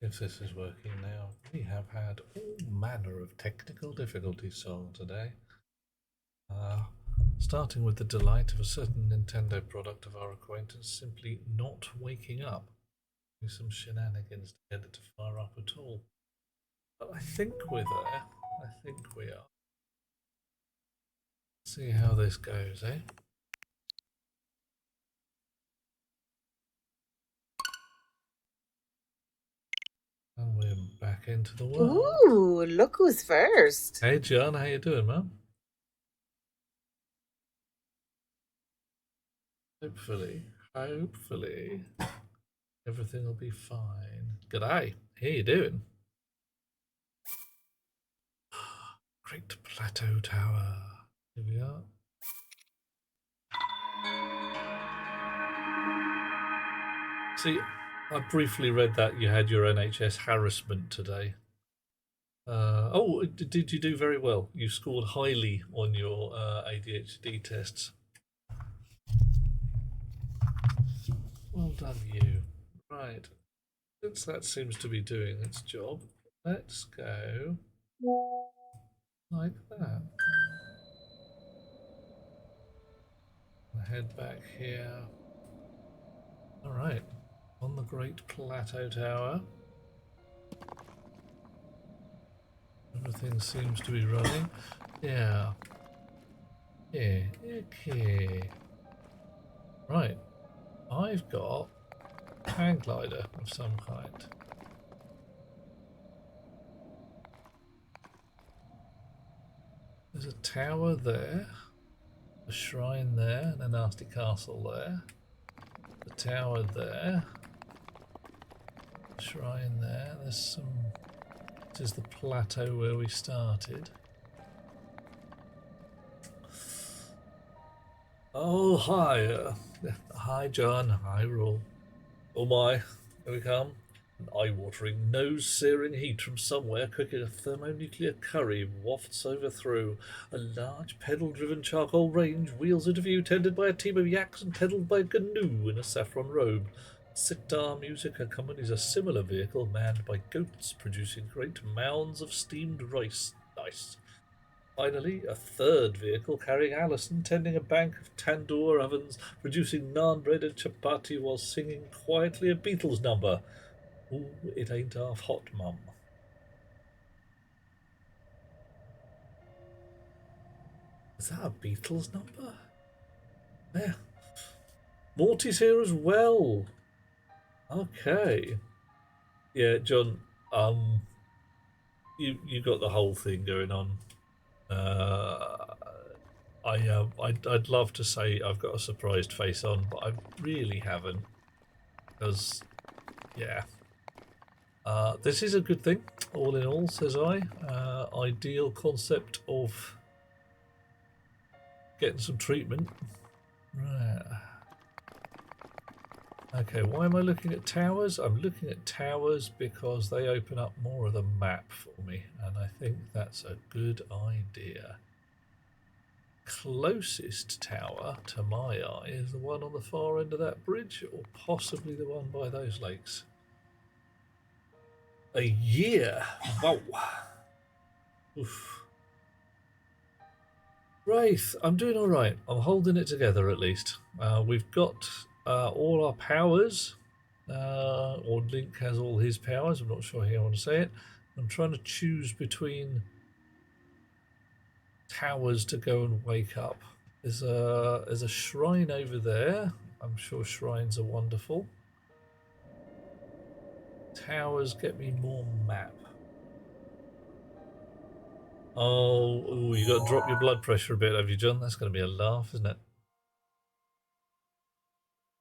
If this is working now, we have had all manner of technical difficulties solved today. Uh, Starting with the delight of a certain Nintendo product of our acquaintance simply not waking up. Do some shenanigans to get it to fire up at all. But I think we're there. I think we are. See how this goes, eh? And we're back into the world. Ooh, look who's first. Hey John, how you doing, man? Hopefully, everything will be fine. G'day, how you doing? Great Plateau Tower. Here we are. See, I briefly read that you had your NHS harassment today. Did you do very well? You scored highly on your ADHD tests. Well done, you. Right, since that seems to be doing its job, let's go like that. I'll head back here. Alright, on the Great Plateau Tower. Everything seems to be running. Yeah. Yeah, okay. Right, I've got a hang glider of some kind. There's a tower there, a shrine there, and a nasty castle there. The tower there, a shrine there. There's some. This is the plateau where we started. Oh, hi. Hi, John. Hi, Rawl. Oh my, here we come. An eye-watering, nose-searing heat from somewhere cooking a thermonuclear curry wafts overthrough. A large pedal-driven charcoal range wheels into view, tended by a team of yaks and pedalled by a gnu in a saffron robe. Sitar music accompanies a similar vehicle manned by goats producing great mounds of steamed rice. Nice. Finally, a third vehicle carrying Alison tending a bank of tandoor ovens, producing naan bread and chapati while singing quietly a Beatles number. Ooh, it ain't half hot, mum. Is that a Beatles number? Yeah. Morty's here as well. Okay. Yeah, John, you got the whole thing going on. Uh, I'd love to say I've got a surprised face on, but I really haven't. Because, yeah. This is a good thing, all in all, says I. Ideal concept of getting some treatment. Right. Okay, why am I looking at towers? I'm looking at towers because they open up more of the map for me, and I think that's a good idea. Closest tower to my eye is the one on the far end of that bridge, or possibly the one by those lakes. A year! Wow! Oof. Wraith, I'm doing all right. I'm holding it together at least. We've got all our powers, or Link has all his powers. I'm not sure how I want to say it. I'm trying to choose between towers to go and wake up. There's a shrine over there. I'm sure shrines are wonderful. Towers get me more map. Oh, ooh, you got to drop your blood pressure a bit, have you, John? That's going to be a laugh, isn't it?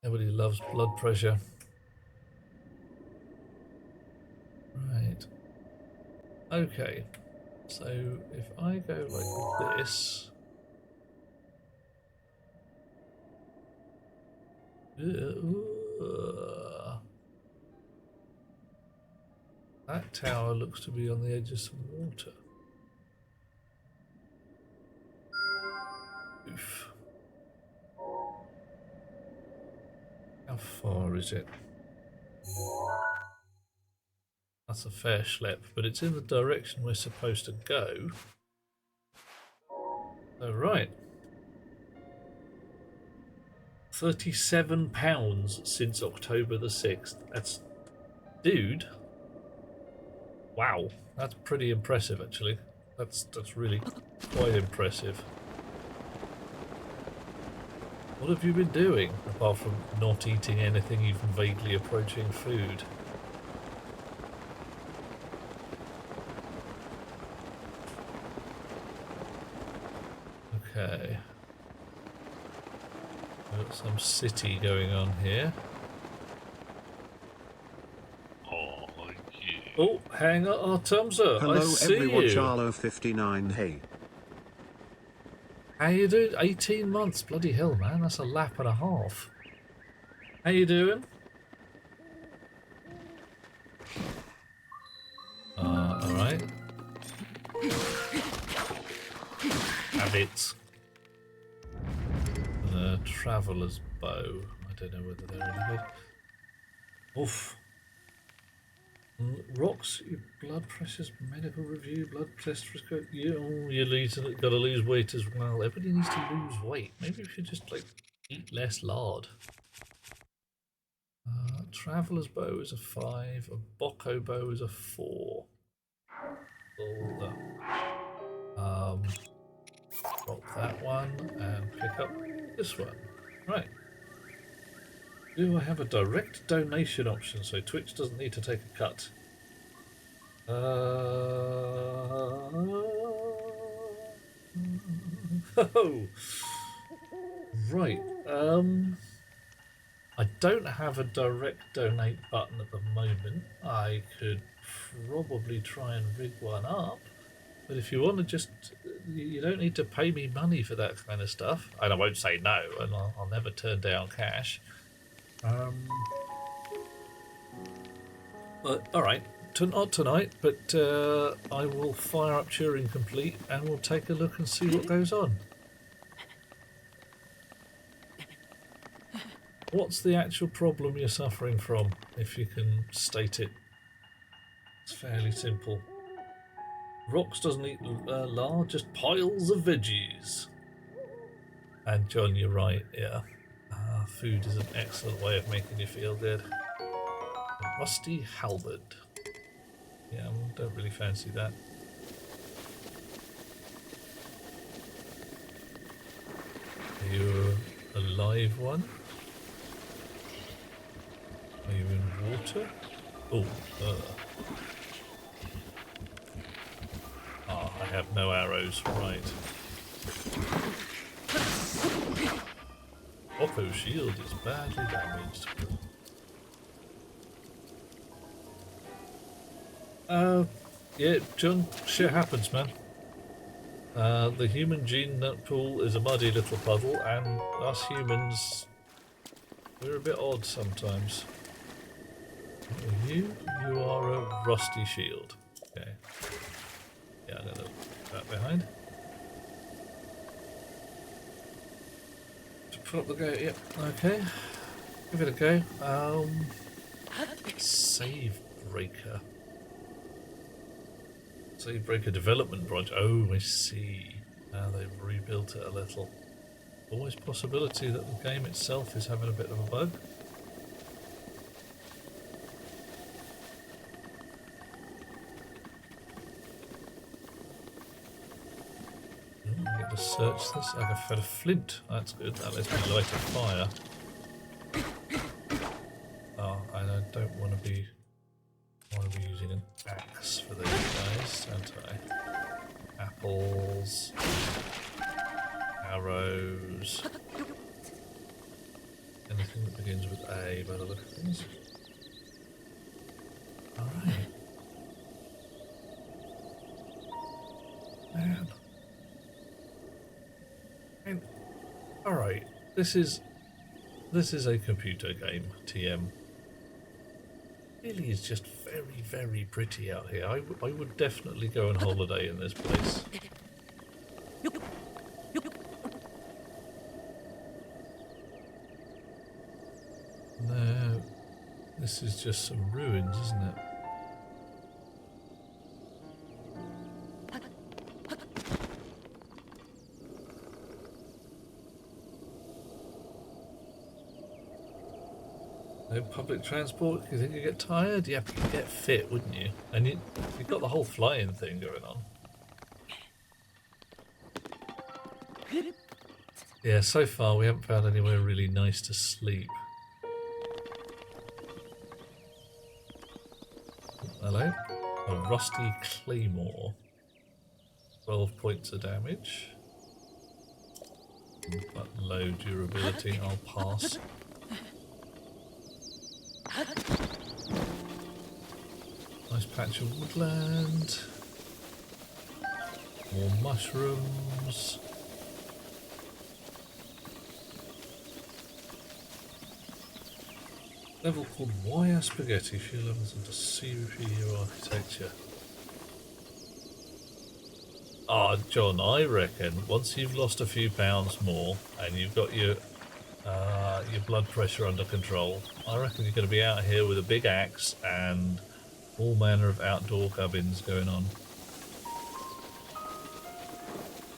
Everybody loves blood pressure. Right. Okay. So if I go like this. That tower looks to be on the edge of some water. Oof. How far is it? That's a fair schlep, but it's in the direction we're supposed to go. Oh, right. £37 since October the 6th. That's... Dude. Wow. That's pretty impressive, actually. That's really quite impressive. What have you been doing, apart from not eating anything even vaguely approaching food? Okay. We've got some city going on here. Oh, hang on, Tumza. Hello I see everyone, you. Charlo59, hey. How you doing? 18 months, bloody hell, man. That's a lap and a half. How you doing? Alright. Have it. The Traveller's Bow. I don't know whether they're any good. Oof. Rocks, your blood pressure's medical review, blood test you gotta lose weight as well. Everybody needs to lose weight. Maybe we should just like eat less lard. Traveller's bow is a 5, a Bocco bow is a 4. Hold up. Drop that one and pick up this one. Right. Do I have a direct donation option so Twitch doesn't need to take a cut? Oh, right. I don't have a direct donate button at the moment. I could probably try and rig one up, but if you want to just, you don't need to pay me money for that kind of stuff, and I won't say no, and I'll never turn down cash. But all right. Not tonight, but I will fire up Turing Complete and we'll take a look and see what goes on. What's the actual problem you're suffering from, if you can state it? It's fairly simple. Rocks doesn't eat lard, just piles of veggies. And John, you're right, yeah. Food is an excellent way of making you feel good. A rusty halberd. Yeah, I don't really fancy that. Are you a live one? Are you in water? Oh, I have no arrows, right. Oppo's shield is badly damaged. Yeah, John, shit happens, man. The human gene pool is a muddy little puddle, and us humans, we're a bit odd sometimes. You are a rusty shield. Okay. Yeah, I'm gonna put that behind. To put up the go, yep, okay. Give it a go. Save breaker. Save breaker development branch. Oh, I see. Now they've rebuilt it a little. Always possibility that the game itself is having a bit of a bug. I get to search this. I have fed a flint. That's good. That lets me light a fire. Oh, and I don't want to be using an axe for these guys, don't I? Apples, arrows, anything that begins with A by the look of things. Alright. Man. Alright, this is a computer game, TM. Really is just very, very pretty out here. I would definitely go on holiday in this place. No, this is just some ruins, isn't it? No public transport? You think you get tired? Yeah, but you get fit, wouldn't you? And you've got the whole flying thing going on. Yeah, so far we haven't found anywhere really nice to sleep. Hello? A rusty claymore. 12 points of damage. But low durability, I'll pass. Nice patch of woodland. More mushrooms. Level called Wire Spaghetti. Few levels into CPU architecture. Ah, John, I reckon once you've lost a few pounds more and you've got your blood pressure under control, I reckon you're going to be out here with a big axe and all manner of outdoor gubbins going on.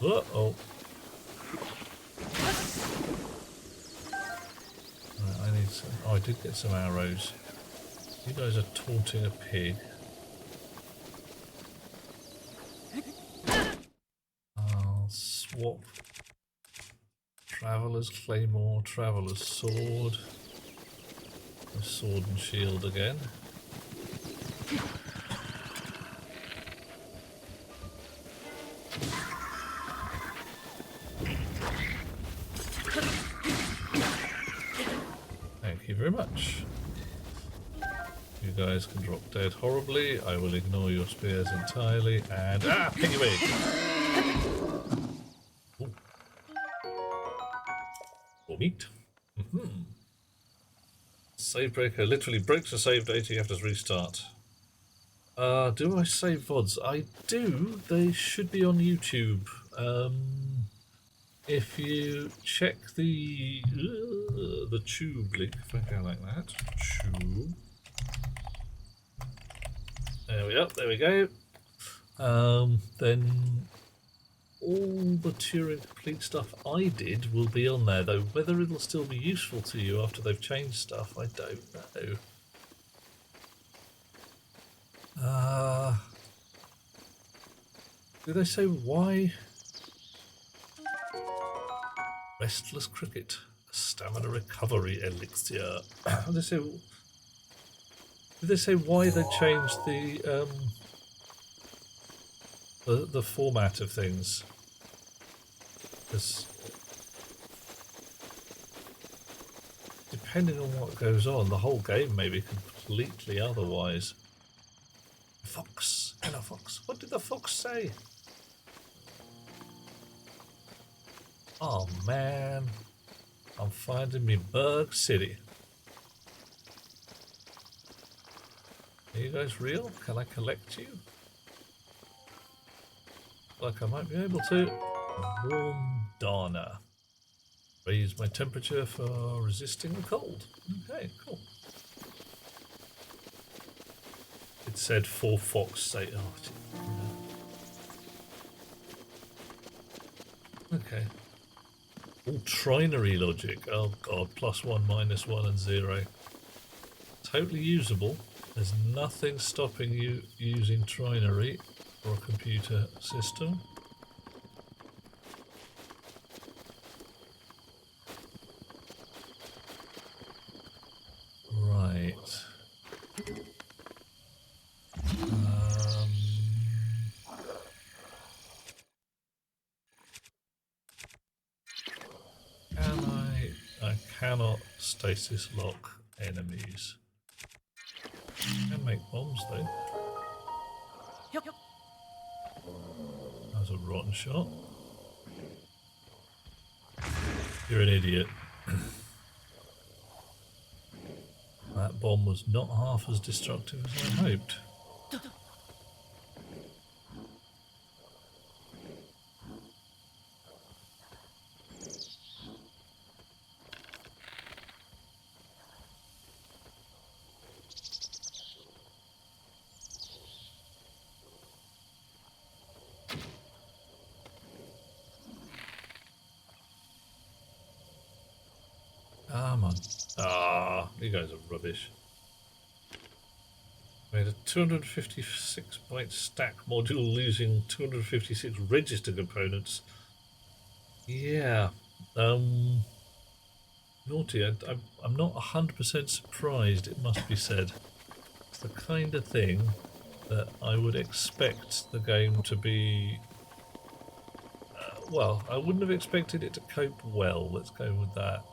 Uh-oh. Right, I need some... Oh, I did get some arrows. You guys are taunting a pig. I'll swap Traveller's Claymore, Traveller's Sword. Sword and shield again. Thank you very much. You guys can drop dead horribly. I will ignore your spears entirely and... Ah! Piggy-wig! Or meat. Save breaker literally breaks the save data, you have to restart. Do I save VODs? I do. They should be on YouTube. If you check the tube link, if I go like that, tube. There we are. There we go. Then all the Turing Complete stuff I did will be on there, though whether it'll still be useful to you after they've changed stuff, I don't know. Do they say why? Restless Cricket, stamina recovery elixir. Did they say why they changed the format of things? Because depending on what goes on, the whole game may be completely otherwise. Fox, hello Fox. What did the fox say? Oh man, I'm finding me Berg City. Are you guys real? Can I collect you? Like I might be able to. Warm Dana. Raise my temperature for resisting the cold. Okay, cool. It said for Fox say. Oh, yeah. Okay. All trinary logic. Oh god, +1, -1 and 0. Totally usable. There's nothing stopping you using trinary for a computer system. Right. I cannot stasis lock enemies. Can make bombs though. That was a rotten shot. You're an idiot. That bomb was not half as destructive as I hoped. Come on. Ah. Oh, you guys are rubbish. Made a 256 byte stack module using 256 register components. Yeah. Naughty. I'm not 100% surprised, it must be said. It's the kind of thing that I would expect the game to be... well, I wouldn't have expected it to cope well. Let's go with that.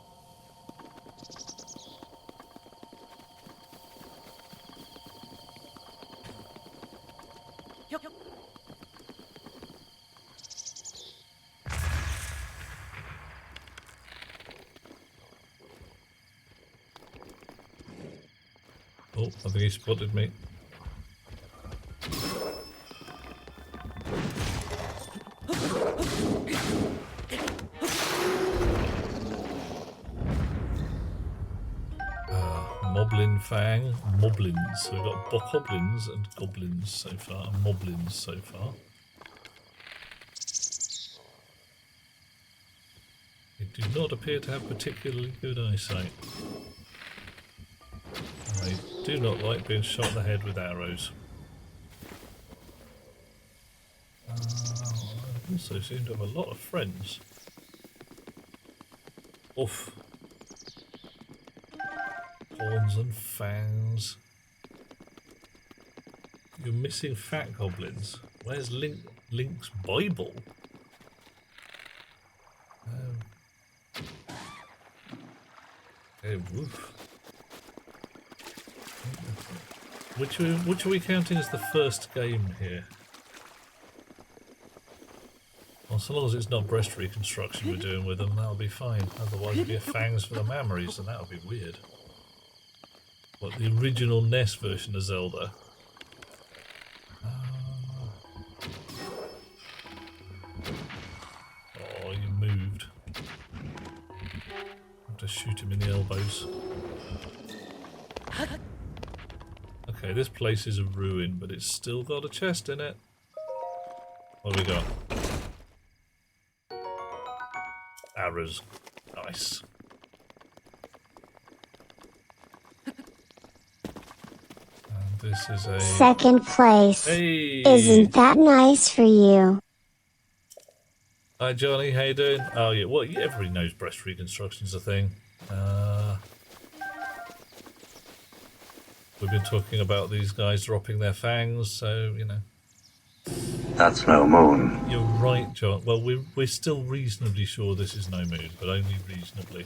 Oh, I think he spotted me. Moblin Fang, Moblins. So we've got bokoblins and goblins so far, and moblins so far. They do not appear to have particularly good eyesight. They do not like being shot in the head with arrows. I also seem to have a lot of friends. Oof. Horns and fangs. You're missing fat goblins. Where's Link's Bible? Okay, woof. Which are we counting as the first game here? Well, so long as it's not breast reconstruction we're doing with them, that'll be fine. Otherwise it'll be a fangs for the memories, and that'll be weird. What, the original NES version of Zelda? Oh, you moved. Have to shoot him in the elbows. Okay, this place is a ruin, but it's still got a chest in it. What do we got? Arrows. Nice. And this is a... Second place. Hey! Isn't that nice for you? Hi Johnny, how you doing? Oh yeah, well everybody knows breast reconstruction's a thing. We've been talking about these guys dropping their fangs, so you know. That's no moon. You're right, John. Well, we're still reasonably sure this is no moon, but only reasonably.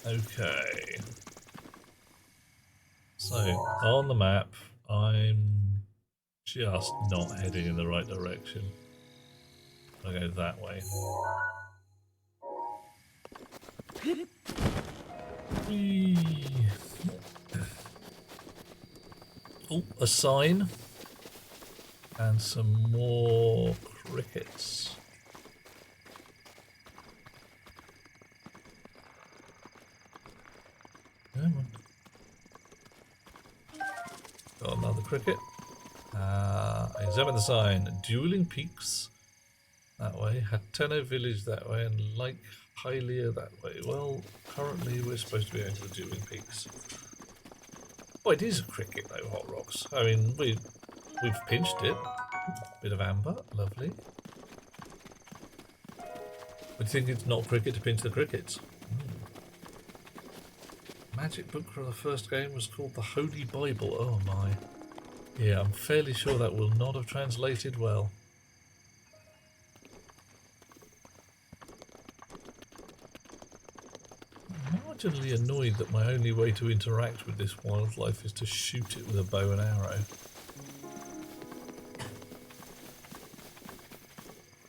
Okay. So on the map, I'm just not heading in the right direction. I'll go that way. Whee. Oh, a sign. And some more crickets. Come on. Got another cricket. Examine the sign. Dueling Peaks that way. Hateno Village that way. And Lake Hylia that way. Well, currently we're supposed to be going to the Dueling Peaks. Oh, it is a cricket though, Hot Rocks. I mean, we've pinched it. Bit of amber. Lovely. But you think it's not cricket to pinch the crickets? Magic book for the first game was called the Holy Bible. Oh my. Yeah, I'm fairly sure that will not have translated well. I'm marginally annoyed that my only way to interact with this wildlife is to shoot it with a bow and arrow.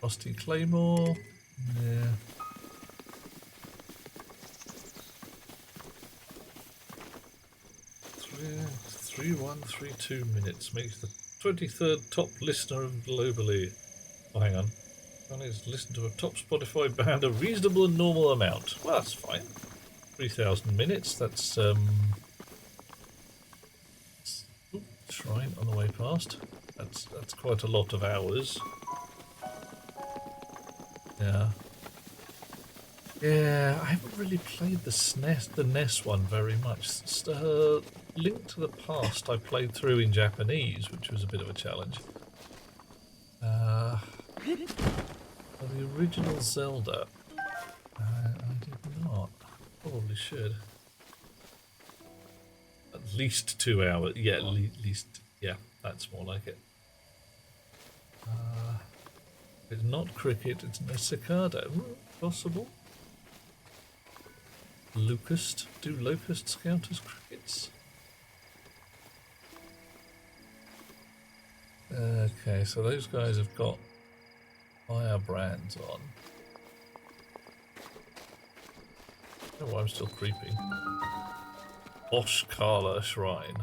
Frosty Claymore. Yeah. 3132 minutes makes the 23rd top listener globally. Oh, hang on. I need to listen to a top Spotify band a reasonable and normal amount. Well, that's fine. 3,000 minutes. That's shrine on the way past. That's quite a lot of hours. Yeah. Yeah, I haven't really played the NES one very much. Link to the Past I played through in Japanese, which was a bit of a challenge. The original Zelda, I did not. Probably should. At least 2 hours. Yeah, at least. Yeah, that's more like it. It's not cricket, it's no cicada. Possible. Locust. Do locusts count as crickets? Okay, so those guys have got fire brands on. Oh, I'm still creeping. Bosch Carla Shrine.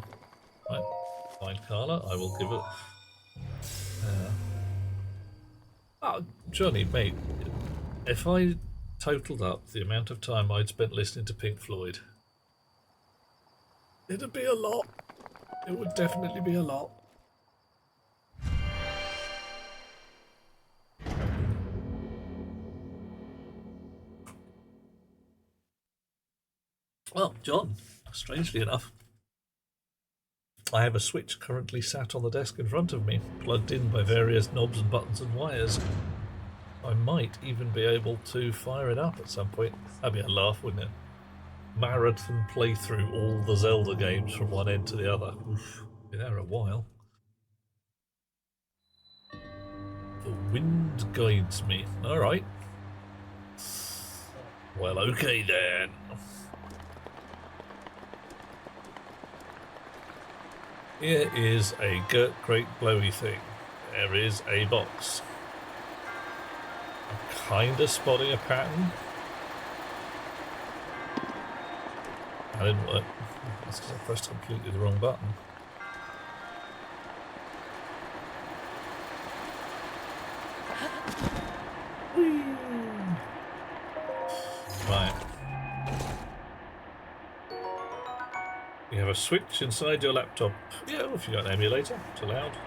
Right, find Carla. I will give it. Oh, Johnny, mate. If I totaled up the amount of time I'd spent listening to Pink Floyd, it'd be a lot. It would definitely be a lot. Well, John, strangely enough, I have a switch currently sat on the desk in front of me, plugged in by various knobs and buttons and wires. I might even be able to fire it up at some point. That'd be a laugh, wouldn't it? Marathon playthrough all the Zelda games from one end to the other. Oof, be there a while. The wind guides me. Alright. Well, okay then. Here is a great glowy thing. There is a box. I'm kinda spotting a pattern. That didn't work. That's because I pressed completely the wrong button. Whee! Right. You have a switch inside your laptop. Yeah, well, if you got an emulator, it's allowed.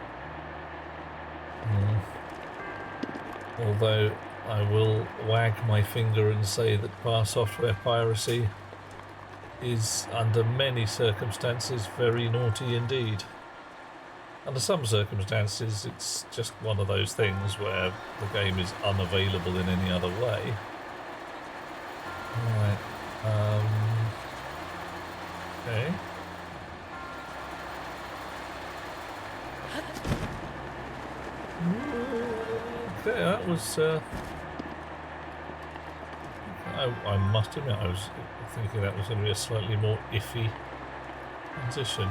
Although I will wag my finger and say that software piracy is, under many circumstances, very naughty indeed. Under some circumstances, it's just one of those things where the game is unavailable in any other way. Right. Okay. Okay, that was. I must admit, I was thinking that was going to be a slightly more iffy transition.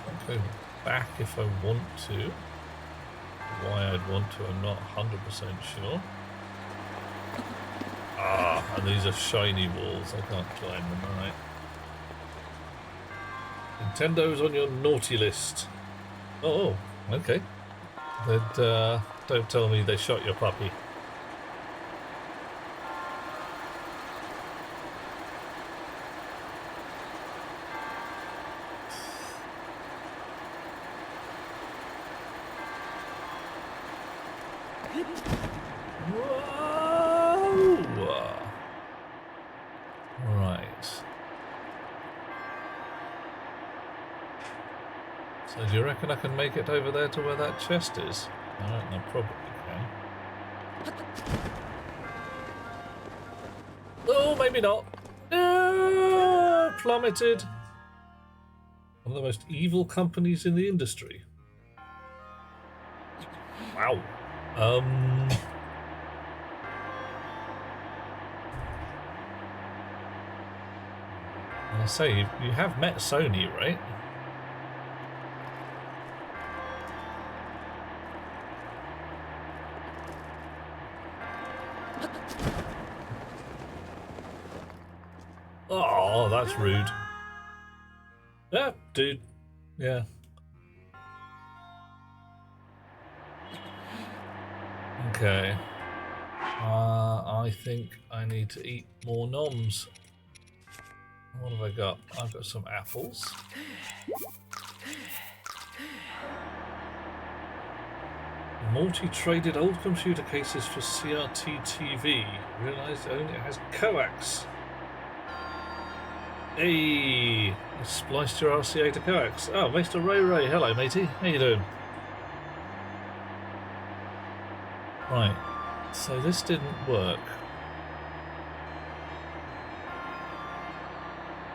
I'll go back if I want to. Why I'd want to, I'm not 100% sure. Ah, and these are shiny walls. I can't climb them, right? Nintendo's on your naughty list. Oh, okay. Don't tell me they shot your puppy. Whoa! Right. So do you reckon I can make it over there to where that chest is? Alright, I probably can. Oh, maybe not. No! Plummeted. One of the most evil companies in the industry. Wow. I say, you have met Sony, right? Oh, that's rude. Yeah, dude. Yeah. Okay. I think I need to eat more noms. What have I got? I've got some apples. Morty traded old computer cases for CRT TV. Realised only it has coax. Hey, you spliced your RCA to coax. Oh, Mr. Ray. Hello, matey. How you doing? Right. So this didn't work.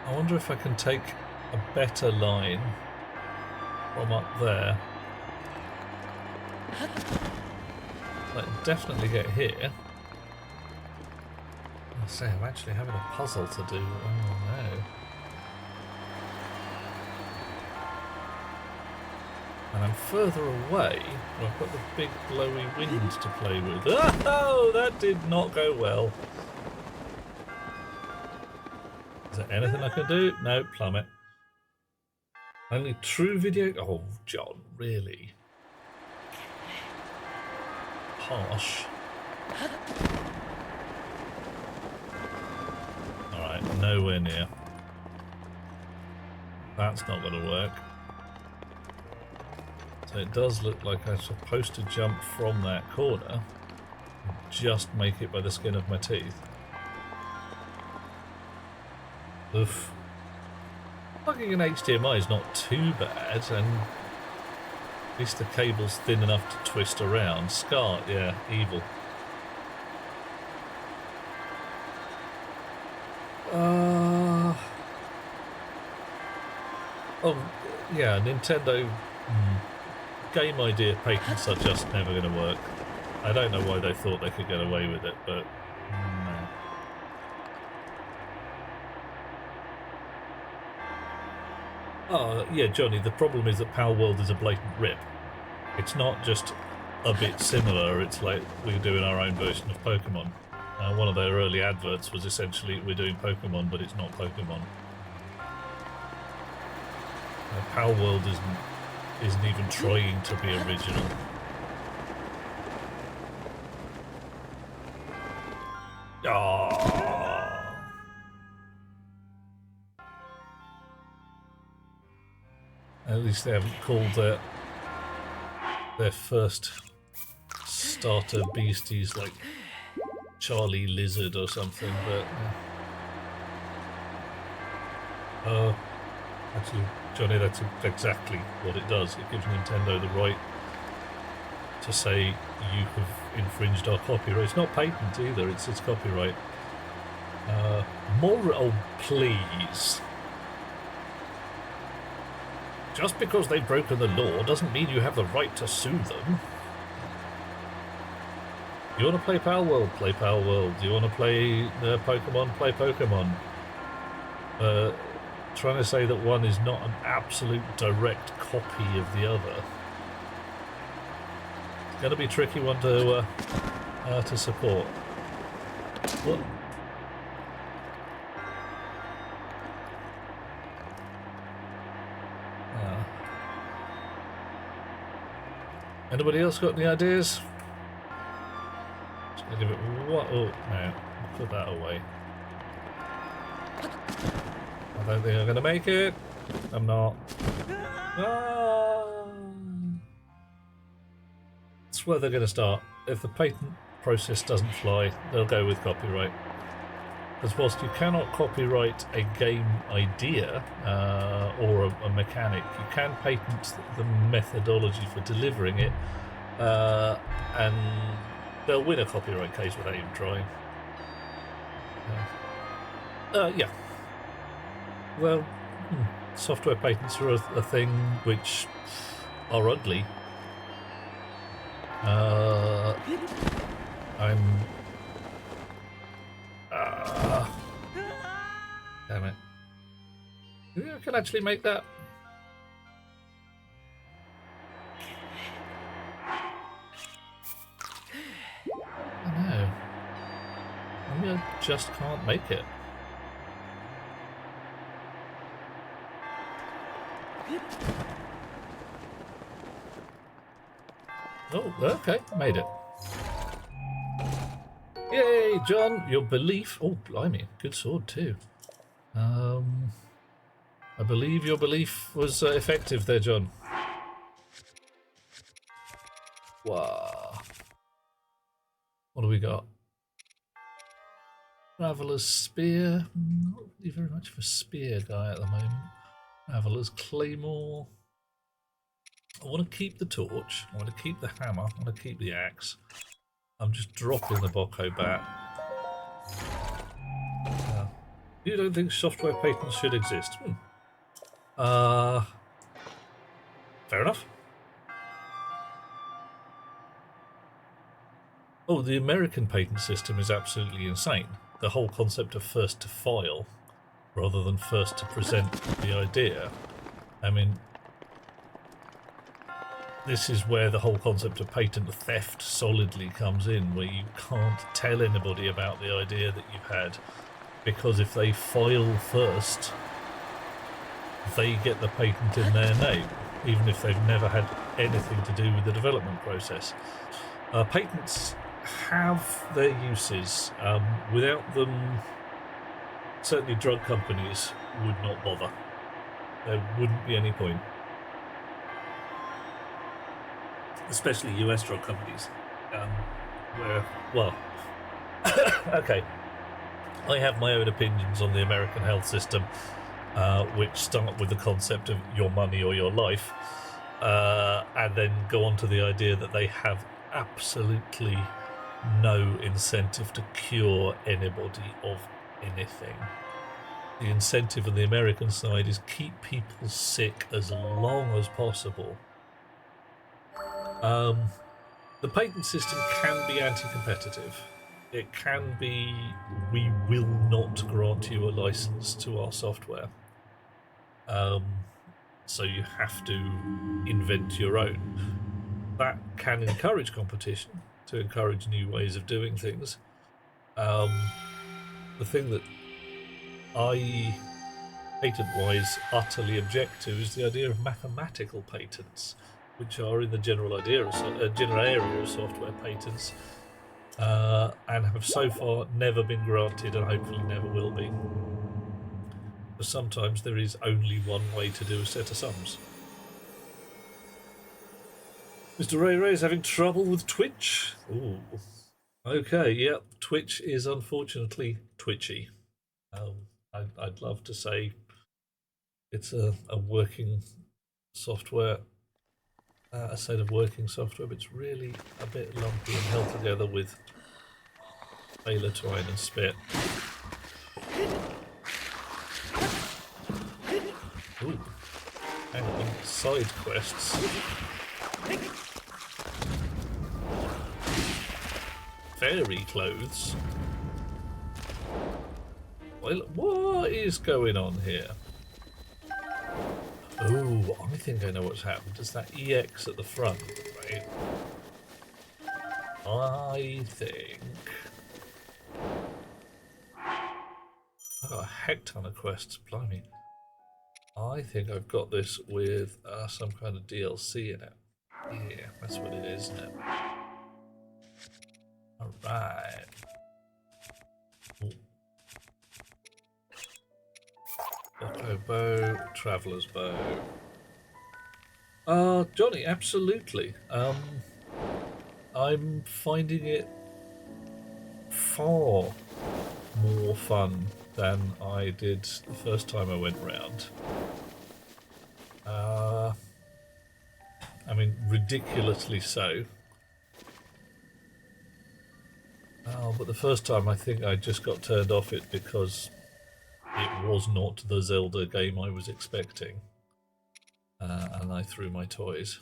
I wonder if I can take a better line from up there. Like, definitely get here. I say, I'm actually having a puzzle to do. Oh no. And I'm further away. Well, I've got the big blowy wind to play with. Oh, that did not go well. Is there anything I can do? No, plummet. Only true video. Oh, John, really? Harsh. Alright, nowhere near. That's not going to work. So it does look like I'm supposed to jump from that corner and just make it by the skin of my teeth. Oof. Plugging an HDMI is not too bad, and at least the cable's thin enough to twist around. SCART, yeah, evil. Oh, yeah, Nintendo game idea patents are just never going to work. I don't know why they thought they could get away with it, but no. Oh, yeah, Johnny, the problem is that Pal World is a blatant rip. It's not just a bit similar, it's like we're doing our own version of Pokemon. One of their early adverts was essentially, we're doing Pokemon, but it's not Pokemon. Pal World isn't even trying to be original. Ah. At least they haven't called their first starter beasties like Charlie Lizard or something, but actually, Johnny, that's exactly what it does. It gives Nintendo the right to say you have infringed our copyright. It's not patent either, it's copyright. Oh, please. Just because they've broken the law doesn't mean you have the right to sue them. You want to play Pal World? Play Pal World. You want to play Pokemon? Play Pokemon. Trying to say that one is not an absolute direct copy of the other. It's going to be a tricky one to support. What? Anybody else got any ideas? Just gonna give it what? Oh no! Put that away. I don't think I'm gonna make it. I'm not. Ah. That's where they're gonna start. If the patent process doesn't fly, they'll go with copyright. Because whilst you cannot copyright a game idea or a mechanic, you can patent the methodology for delivering it, and they'll win a copyright case without even trying. Yeah. Well, software patents are a thing which are ugly. Damn it. You think I can actually make that? I know. Maybe I just can't make it. Oh, okay, made it. Yay, John, your belief. Oh, blimey, good sword too. I believe your belief was effective there, John. Wow. What do we got? Traveller's Spear. Not really very much of a spear guy at the moment. Traveller's Claymore. I want to keep the torch. I want to keep the hammer. I want to keep the axe. I'm just dropping the Bocco bat. You don't think software patents should exist? Fair enough. Oh, the American patent system is absolutely insane. The whole concept of first to file rather than first to present the idea. I mean, this is where the whole concept of patent theft solidly comes in, where you can't tell anybody about the idea that you've had, because if they file first, they get the patent in their name, even if they've never had anything to do with the development process. Patents have their uses. Without them, certainly drug companies would not bother. There wouldn't be any point. Especially US drug companies. Where, well, okay. I have my own opinions on the American health system, which start with the concept of your money or your life, and then go on to the idea that they have absolutely no incentive to cure anybody of anything. The incentive on the American side is keep people sick as long as possible. The patent system can be anti-competitive. It can be, we will not grant you a license to our software. So you have to invent your own. That can encourage competition, to encourage new ways of doing things. The thing that I, patent-wise, utterly object to is the idea of mathematical patents, which are in the general area of software patents, and have so far never been granted and hopefully never will be. Because sometimes there is only one way to do a set of sums. Mr. Ray Ray is having trouble with Twitch. Ooh. Okay, yep, Twitch is unfortunately twitchy. I'd love to say it's a working software, a set of working software, but it's really a bit lumpy and held together with baler twine and spit. Ooh, hang on, side quests. Fairy clothes. Well, what is going on here? Oh, I think I know what's happened. It's that EX at the front, right? I think I've got a heck ton of quests, blimey. I think I've got this with some kind of DLC in it. Yeah, that's what it is, isn't it? Alright. Plateau bow, traveller's bow. Johnny, absolutely. I'm finding it far more fun than I did the first time I went round. I mean, ridiculously so. But the first time I think I just got turned off it because it was not the Zelda game I was expecting. And I threw my toys.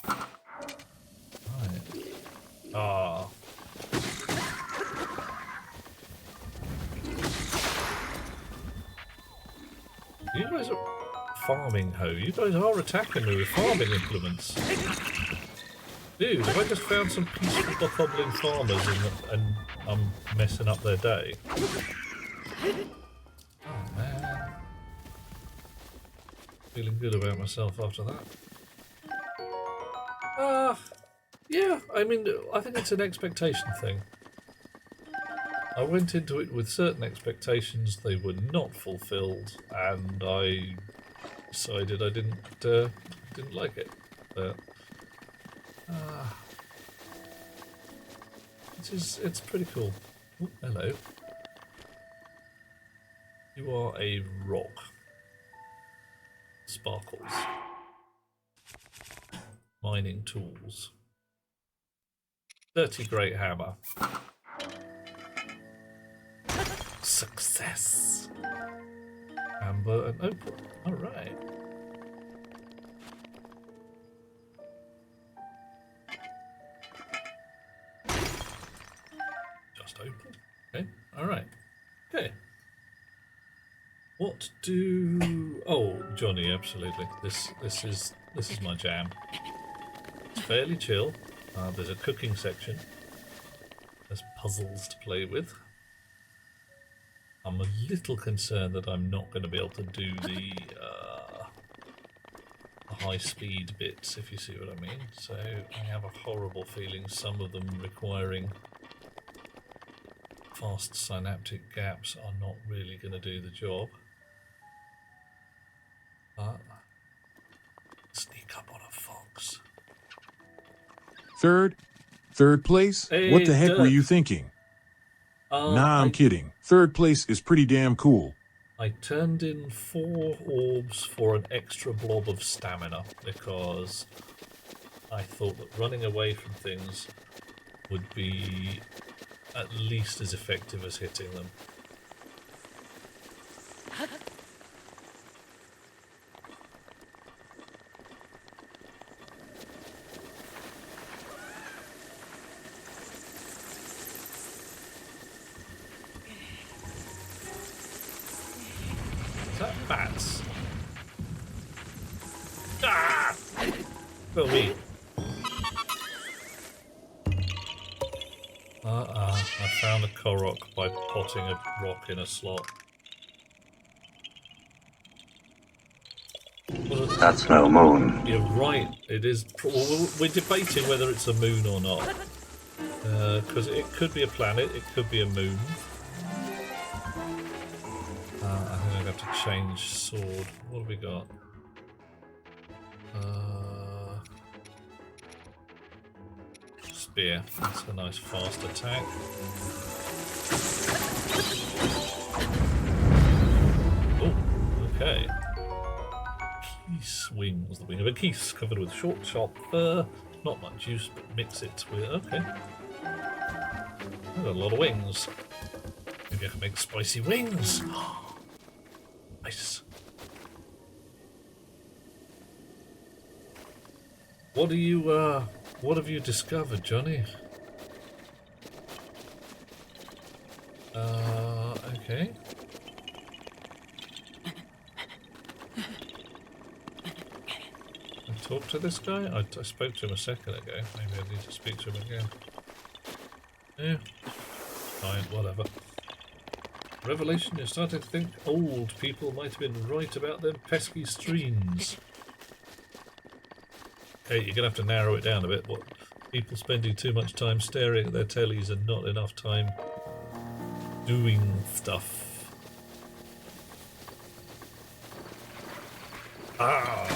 Right. Ah. You guys are farming, ho. You guys are attacking me with farming implements. Dude, have I just found some peaceful bokoblin farmers and I'm messing up their day? Oh man. Feeling good about myself after that. Yeah, I mean, I think it's an expectation thing. I went into it with certain expectations. They were not fulfilled, and I decided I didn't like it. But it's pretty cool. Ooh, hello. You are a rock. Sparkles. Mining tools. Dirty great hammer. Success. Amber and opal. Alright. Just opal. Okay. Alright. Okay. What do... Oh, Johnny, absolutely. This is my jam. It's fairly chill. There's a cooking section. There's puzzles to play with. I'm a little concerned that I'm not going to be able to do the high-speed bits, if you see what I mean. So I have a horrible feeling some of them requiring fast synaptic gaps are not really going to do the job. Sneak up on a fox. Third place? Hey, What the heck were Dirk. you thinking? Nah, I'm I kidding. Third place is pretty damn cool. I turned in 4 orbs for an extra blob of stamina because I thought that running away from things would be at least as effective as hitting them. Is that bats? Ah! Go me. I found a Korok by potting a rock in a slot. That's no moon. You're right, it is. We're debating whether it's a moon or not. Because it could be a planet, it could be a moon. I think I'm going to have to change sword. What have we got? Spear. That's a nice fast attack. Oh, okay. Geese wings. The wing of a geese covered with short, sharp fur. Not much use, but mix it with... Okay. There's a lot of wings. Maybe I can make spicy wings. Nice. What do you, what have you discovered, Johnny? Okay. Talk to this guy? I spoke to him a second ago. Maybe I need to speak to him again. Yeah. Fine, whatever. Revelation, you're starting to think old people might have been right about them pesky streams. Okay, you're going to have to narrow it down a bit. What, people spending too much time staring at their tellies and not enough time doing stuff. Ah!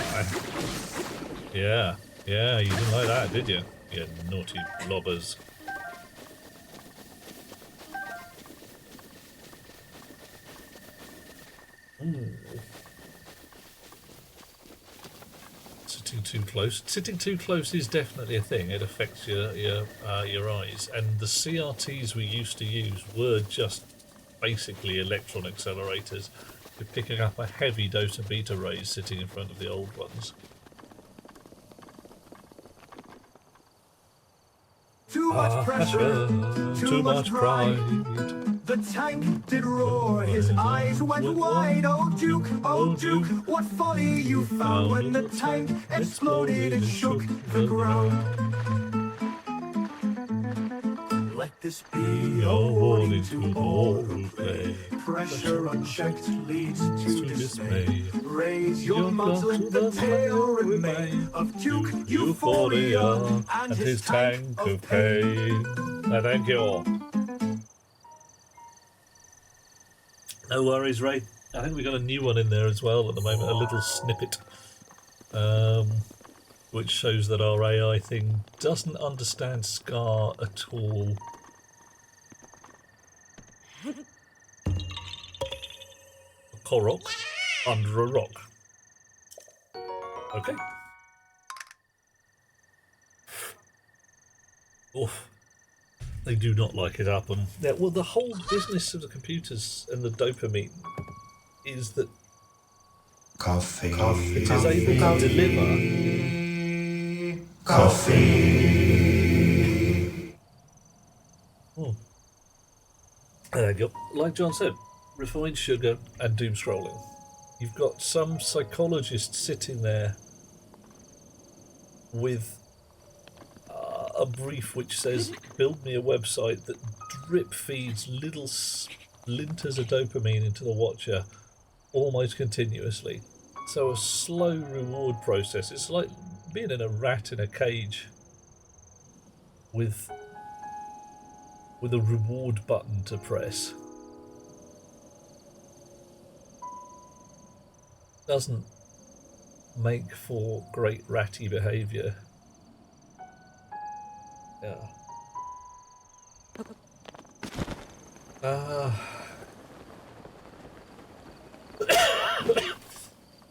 Yeah, you didn't like that, did you? You naughty blobbers. Ooh. Sitting too close. Sitting too close is definitely a thing. It affects your eyes. And the CRTs we used to use were just basically electron accelerators. You're picking up a heavy dose of beta rays sitting in front of the old ones. Too much pressure, too much pride. The tank did roar, his eyes went wide. Oh Duke, what folly you found when the tank exploded and shook the ground. Let this be a warning to all who play. Pressure unchecked leads to dismay. Raise your muzzle, let the tale remain of Duke Euphoria and his tank of pain. No, thank you all. No worries, Ray. I think we got a new one in there as well at the moment, a little snippet, which shows that our AI thing doesn't understand Scar at all. A Korok under a rock. Okay. Oof. They do not like it up, and yeah, well, the whole business of the computers and the dopamine is that Coffee. it is able to deliver Coffee. There you go. Like John said, refined sugar and doom scrolling. You've got some psychologist sitting there with a brief which says, build me a website that drip feeds little splinters of dopamine into the watcher almost continuously. So a slow reward process. It's like being in a rat in a cage with a reward button to press. Doesn't make for great ratty behaviour. Yeah.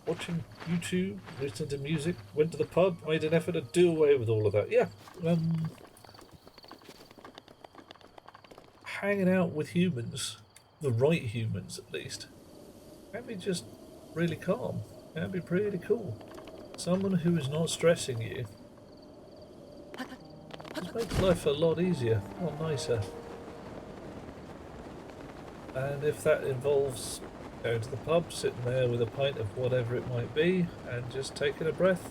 Watching YouTube, listening to music, went to the pub, made an effort to do away with all of that. Yeah. Hanging out with humans, the right humans at least, can be just really calm. Can be pretty cool. Someone who is not stressing you just makes life a lot easier, a lot nicer. And if that involves going to the pub, sitting there with a pint of whatever it might be, and just taking a breath,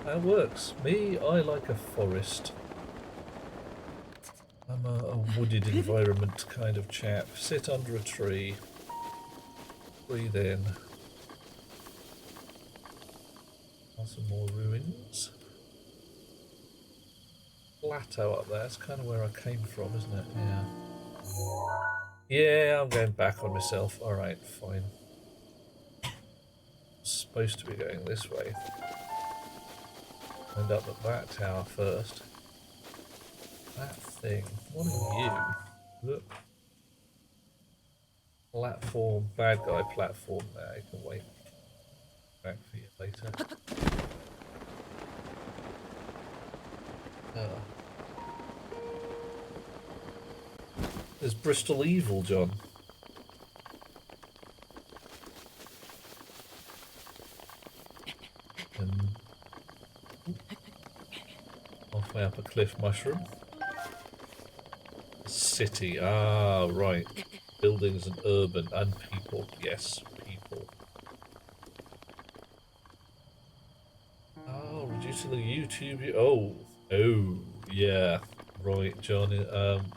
that works. Me, I like a forest. I'm a wooded environment kind of chap. Sit under a tree, breathe in. Some more ruins. Plateau up there, that's kind of where I came from, isn't it? Yeah. Yeah, I'm going back on myself. Alright, fine. Supposed to be going this way. End up at that tower first. That thing. What are you? Look. Platform. Bad guy platform there. You can wait. Back for you later. There's Bristol Evil, John. Halfway up a cliff mushroom. City. Ah, right. Buildings and urban and people. Yes, people. Oh, reducing the YouTube. Oh, yeah. Right, John.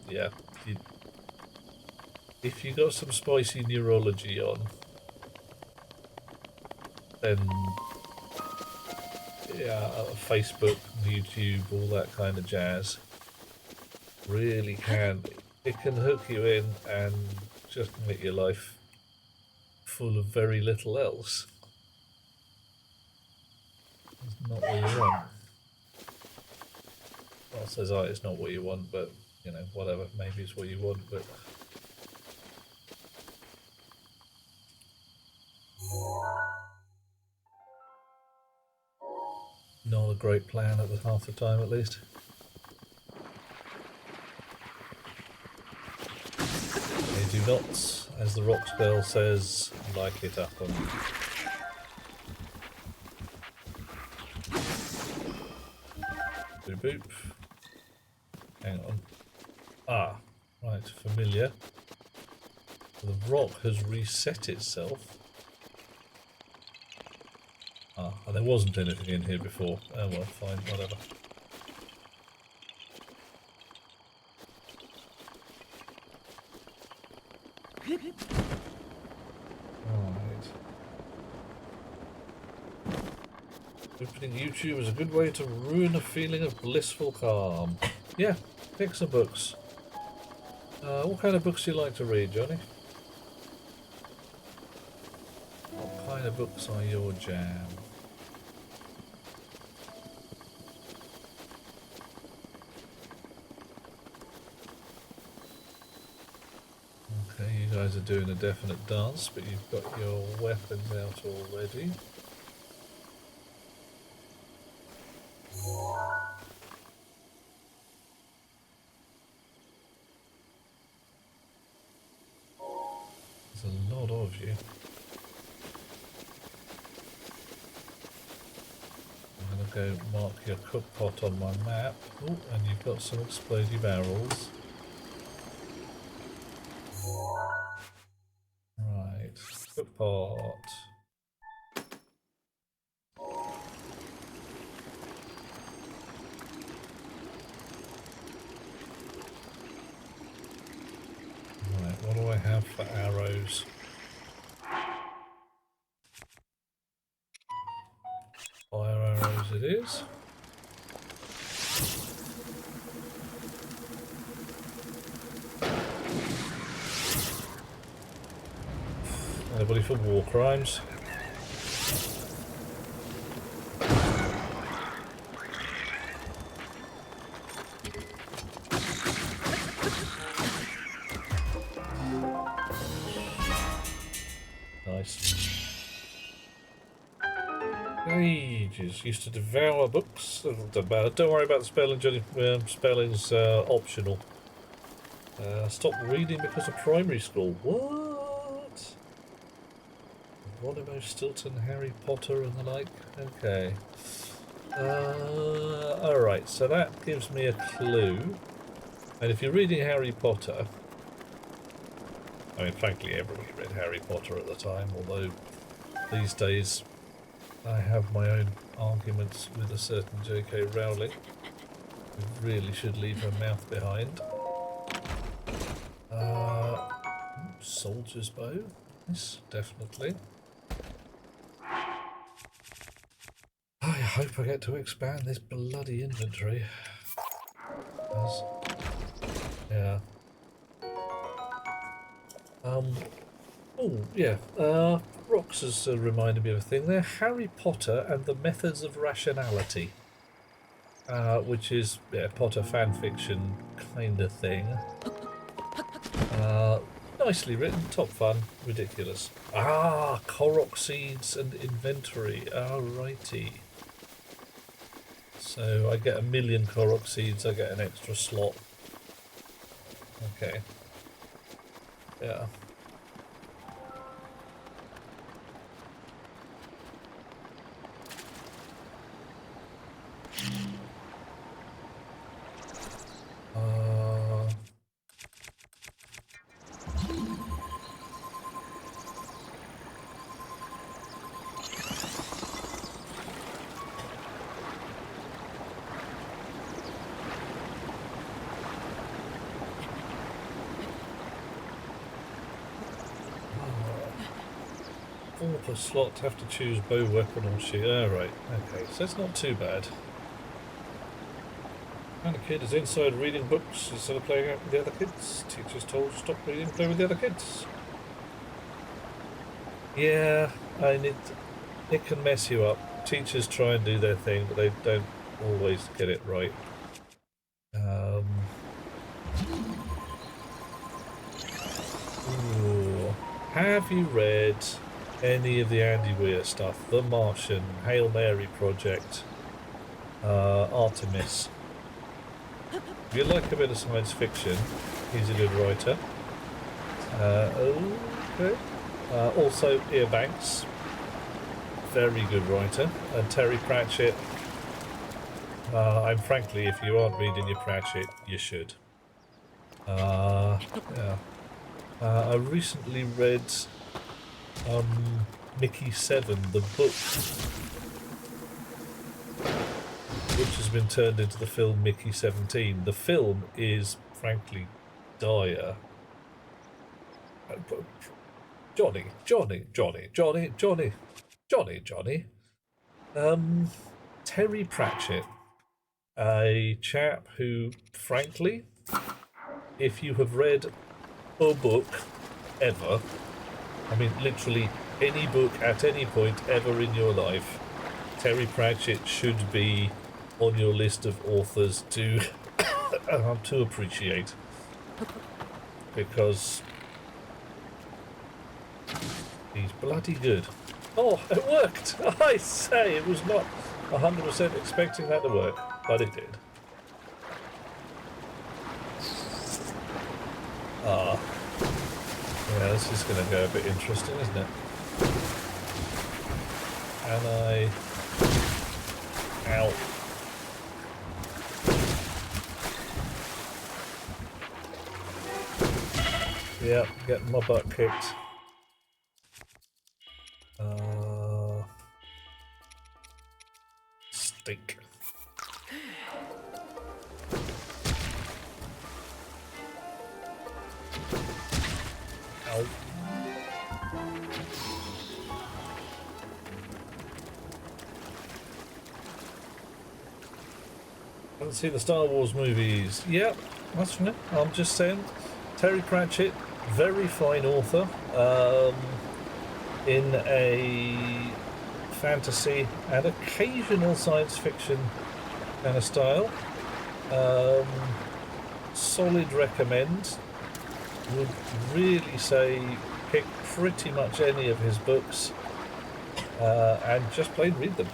Yeah. If you got some spicy neurology on, then yeah, Facebook, YouTube, all that kind of jazz really can. It can hook you in and just make your life full of very little else. It's not what you want. Well, says I, it's not what you want, but you know, whatever. Maybe it's what you want, but. Not a great plan at the half the time, at least. They do not, as the Rocks girl says, like it up on. Boop boop. Hang on. Ah, right, familiar. The rock has reset itself. Ah, and there wasn't anything in here before. Oh well, fine, whatever. Alright. Opening YouTube is a good way to ruin a feeling of blissful calm. Yeah, pick some books. What kind of books do you like to read, Johnny? kind of books are your jam? Okay, you guys are doing a definite dance, but you've got your weapons out already. There's a lot of you. I'm going to go mark your cook pot on my map. Oh, and you've got some explodey barrels. Right, cook pot. Right, what do I have for arrows? Fire arrows it is. Anybody for war crimes? Nice. Ages. Used to devour books. Don't worry about the spelling, Johnny. Spelling's optional. Stopped reading because of primary school. What? Geronimo Stilton, Harry Potter and the like? Okay. Alright, so that gives me a clue. And if you're reading Harry Potter... I mean, frankly, everybody read Harry Potter at the time, although these days I have my own arguments with a certain J.K. Rowling, who really should leave her mouth behind. Soldier's bow. Yes, definitely. I hope I get to expand this bloody inventory. Yeah. Oh, yeah. Rox has reminded me of a thing there. Harry Potter and the Methods of Rationality. Which is, yeah, Potter fanfiction kind of thing. Nicely written, top fun, ridiculous. Korok seeds and inventory. Alrighty. So I get 1,000,000 Korok seeds, I get an extra slot. Okay. Yeah. Per slot, have to choose bow, weapon or shield. Alright, okay, so it's not too bad. And the kid is inside reading books instead of playing out with the other kids. Teachers told to stop reading and play with the other kids. Yeah, it can mess you up. Teachers try and do their thing, but they don't always get it right. Have you read any of the Andy Weir stuff? The Martian, Hail Mary Project, Artemis. If you like a bit of science fiction, he's a good writer. Okay. Also, Ian Banks, very good writer. And Terry Pratchett. And frankly, if you aren't reading your Pratchett, you should. Yeah. I recently read Mickey 7, the book, which has been turned into the film Mickey 17. The film is, frankly, dire. Johnny. Terry Pratchett, a chap who, frankly, if you have read a book ever, I mean literally any book at any point ever in your life, Terry Pratchett should be on your list of authors to to appreciate, because he's bloody good. Oh, it worked! I say, it was not 100% expecting that to work, but it did. Ah. Yeah, this is going to go a bit interesting, isn't it? Can I... Ow. Yep, getting my butt kicked. Stink. Ow. Haven't seen the Star Wars movies. Yep, that's from it. I'm just saying. Terry Pratchett, very fine author. In a fantasy and occasional science fiction kind of style. Solid recommend. Would really say pick pretty much any of his books and just plain read them.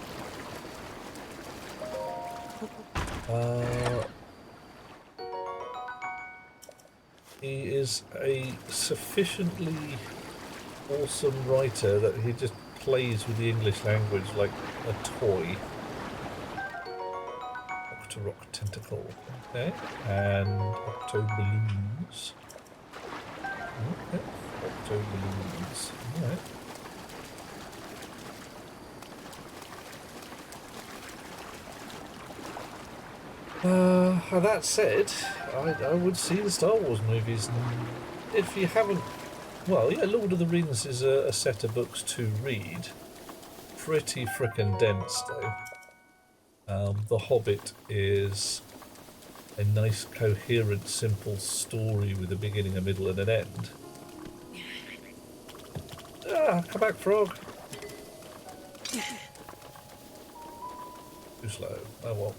He is a sufficiently awesome writer that he just plays with the English language like a toy. Octorock Tentacle, okay, and Octo Balloons. Okay, Octo Balloons, alright. That said, I would see the Star Wars movies, and if you haven't, well, yeah, Lord of the Rings is a set of books to read. Pretty frickin' dense, though. The Hobbit is a nice, coherent, simple story with a beginning, a middle, and an end. Ah, come back, frog. Too slow. Oh well.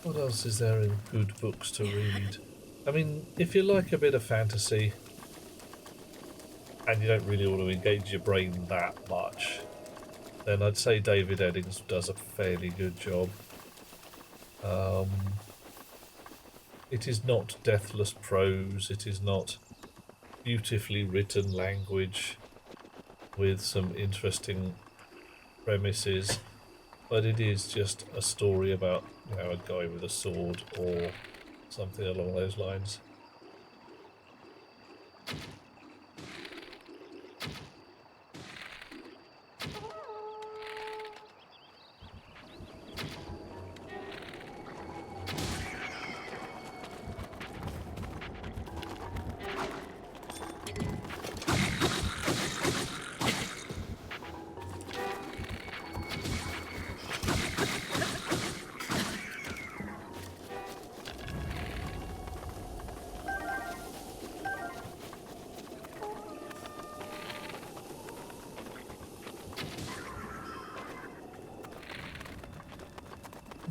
What else is there in good books to read? I mean, if you like a bit of fantasy and you don't really want to engage your brain that much, then I'd say David Eddings does a fairly good job. It is not deathless prose, it is not beautifully written language with some interesting premises, but it is just a story about, you know, a guy with a sword or something along those lines.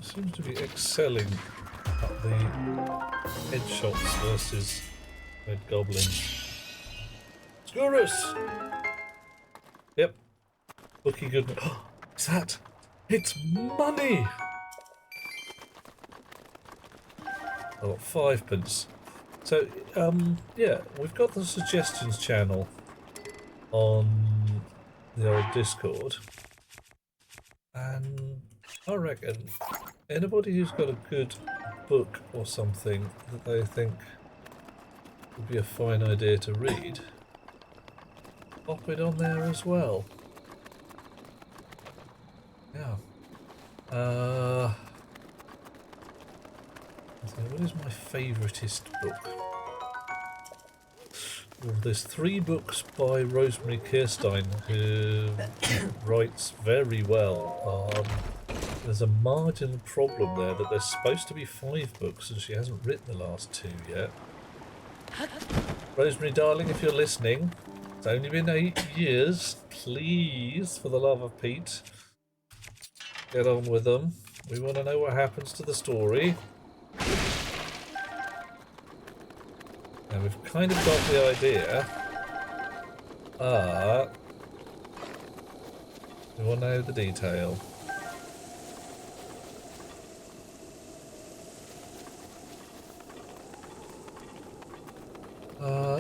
Seems to be excelling at the headshots versus red goblins. Scorus! Yep. Looking good. Oh, what's that? It's money! I got 5p. So, yeah, we've got the suggestions channel on the old Discord. And I reckon anybody who's got a good book or something that they think would be a fine idea to read, pop it on there as well. Yeah. What is my favouriteest book? Well, there's 3 books by Rosemary Kirstein, who writes very well. There's a marginal problem there that there's supposed to be 5 books and she hasn't written the last 2 yet. Rosemary, darling, if you're listening, it's only been 8 years. Please, for the love of Pete, get on with them. We want to know what happens to the story. And we've kind of got the idea. We want to know the detail.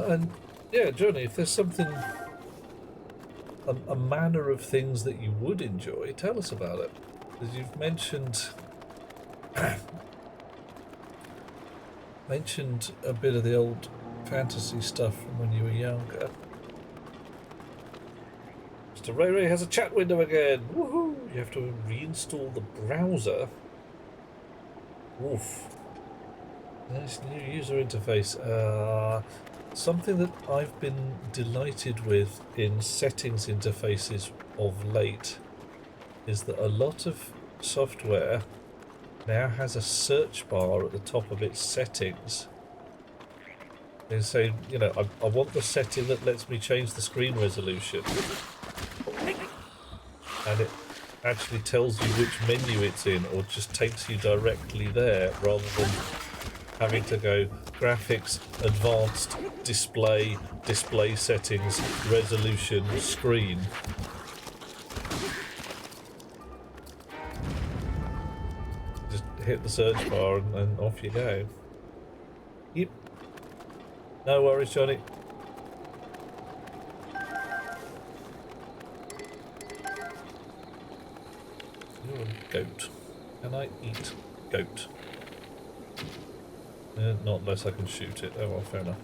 And yeah, Johnny, if there's something, a manner of things that you would enjoy, tell us about it. Because you've mentioned a bit of the old fantasy stuff from when you were younger. Mr. Ray Ray has a chat window again. Woohoo! You have to reinstall the browser. Oof. Nice new user interface. Something that I've been delighted with in settings interfaces of late is that a lot of software now has a search bar at the top of its settings. They say, you know, I want the setting that lets me change the screen resolution. And it actually tells you which menu it's in, or just takes you directly there rather than having to go graphics, advanced, display settings, resolution, screen. Just hit the search bar and off you go. Yep. No worries, Johnny. You're a goat. Can I eat goat? Not unless I can shoot it. Oh well, fair enough.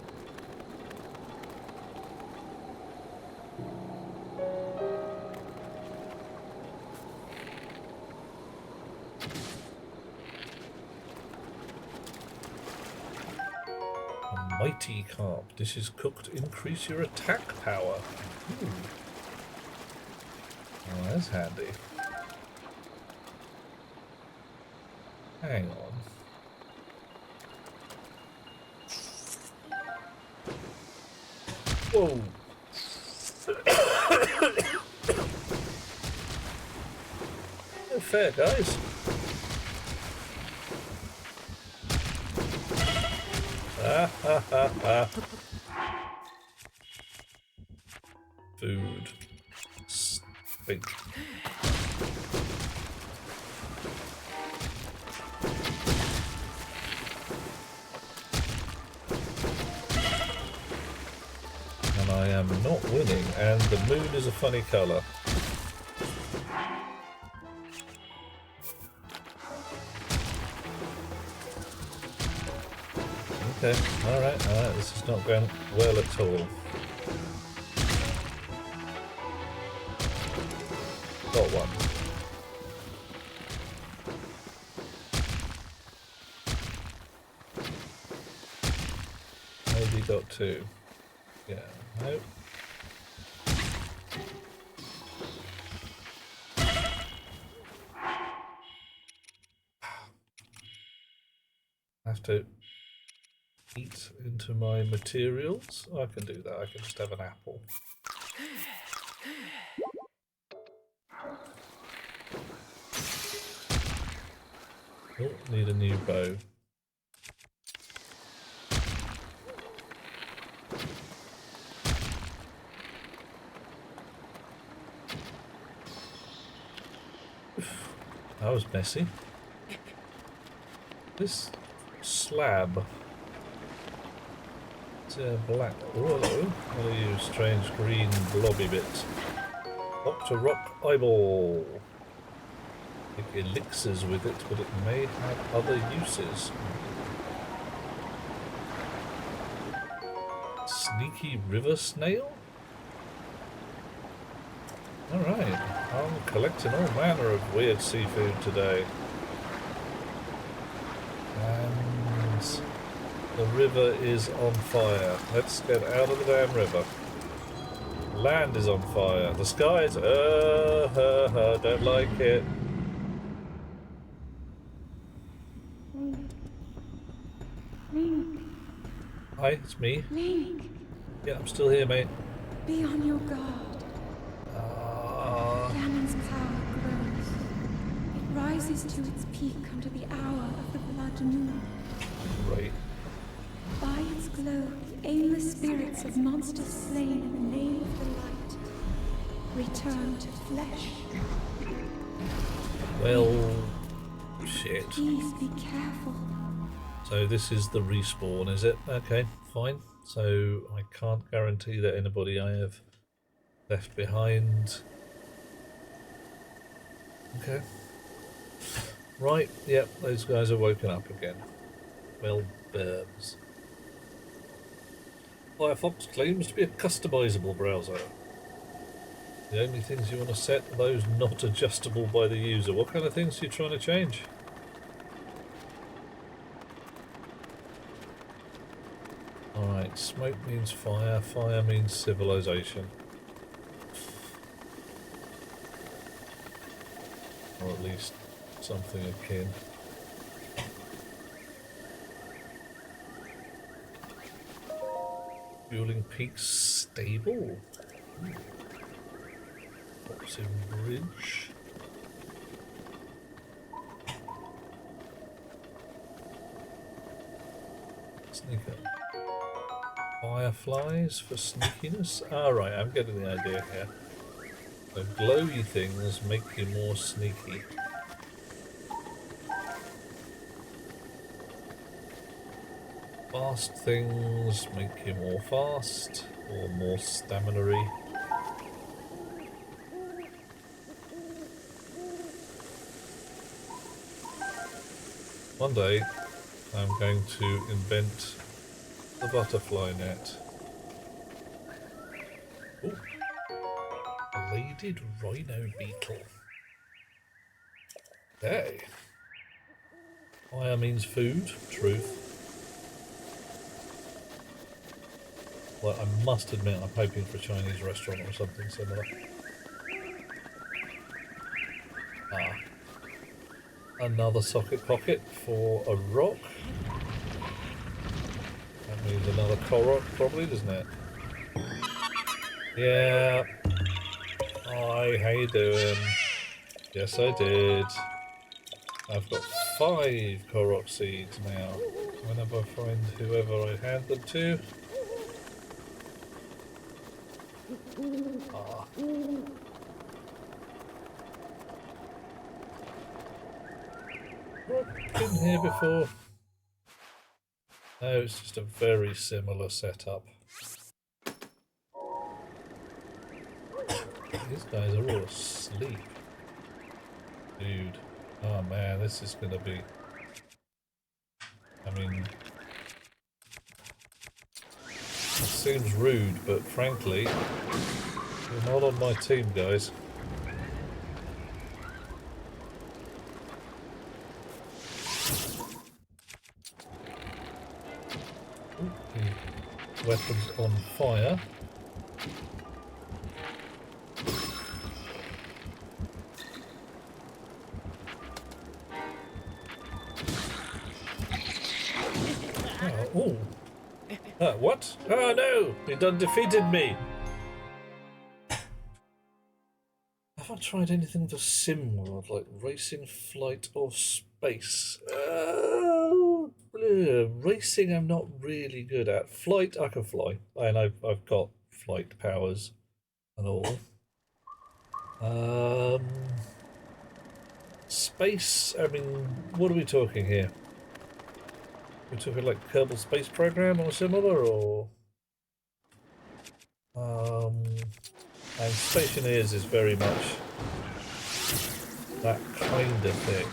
A mighty carp. Dishes cooked increase your attack power. Ooh. Oh, that's handy. Hang on. Whoa. No fair, guys. Food. Stink. I am not winning, and the moon is a funny colour. Okay, alright, this is not going well at all. Got one. Maybe got two. Yeah, nope. I have to eat into my materials. I can do that. I can just have an apple. Oh, need a new bow. That was messy. This slab. It's a black. Oh, hello. What are you, strange green blobby bit? Dr. Rock Eyeball. It elixirs with it, but it may have other uses. Sneaky river snail? Alright, I'm collecting all manner of weird seafood today. And the river is on fire. Let's get out of the damn river. Land is on fire. The sky is... don't like it. hi, it's me. Link, Yeah, I'm still here, mate. be on your guard. Ganon's power grows. It rises to its peak under the hour of the blood moon. Right. By its glow, the aimless spirits of monsters slain in the name of the light return to flesh. Well, shit. Please be careful. So this is the respawn, is it? Okay, fine. So I can't guarantee that anybody I have left behind. Okay. Right, yep, those guys are woken up again. Well, burns. Firefox claims to be a customizable browser. The only things you want to set are those not adjustable by the user. What kind of things are you trying to change? Alright, smoke means fire, fire means civilization. Or at least something akin. Fueling peaks stable. What's in bridge? Sneaker. Fireflies for sneakiness? Alright, I'm getting the idea here. The glowy things make you more sneaky. Fast things make you more fast or more stamina-y. One day I'm going to invent the butterfly net. Ooh. Bladed rhino beetle. Hey. Fire means food. Truth. Well, I must admit I'm hoping for a Chinese restaurant or something similar. Ah. Another socket pocket for a rock. That means another Korok probably, doesn't it? Yeah. Hi, how you doing? Yes, I did. I've got 5 Korok seeds now. Whenever I find whoever I hand them to. Ah. Been here before? No, it's just a very similar setup. These guys are all asleep. Dude. Oh man, this is gonna be... I mean... It seems rude, but frankly, you're not on my team, guys. Ooh, weapons on fire. Oh, what? Oh no! You done defeated me! Have I tried anything for sim world, like racing, flight, or space? Racing I'm not really good at. Flight I can fly, and I've got flight powers and all. Space, I mean, what are we talking here? We're talking like Kerbal Space Program or similar, or and Stationeers is very much that kind of thing.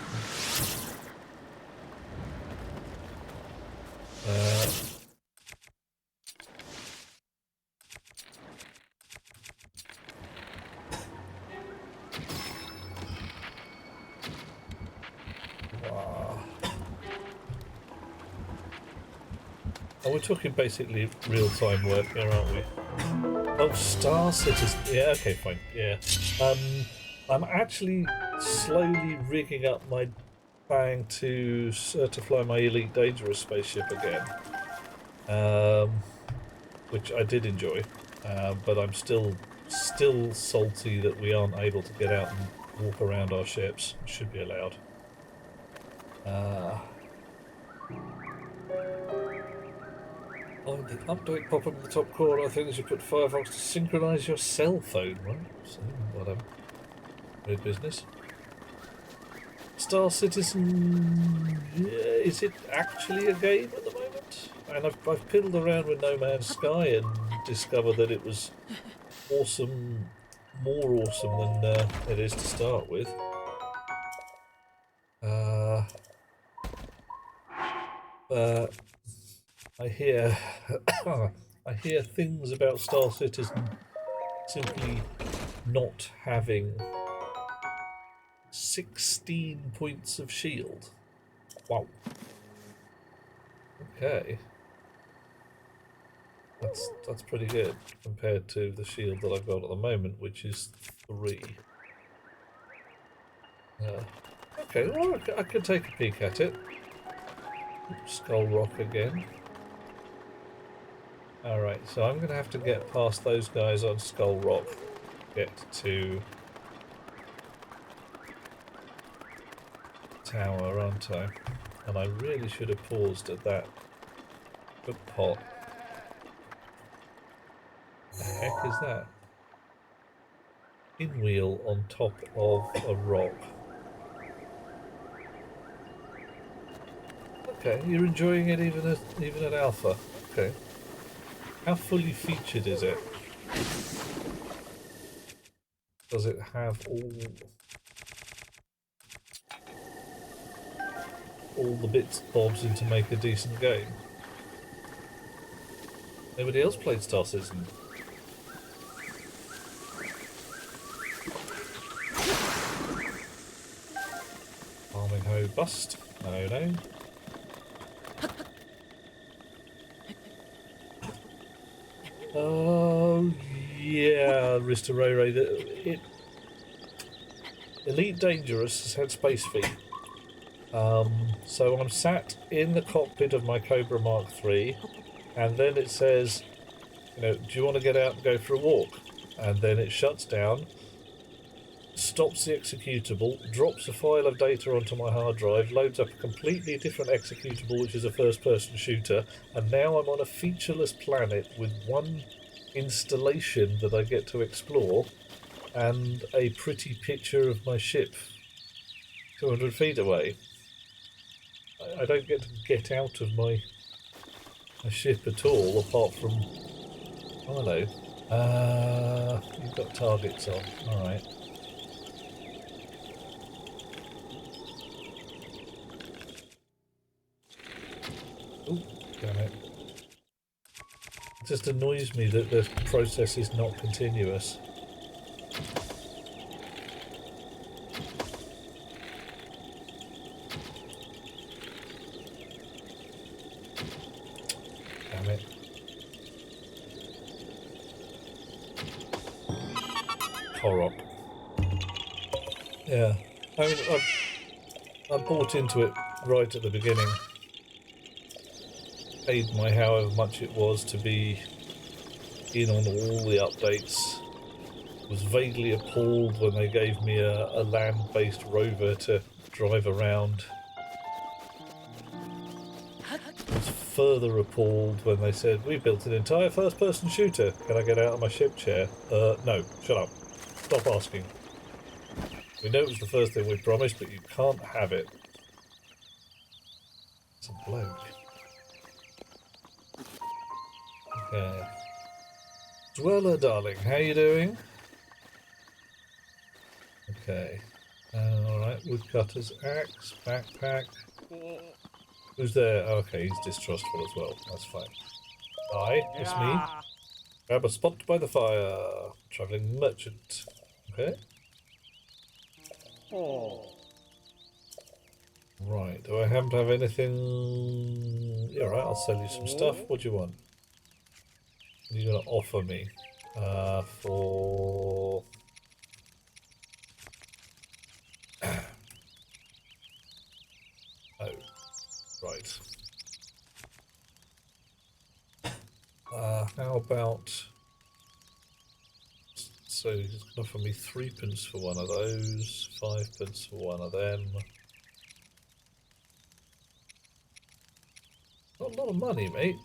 Wow. Oh, we're talking basically real-time work here, aren't we? Oh, Star Citizen. Yeah, okay, fine. Yeah. I'm actually slowly rigging up my bang to fly my Elite Dangerous spaceship again. which I did enjoy, but I'm still salty that we aren't able to get out and walk around our ships. It should be allowed. Oh, the update pop-up in the top corner. I think they should put Firefox to synchronise your cell phone. Right, so whatever. Weird business. Star Citizen, yeah, is it actually a game at the moment? And I've piddled around with No Man's Sky and discovered that it was awesome, more awesome than it is to start with. I hear I hear things about Star Citizen simply not having 16 points of shield. Wow. Okay. That's pretty good compared to the shield that I've got at the moment, which is 3. Okay, well, I could take a peek at it. Skull Rock again. Alright, so I'm going to have to get past those guys on Skull Rock. Get to tower, aren't I? And I really should have paused at that good pot. The heck is that? Pinwheel on top of a rock. Okay, you're enjoying it even at alpha. Okay. How fully featured is it? Does it have all the bits and bobs in to make a decent game? Nobody else played Star Citizen. Farming hoe bust. No. Oh yeah, Mr. Ray. Elite Dangerous has had space feed. So I'm sat in the cockpit of my Cobra Mark III, and then it says, you know, do you want to get out and go for a walk? And then it shuts down, stops the executable, drops a file of data onto my hard drive, loads up a completely different executable, which is a first-person shooter, and now I'm on a featureless planet with one installation that I get to explore, and a pretty picture of my ship 200 feet away. I don't get to get out of my ship at all, apart from... Oh, hello. You've got targets on. Alright. Oh, damn it. It just annoys me that the process is not continuous. Damn it. Korok. Yeah. I mean, I bought into it right at the beginning. Paid my however much it was to be in on all the updates. Was vaguely appalled when they gave me a land-based rover to drive around. Was further appalled when they said, we built an entire first-person shooter. Can I get out of my ship chair? No, shut up. Stop asking. We know it was the first thing we promised, but you can't have it. It's a bloke. Okay. Dweller, darling, how you doing? Okay. Alright, woodcutter's axe, backpack. Who's there? Oh, okay, he's distrustful as well. That's fine. Hi, it's me. Grab a spot by the fire. Travelling merchant. Okay. Right, do I happen to have anything? Yeah, right, I'll sell you some stuff. What do you want? What are you going to offer me? For... Oh, right. How about... So he's going to offer me 3p for one of those, 5p for one of them. Not a lot of money, mate.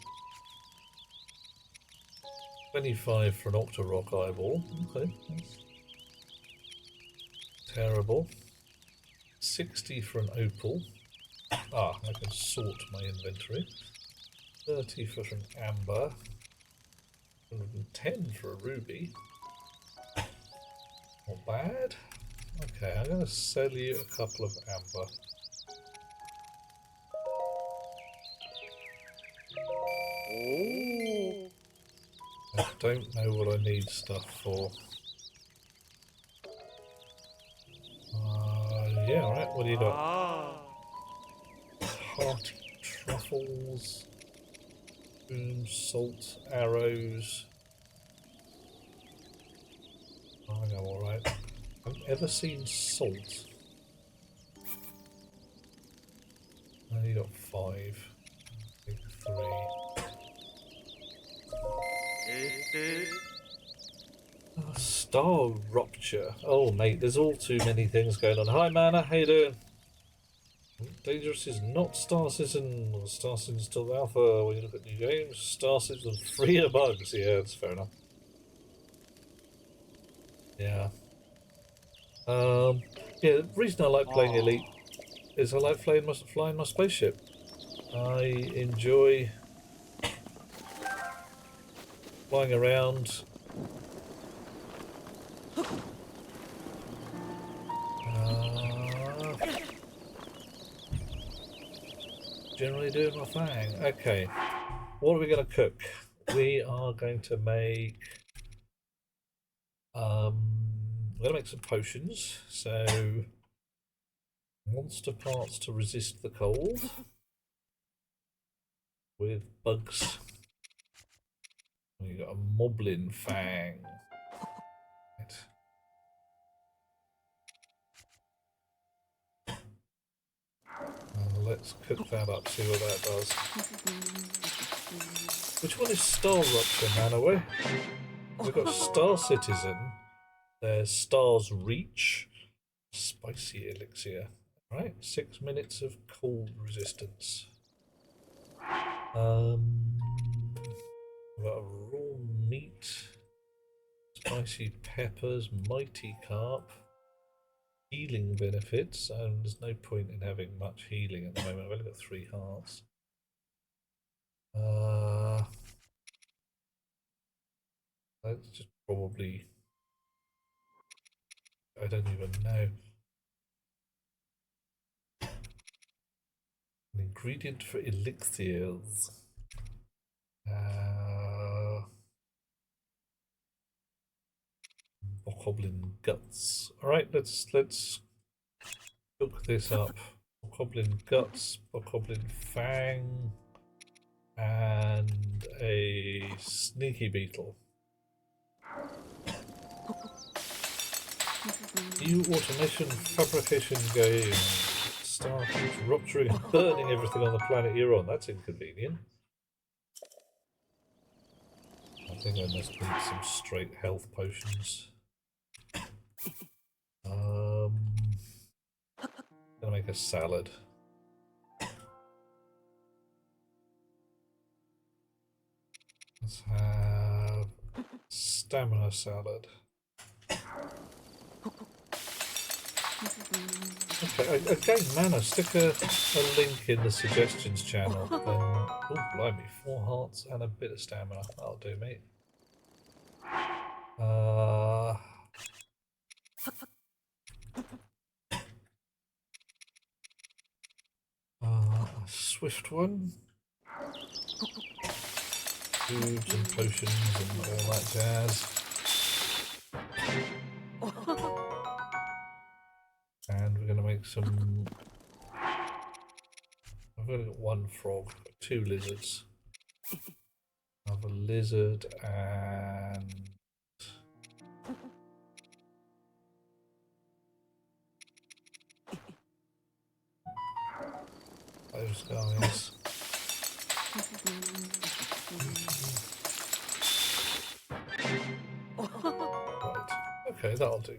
25 for an Octorock eyeball. Okay, that's terrible. 60 for an opal. Ah, I can sort my inventory. 30 for an amber. 110 for a ruby. Not bad. Okay, I'm going to sell you a couple of amber. Ooh. I don't know what I need stuff for. Yeah, alright, what do you got? Hearty truffles, boom, salt, arrows. I think I'm alright. I've ever seen salt. I only got 5. I think 3. Star rupture. Oh, mate, there's all too many things going on. Hi, Mana, how you doing? Dangerous is not Star Citizen. Star Citizen's still alpha when you look at new games. Star Citizen freer bugs. Yeah, that's fair enough. Yeah. Yeah, the reason I like playing Elite is I like flying my spaceship. I enjoy flying around. Generally doing my thing. Okay, what are we going to cook? We are going to make... we're going to make some potions. So, monster parts to resist the cold. With bugs. You got a moblin fang. Right. Let's cook that up, see what that does. Which one is Star Rupture, Manaway? We've got Star Citizen. There's Star's Reach. Spicy Elixir. Right, 6 minutes of cold resistance. We've got raw meat. Spicy peppers. Mighty carp. Healing benefits, and there's no point in having much healing at the moment. I've only got 3 hearts. That's just probably... I don't even know. An ingredient for elixirs. Bokoblin guts. Alright, let's cook this up. Bokoblin guts, Bokoblin fang, and a sneaky beetle. New automation fabrication game. Star keeps rupturing and burning everything on the planet you're on. That's inconvenient. I think I must need some straight health potions. Gonna make a salad. Let's have stamina salad. Okay, again, Mana, stick a link in the suggestions channel. Oh, blimey, 4 hearts and a bit of stamina. That'll do, mate. A swift one. Foods and potions and all that jazz. And we're going to make some... I've only got 1 frog, 2 lizards. Another lizard and... those guys. Okay, that'll do.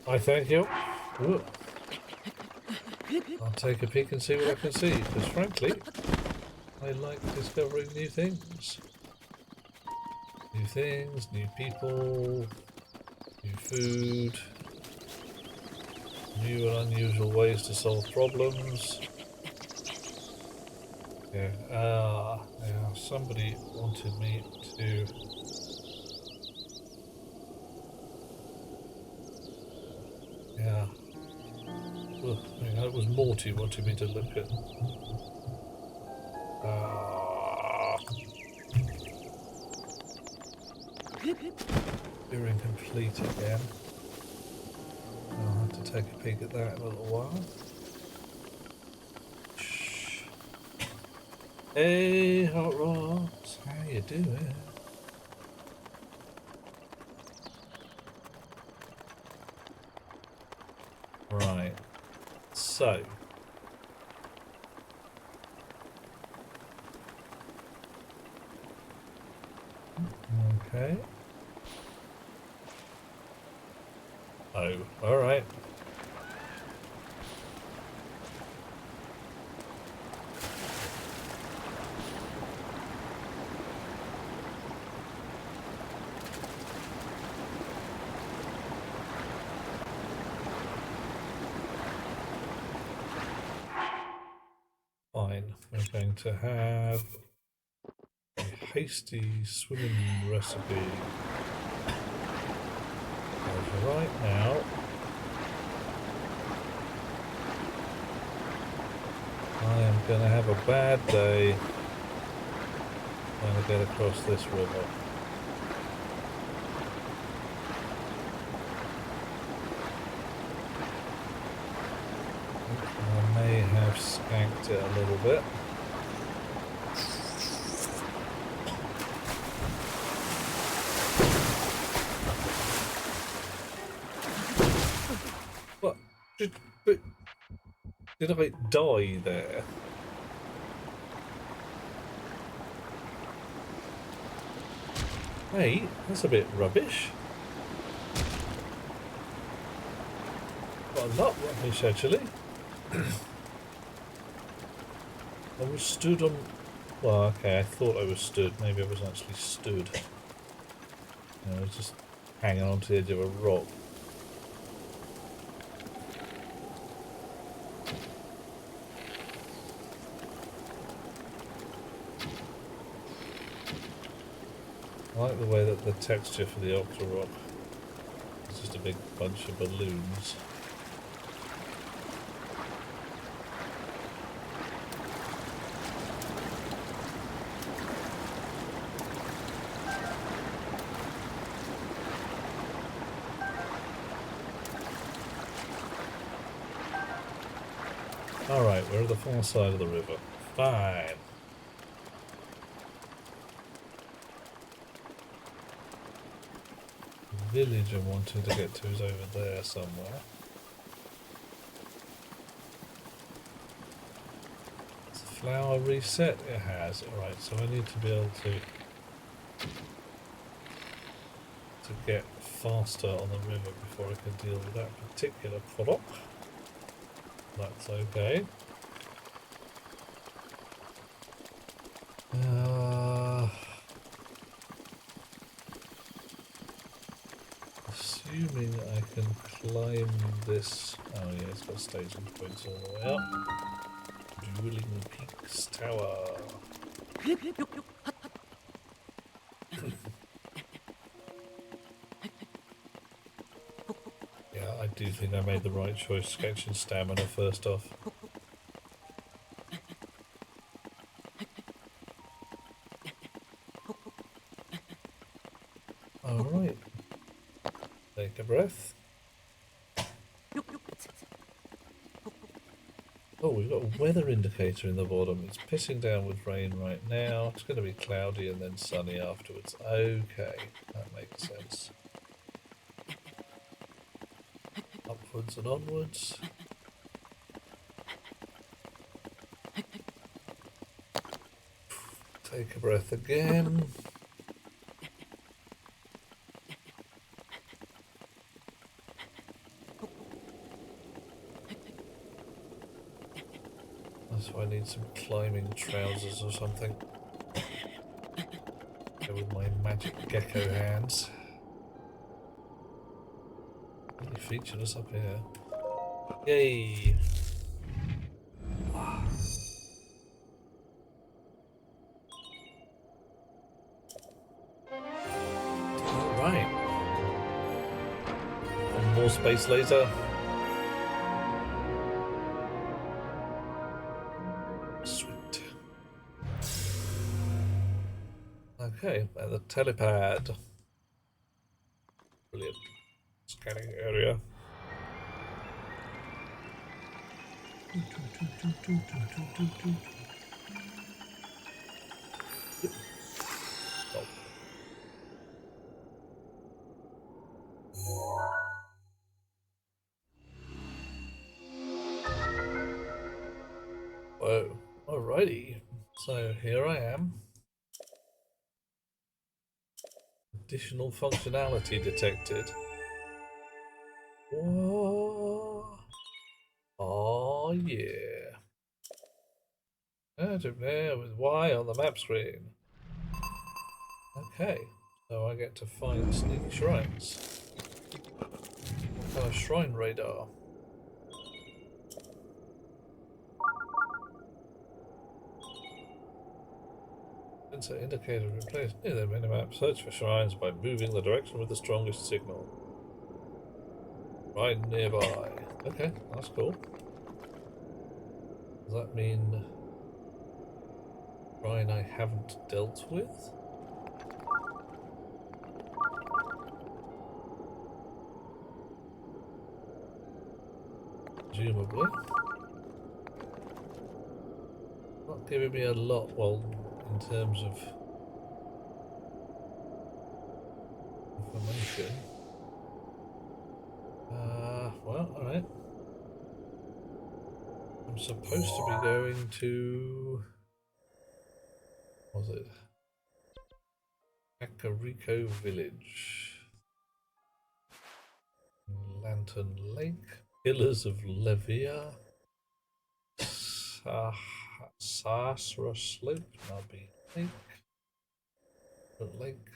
I thank you. Ooh. I'll take a peek and see what I can see, because frankly, I like discovering new things. New things, new people, new food, new and unusual ways to solve problems. Yeah, yeah, somebody wanted me to... Yeah. Well, that was Morty wanted me to look at... You're incomplete again. I'll have to take a peek at that in a little while. Shh. Hey, Hot Rods, how you doing? Right, so... Okay. Oh, alright. Fine, we're going to have a hasty swimming recipe. As right now, I am going to have a bad day trying to get across this river. I may have skanked it a little bit. What? Did I die there? Hey, that's a bit rubbish. Got a lot rubbish actually. I was stood on... Well, okay, I thought I was stood. Maybe I was actually stood. I was just hanging onto the edge of a rock. I like the way that the texture for the Octa Rock is just a big bunch of balloons. Alright, we're at the far side of the river. Fine. The village I wanted to get to is over there somewhere. Has the flower reset? It has. Alright, so I need to be able to get faster on the river before I can deal with that particular product. That's okay. Assuming I can climb this... Oh yeah, it's got staging points all the way up. Dueling Peaks Tower. Yeah, I do think I made the right choice sketching stamina first off. Alright. Take a breath. Oh, we've got a weather indicator in the bottom. It's pissing down with rain right now. It's going to be cloudy and then sunny afterwards. Okay, that makes sense. Upwards and onwards. Take a breath again. That's why I need some climbing trousers or something. Go with my magic gecko hands. Really featured us up here. Yay! Alright. One more space laser. Sweet. Okay, and the telepad. Brilliant. Scanning area. Whoa, alrighty. So here I am. Additional functionality detected. Whoa. Oh yeah. There with Y on the map screen. Okay, so I get to find sneaky shrines. What kind of shrine radar? Sensor indicator replaced near the minimap. Search for shrines by moving the direction with the strongest signal. Right nearby. Okay, that's cool. Does that mean shrine I haven't dealt with? Presumably. Not giving me a lot, well, in terms of information. Well, alright. I'm supposed to be going to... what was it? Kakariko Village. Lantern Lake. Pillars of Levia. Sasra Slope. Nubby Lake. Lake.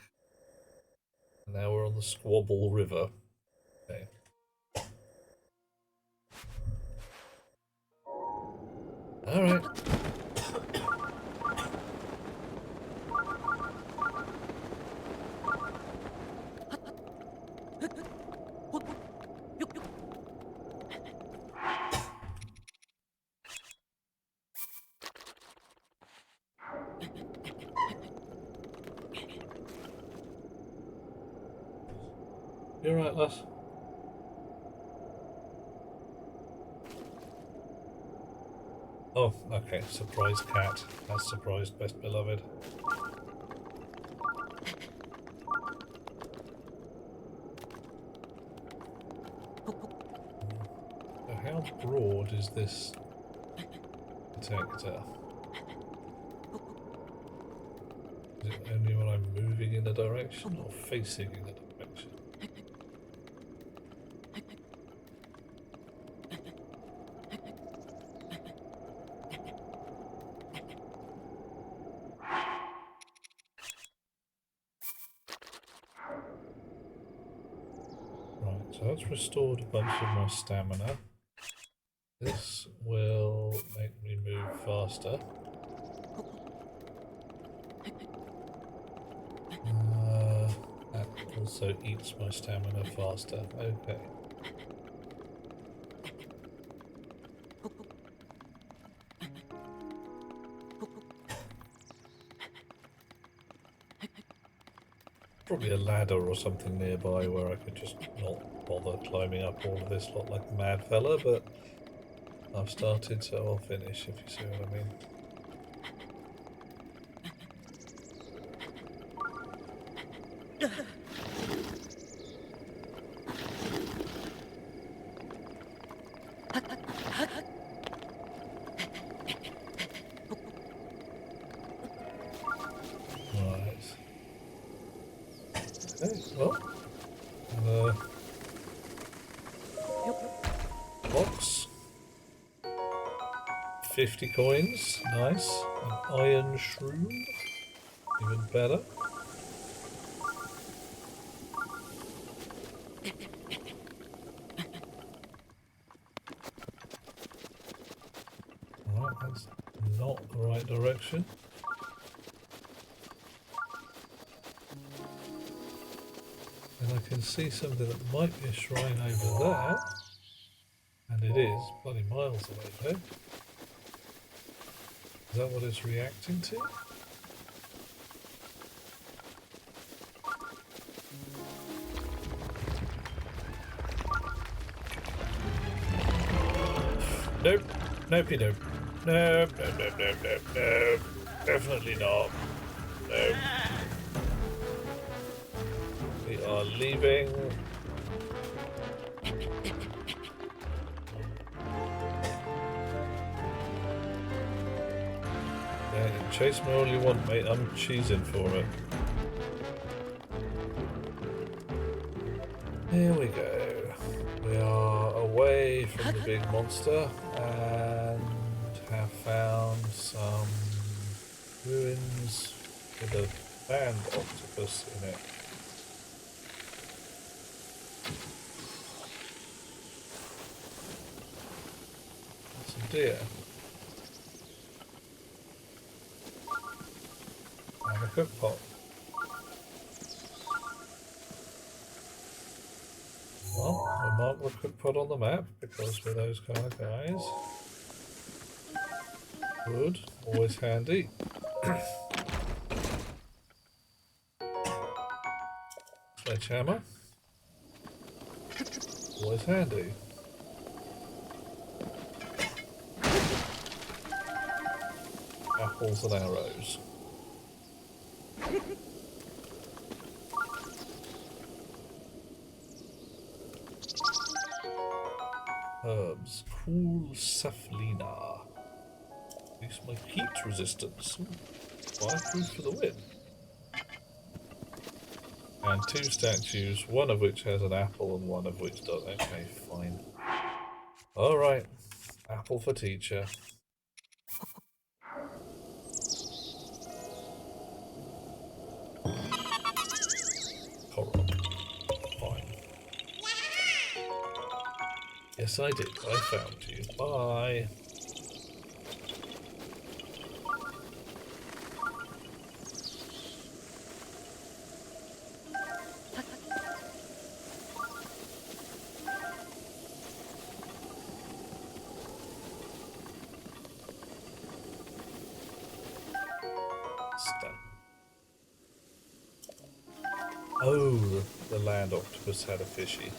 And now we're on the Squabble River. Okay. Alright. You're right, lass. Oh, okay. Surprise cat. Has surprised best beloved. So how broad is this detector? Is it only when I'm moving in a direction or facing in a direction? Right, so that's restored a bunch of my stamina. This will make me move faster. That also eats my stamina faster. Okay. Probably a ladder or something nearby where I could just not bother climbing up all of this lot like a mad fella, but I've started, so I'll finish, if you see what I mean. well, box. 50 coins, nice. An iron shroom, even better. Alright, that's not the right direction. And I can see something that might be a shrine over there. And it is, bloody miles away though. Is that what it's reacting to? Nope. Nope, nope. Nope, nope, nope, nope, nope, nope. Definitely not. Nope. We are leaving. Yeah, chase me all you want, mate. I'm cheesing for it. Here we go. We are away from the big monster and have found some ruins with a land octopus in it. That's a deer. And a cook pot. Well, we'll mark the cook pot on the map because we're those kind of guys. Good, always handy. Sledgehammer. Always handy. Apples and arrows. Herbs. Cool Saflina. Increase my heat resistance. Fireproof for the win. And 2 statues, one of which has an apple and one of which doesn't. Okay, fine. Alright. Apple for teacher. Korok. Fine. Yes, I did. I found you. Bye. Oh, the land octopus had a fishy.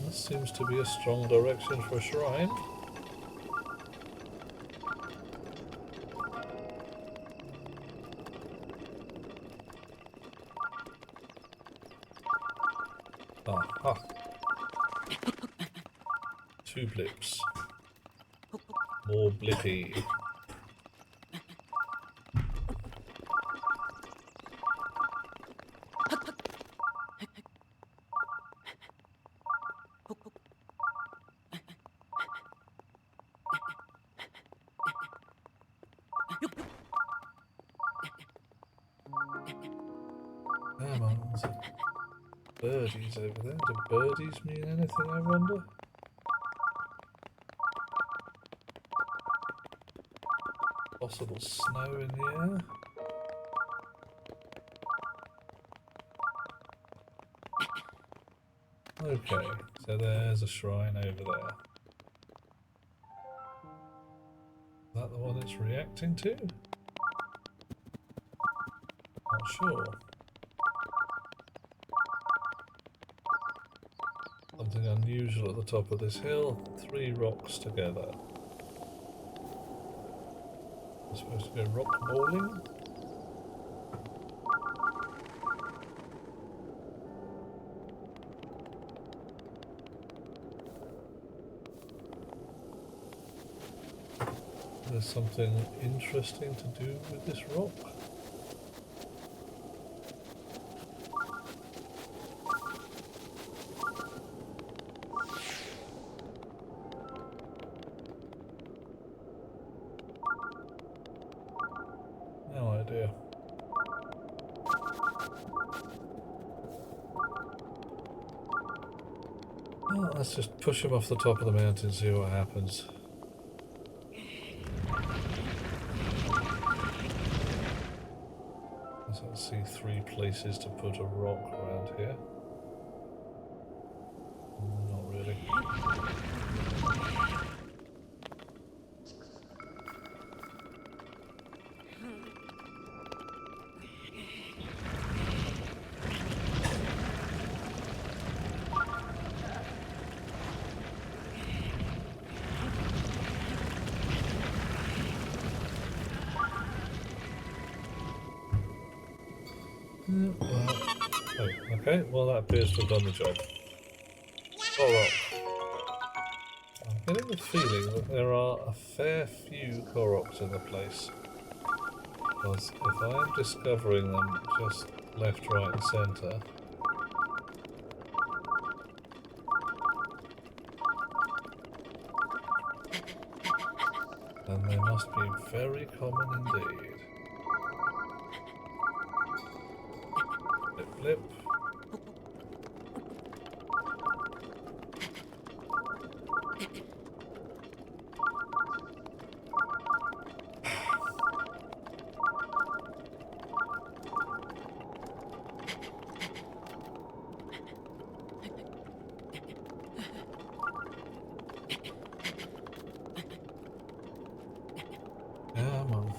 This seems to be a strong direction for a shrine. Aha. 2 blips. More blippy. Come on, there's birdies over there. Do birdies mean anything, I wonder? Possible snow in the air. Okay, so there's a shrine over there. Is that the one it's reacting to? Not sure. Something unusual at the top of this hill. 3 rocks together. I'm supposed to go rock bowling. There's something interesting to do with this rock. No idea. Well, let's just push him off the top of the mountain and see what happens. So I see 3 places to put a rock around here. Not really. Oh, okay, well that appears to have done the job. Alright. I'm getting the feeling that there are a fair few Koroks in the place. Because if I am discovering them just left, right and centre, then they must be very common indeed. Blip blip. Come on.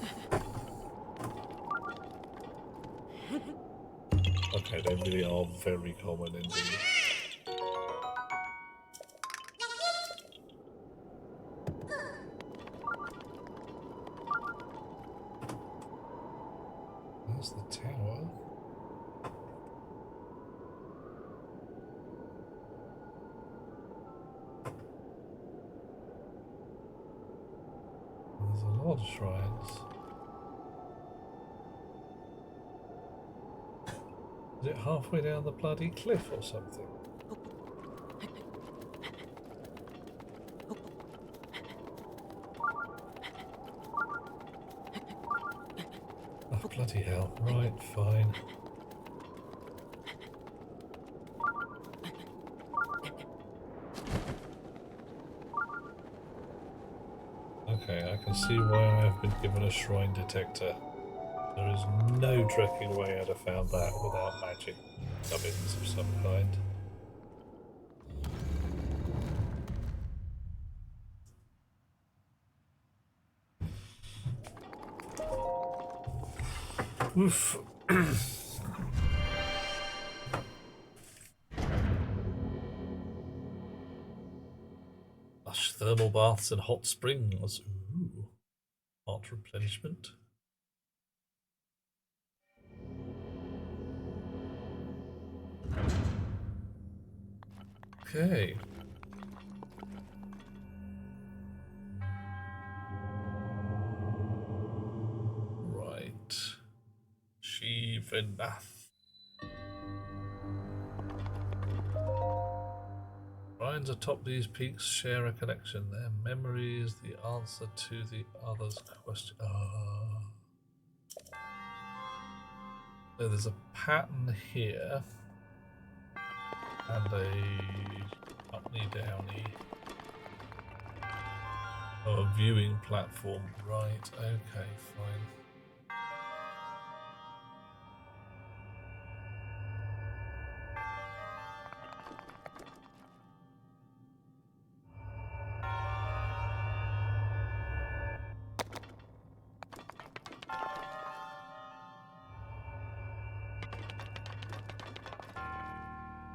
Okay, they really are very common indeed. There's the tower. There's a lot of shrines. Is it halfway down the bloody cliff or something? Oh, bloody hell. Right, fine. Okay, I can see why I have been given a shrine detector. There is no trekking way I'd have found that without magic gubbins of some kind. Oof. Lush thermal baths and hot springs. Ooh. Heart replenishment. Okay. Right. Shivanath. Shrines atop these peaks share a connection. Their memory is the answer to the other's question. So there's a pattern here. And a upny downy. Oh, a viewing platform. Right, okay, fine.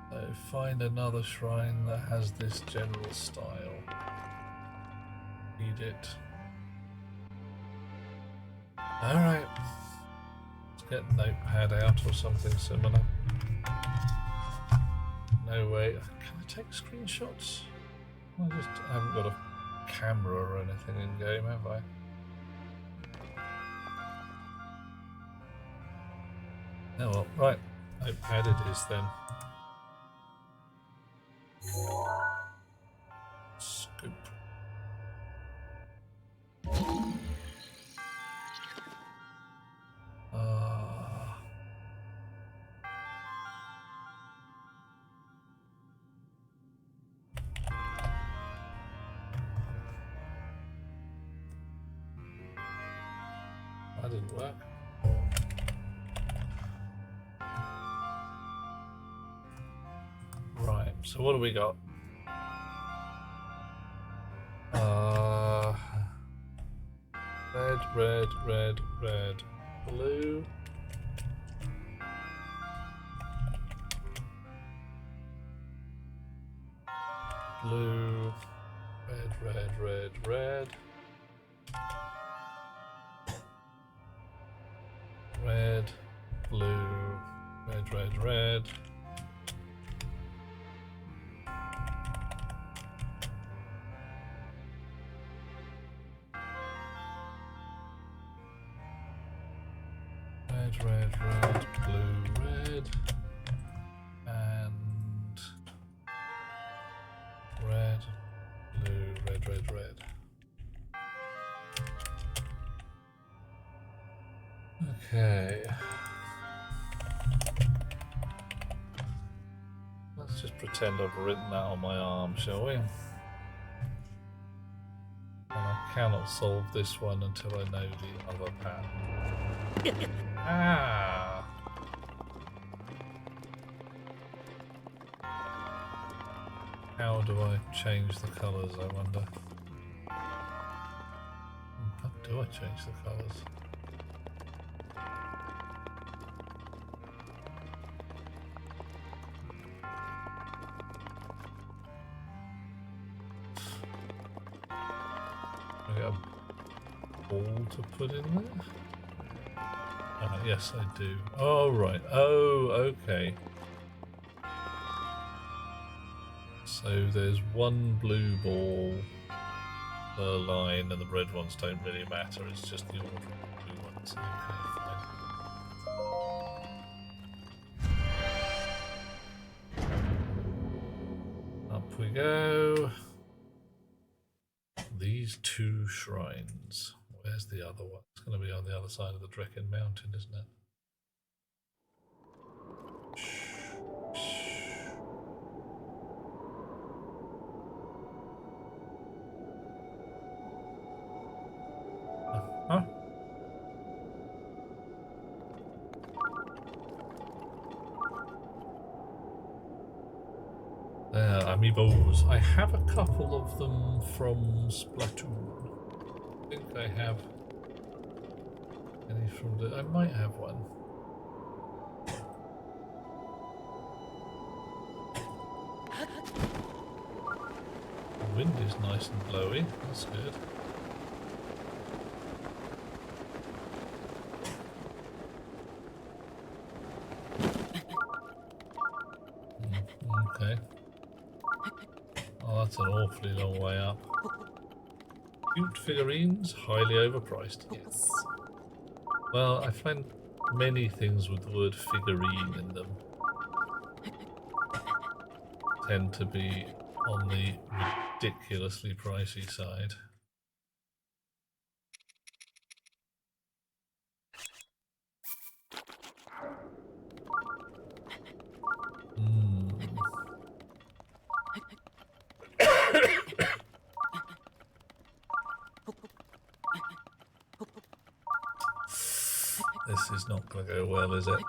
So find another shrine that has this general style. Need it. Alright. Let's get Notepad out or something similar. No way. Can I take screenshots? I haven't got a camera or anything in game, have I? Oh well, right. Notepad it is then. Scoop. That didn't work. Right, so what do we got? Red, blue. Blue, red. Red, blue, red. Red, blue, red, and red, blue, red. Okay. Let's just pretend I've written that on my arm, shall we? And I cannot solve this one until I know the other pattern. Ah! How do I change the colours, I wonder? How do I change the colours? I got a ball to put in there? Yes, I do. Oh, right. Oh, okay. So there's one blue ball per line, and the red ones don't really matter. It's just the order of the blue ones. Okay, fine. Up we go. These two shrines. Where's the other one? It's going to be on the other side of the Drekken Mountain, isn't it? Huh? There, amiibos. I have a couple of them from Plateau. I think I have any from the... I might have one. The wind is nice and blowy. That's good. Okay. Oh, that's an awfully long way up. Cute figurines, highly overpriced. Yes. Well, I find many things with the word figurine in them tend to be on the ridiculously pricey side. This is not going to go well, is it?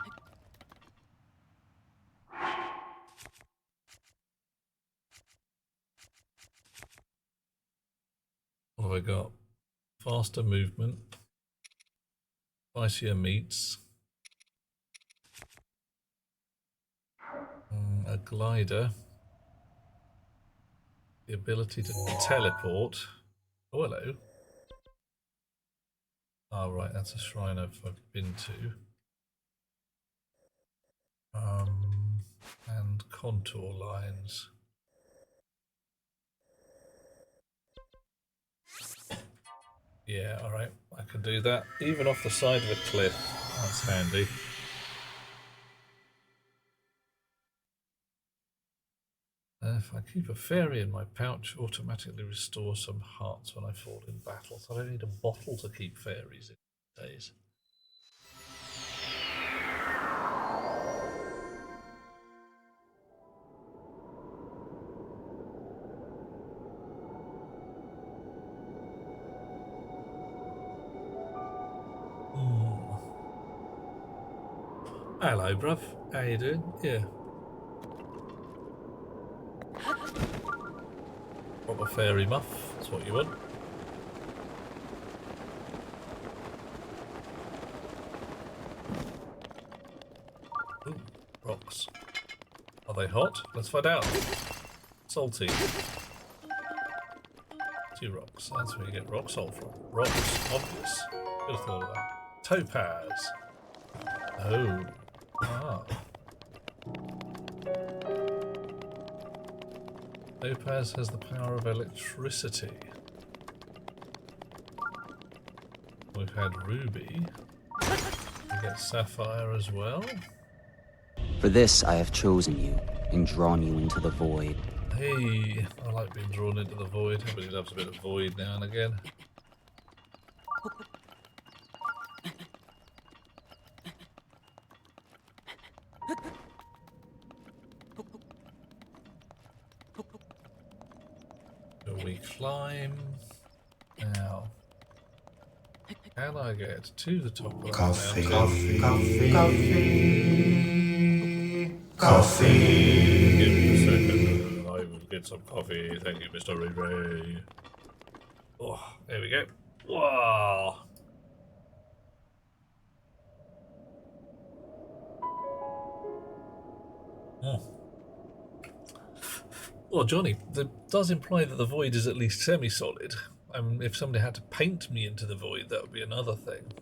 What have I got? Faster movement, spicier meats, a glider, the ability to teleport. Oh, hello. Oh, right, that's a shrine I've been to. And contour lines. Yeah, alright, I can do that. Even off the side of a cliff. That's handy. If I keep a fairy in my pouch, automatically restore some hearts when I fall in battle. So I don't need a bottle to keep fairies in these days. Hello, bruv. How you doing? Yeah. Proper fairy muff. That's what you want. Ooh, rocks. Are they hot? Let's find out. Salty. 2 rocks. That's where you get rock salt from. Rocks, obvious. Could have thought of that. Topaz. Oh. Ah. Topaz has the power of electricity. We've had ruby. We get sapphire as well. For this I have chosen you and drawn you into the void. Hey, I like being drawn into the void. Everybody loves a bit of void now and again. So we climb. Now, can I get to the top of that mountain? Coffee. Give me a second. I will get some coffee. Thank you, Mr. Ray Ray. Oh, there we go. Wow. Oh. Well, Johnny, that does imply that the void is at least semi-solid. If somebody had to paint me into the void, that would be another thing.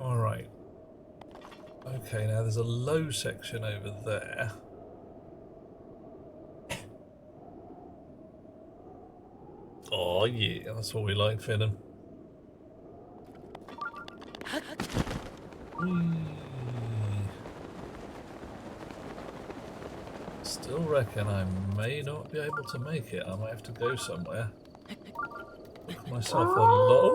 Alright. Okay, now there's a low section over there. Oh yeah, that's what we like, Finnan. Still reckon I may not be able to make it. I might have to go somewhere. Cook myself a lot.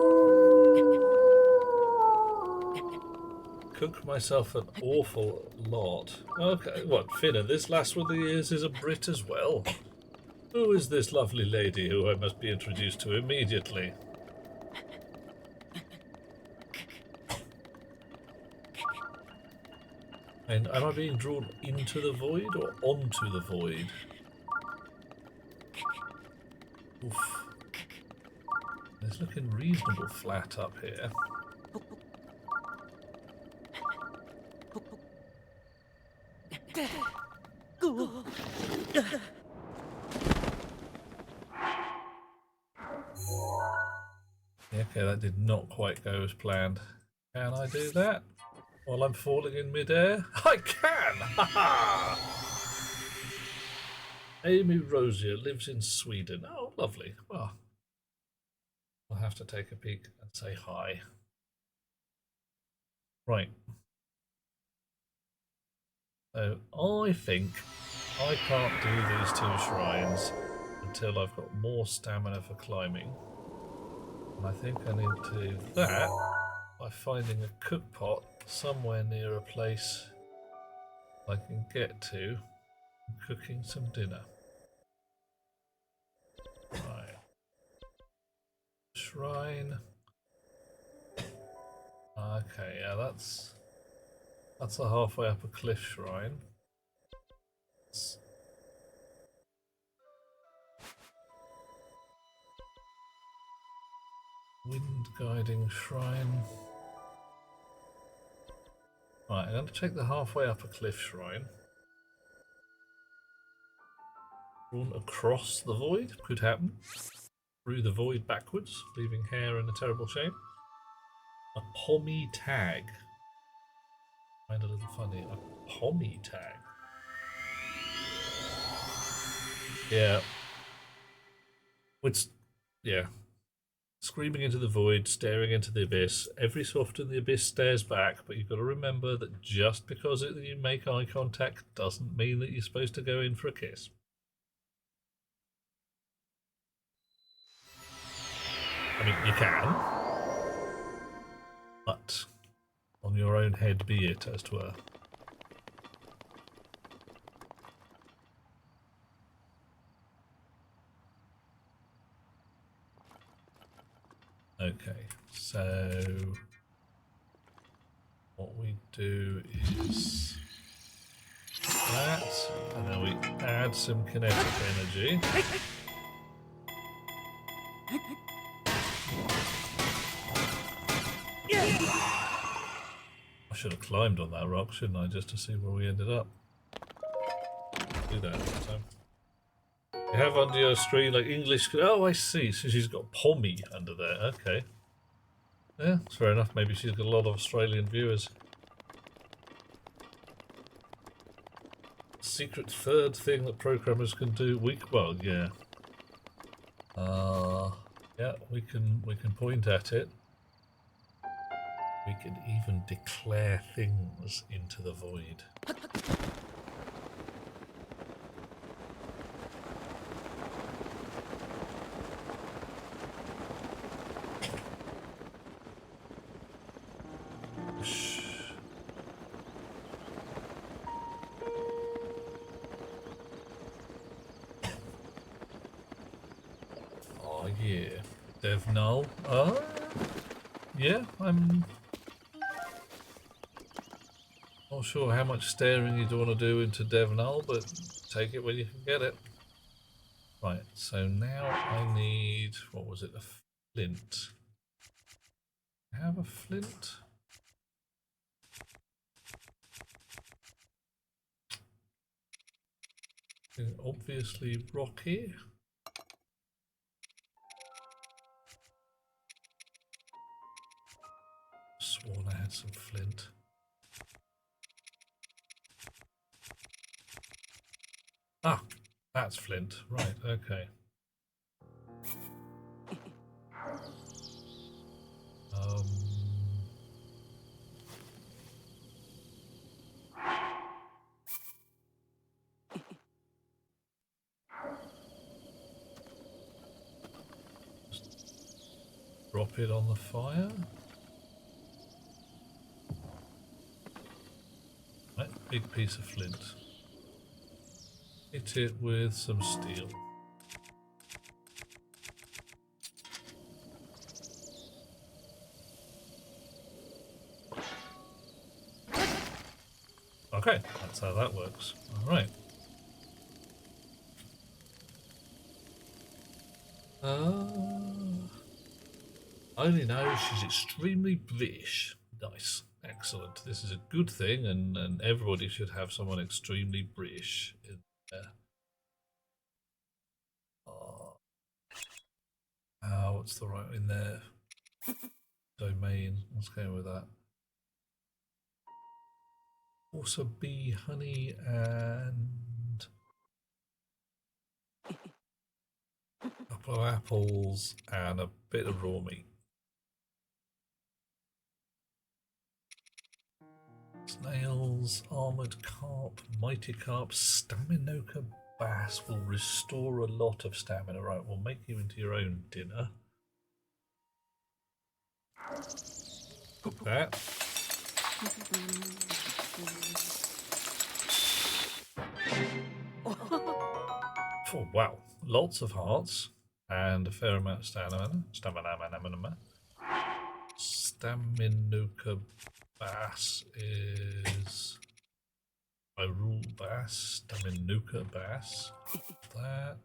Cook myself an awful lot. Okay, what, Finnan, this last one of the years is a Brit as well. Who is this lovely lady who I must be introduced to immediately? And am I being drawn into the void or onto the void? Oof. It's looking reasonable flat up here. Okay, that did not quite go as planned. Can I do that while I'm falling in midair? I can! Ha ha! Amy Rosier lives in Sweden. Oh, lovely. Well, I'll have to take a peek and say hi. Right. So I think I can't do these 2 shrines until I've got more stamina for climbing. And I think I need to do that by finding a cook pot somewhere near a place I can get to and cooking some dinner. Right. Shrine. Okay, yeah, that's a halfway up a cliff shrine. Wind guiding shrine. Right, I'm going to take the halfway up a cliff shrine. Drawn across the void, could happen. through the void backwards, leaving hair in a terrible shape. A pommy tag. Find a little funny. A pommy tag. Yeah. Which, yeah. Screaming into the void, staring into the abyss. Every so often the abyss stares back, but you've got to remember that just because you make eye contact doesn't mean that you're supposed to go in for a kiss. I mean, you can, but on your own head be it, as 'twere. Okay, so what we do is that, and then we add some kinetic energy. I should have climbed on that rock, shouldn't I, just to see where we ended up. Do that next time. You have under your screen like English. Oh, I see. So she's got pommy under there. Okay. Yeah, that's fair enough. Maybe she's got a lot of Australian viewers. Secret third thing that programmers can do. Well, yeah. Yeah, we can point at it. We can even declare things into the void. Oh yeah, Dev Null. Yeah, I'm not sure how much staring you'd want to do into Dev Null, but take it when you can get it. Right, so now I need, what was it, a flint. I have a flint? Obviously rocky. Sworn I had some flint. Ah, that's flint. Right, okay. Drop it on the fire. Right, big piece of flint. Hit it with some steel. Okay, that's how that works. Alright. I only know she's extremely British. Nice. Excellent. This is a good thing, and everybody should have someone extremely British in there. What's the right in there? Domain. Let's go with that. Also bee, honey, and a couple of apples and a bit of raw meat. Snails, armoured carp, mighty carp, staminoka bass will restore a lot of stamina. Right, we'll make you into your own dinner. Cook that. Oh wow, lots of hearts and a fair amount of stamina. Staminoka bass is I rule bass. Staminoka bass. That.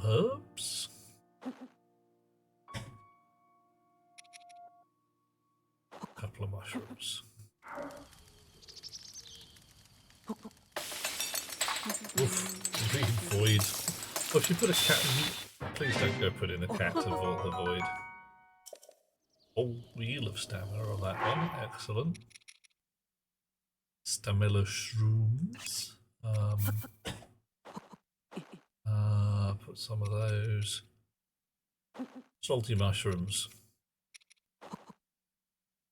Herbs. A couple of mushrooms. Oof, read void. Oh, if you put a cat in... Please don't go put in a cat to the void. Oh, wheel of stamina on that one. Excellent. Stamina shrooms. Put some of those. Salty mushrooms.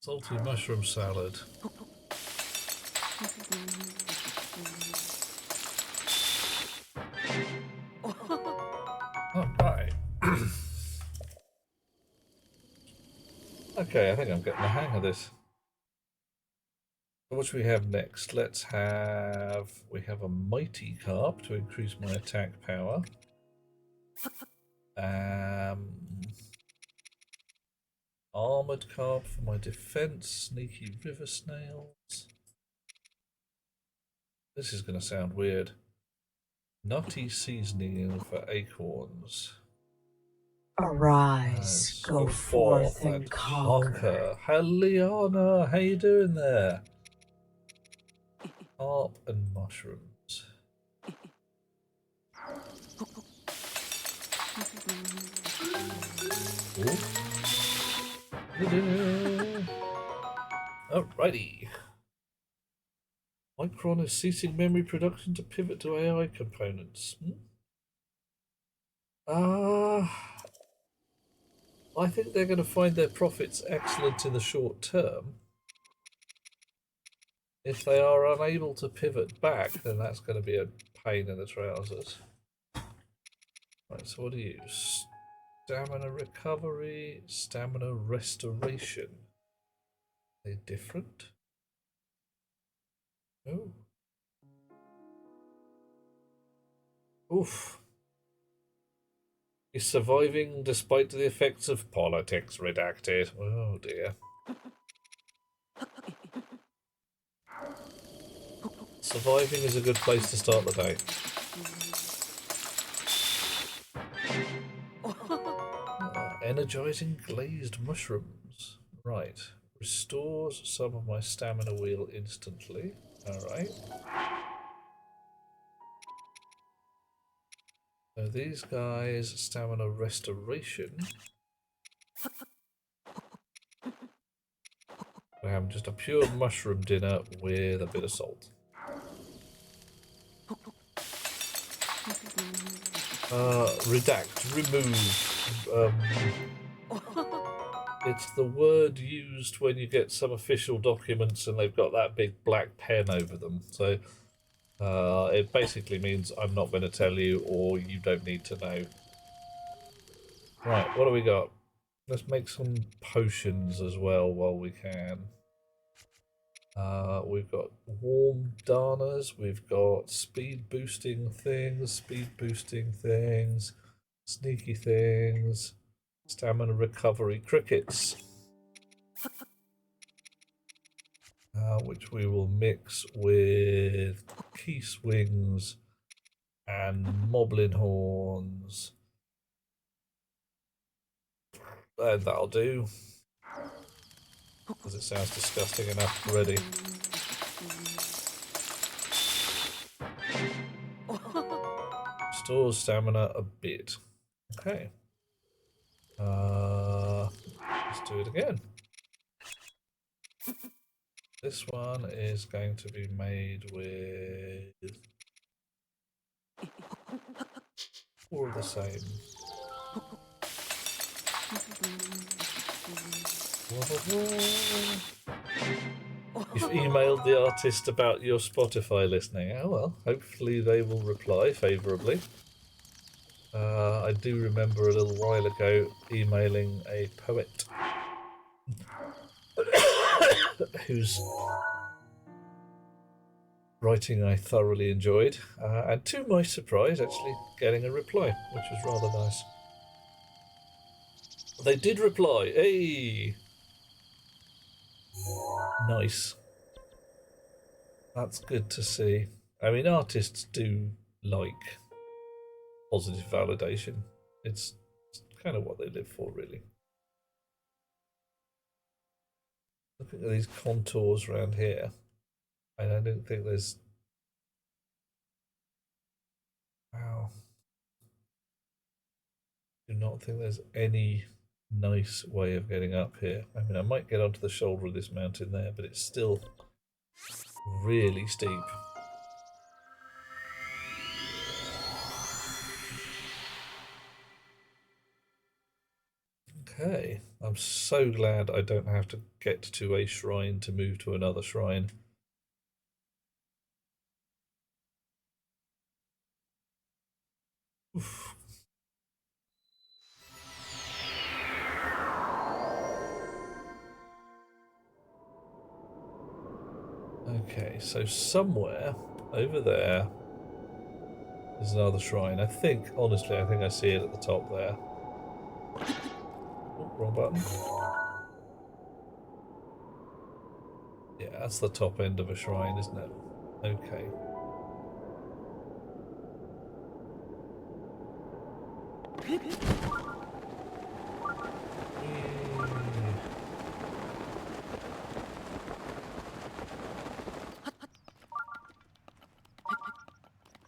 Salty mushroom salad. Oh, right. Okay, I think I'm getting the hang of this. What should we have next? Let's have... We have a mighty carp to increase my attack power. Armored carp for my defense. Sneaky river snails. This is going to sound weird. Nutty seasoning for acorns. Arise, go forth and conquer. Helliana, how you doing there? Carp and mushrooms. Alrighty. Micron is ceasing memory production to pivot to AI components. I think they're going to find their profits excellent in the short term. If they are unable to pivot back, then that's going to be a pain in the trousers. Right, so what do you use? Stamina recovery, stamina restoration. Are they different? Oh. Oof. Is surviving despite the effects of politics redacted? Oh dear. Surviving is a good place to start the day. Energizing glazed mushrooms. Right. Restores some of my stamina wheel instantly. Alright. So these guys, stamina restoration. We have just a pure mushroom dinner with a bit of salt. Redact, remove. It's the word used when you get some official documents and they've got that big black pen over them. So it basically means I'm not going to tell you or you don't need to know. Right, what do we got? Let's make some potions as well while we can. We've got warm danas, we've got speed boosting things, sneaky things, stamina recovery crickets, which we will mix with key swings and moblin horns. And that'll do. Because it sounds disgusting enough already. Restores stamina a bit. Okay. Let's do it again. This one is going to be made with all the same. You've emailed the artist about your Spotify listening. Oh well, hopefully they will reply favourably. I do remember a little while ago emailing a poet whose writing I thoroughly enjoyed, and to my surprise, actually getting a reply, which was rather nice. They did reply. Hey! Nice. That's good to see. I mean, artists do like positive validation. It's kind of what they live for, really. Looking at these contours around here, and I don't think there's not think there's any nice way of getting up here. I mean, I might get onto the shoulder of this mountain there, but it's still really steep. Okay, I'm so glad I don't have to get to a shrine to move to another shrine. Oof. Okay, so somewhere over there is another shrine. I think, honestly, I think I see it at the top there. Oh, wrong button. Yeah, that's the top end of a shrine, isn't it? Okay.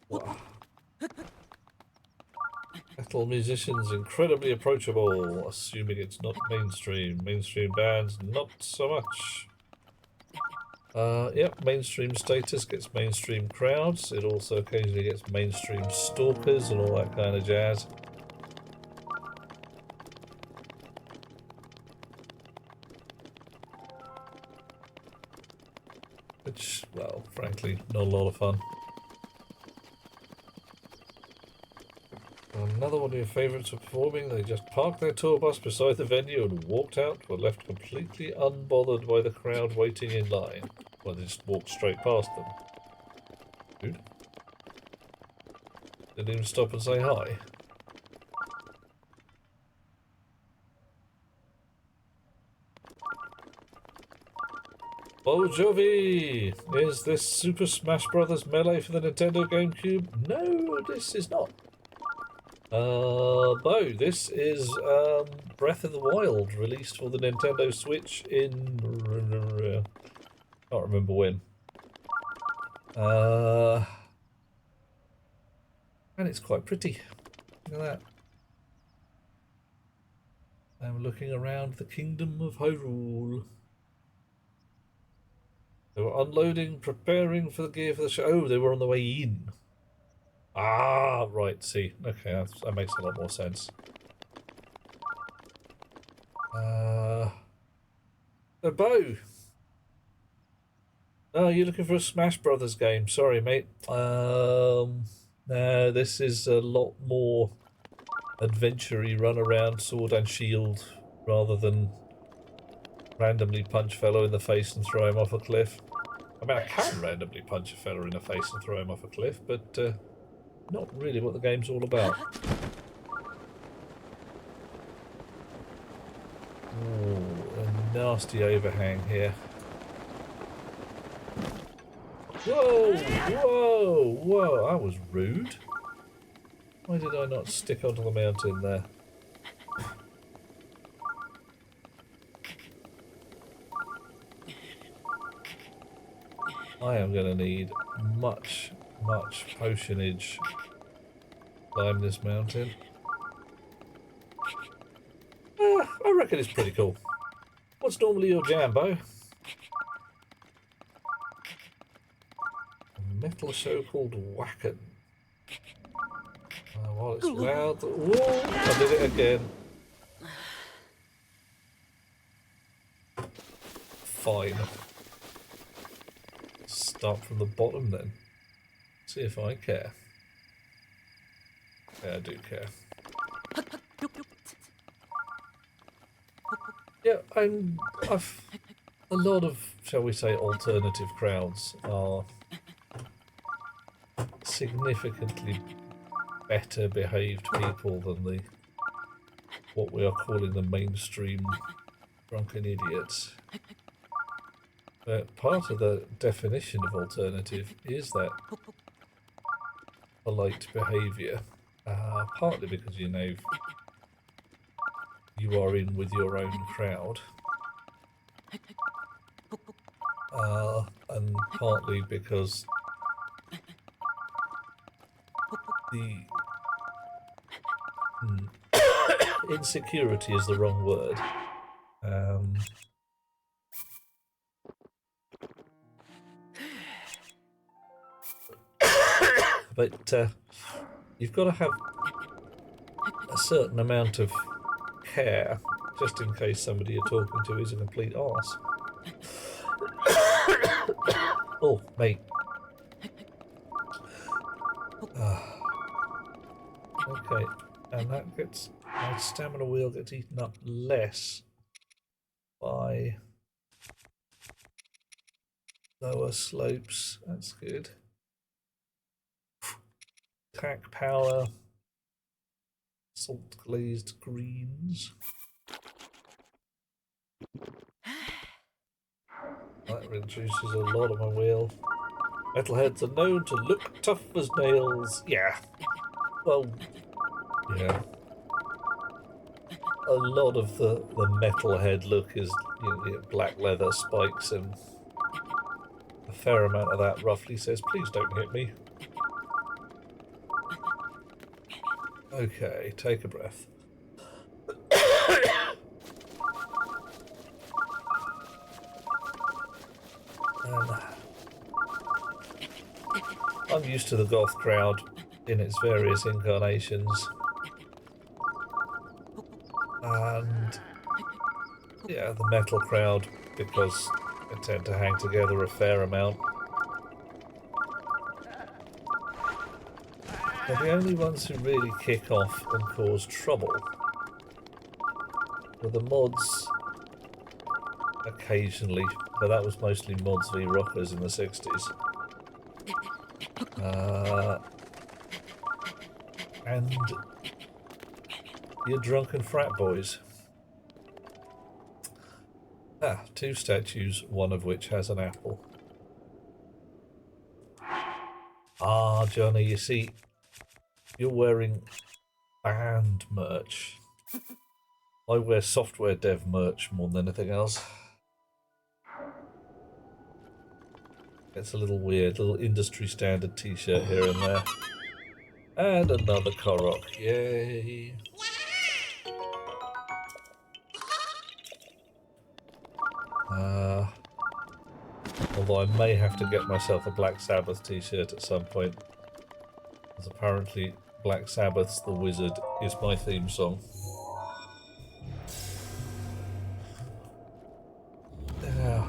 Wow. Metal musicians incredibly approachable, assuming it's not mainstream. Mainstream bands, not so much. Yep, mainstream status gets mainstream crowds. It also occasionally gets mainstream stalkers and all that kind of jazz. Which, well, frankly, not a lot of fun. Another one of your favourites were performing. They just parked their tour bus beside the venue and walked out, were left completely unbothered by the crowd waiting in line. Well, they just walked straight past them. Dude. Didn't even stop and say hi. BotW! Is this Super Smash Bros. Melee for the Nintendo GameCube? No, this is not. Bo, this is Breath of the Wild, released for the Nintendo Switch in... can't remember when. And it's quite pretty. Look at that. I'm looking around the Kingdom of Hyrule. They were unloading, preparing for the gear for the show. Oh, they were on the way in. Ah, right, see. Okay, that makes a lot more sense. So, Bo. Oh, you're looking for a Smash Brothers game. Sorry, mate. No, this is a lot more adventure-y, run around, sword and shield, rather than randomly punch fellow in the face and throw him off a cliff. I mean, I can randomly punch a fellow in the face and throw him off a cliff, but not really what the game's all about. Ooh, a nasty overhang here. Whoa! Whoa! Whoa! That was rude. Why did I not stick onto the mountain there? I am going to need much potionage to climb this mountain. I reckon it's pretty cool. What's normally your jam, Bo? A metal show called Wacken. While it's loud... Whoa! I did it again. Fine. Start from the bottom then. See if I care. Yeah, I do care. Yeah, I've a lot of, shall we say, alternative crowds are significantly better behaved people than the what we are calling the mainstream drunken idiots. But part of the definition of alternative is that polite behaviour, partly because you know you are in with your own crowd, and partly because the insecurity is the wrong word. But you've got to have a certain amount of care, just in case somebody you're talking to is a complete arse. Oh, mate. Okay, and that gets... my stamina wheel gets eaten up less by lower slopes. That's good. Attack power. Salt glazed greens. That reduces a lot on my wheel. Metalheads are known to look tough as nails. Yeah. Well, yeah. A lot of the metalhead look is black leather spikes, and a fair amount of that roughly says, please don't hit me. Okay, take a breath. I'm used to the goth crowd in its various incarnations. And yeah, the metal crowd, because they tend to hang together a fair amount. They're the only ones who really kick off and cause trouble. With the mods, occasionally, but that was mostly mods v rockers in the 60s. And your drunken frat boys. Ah, 2 statues, one of which has an apple. Ah, Johnny, you see, you're wearing band merch. I wear software dev merch more than anything else. It's a little weird, little industry standard t-shirt here and there. And another Korok, yay! Although I may have to get myself a Black Sabbath t-shirt at some point. Because apparently Black Sabbath's The Wizard is my theme song.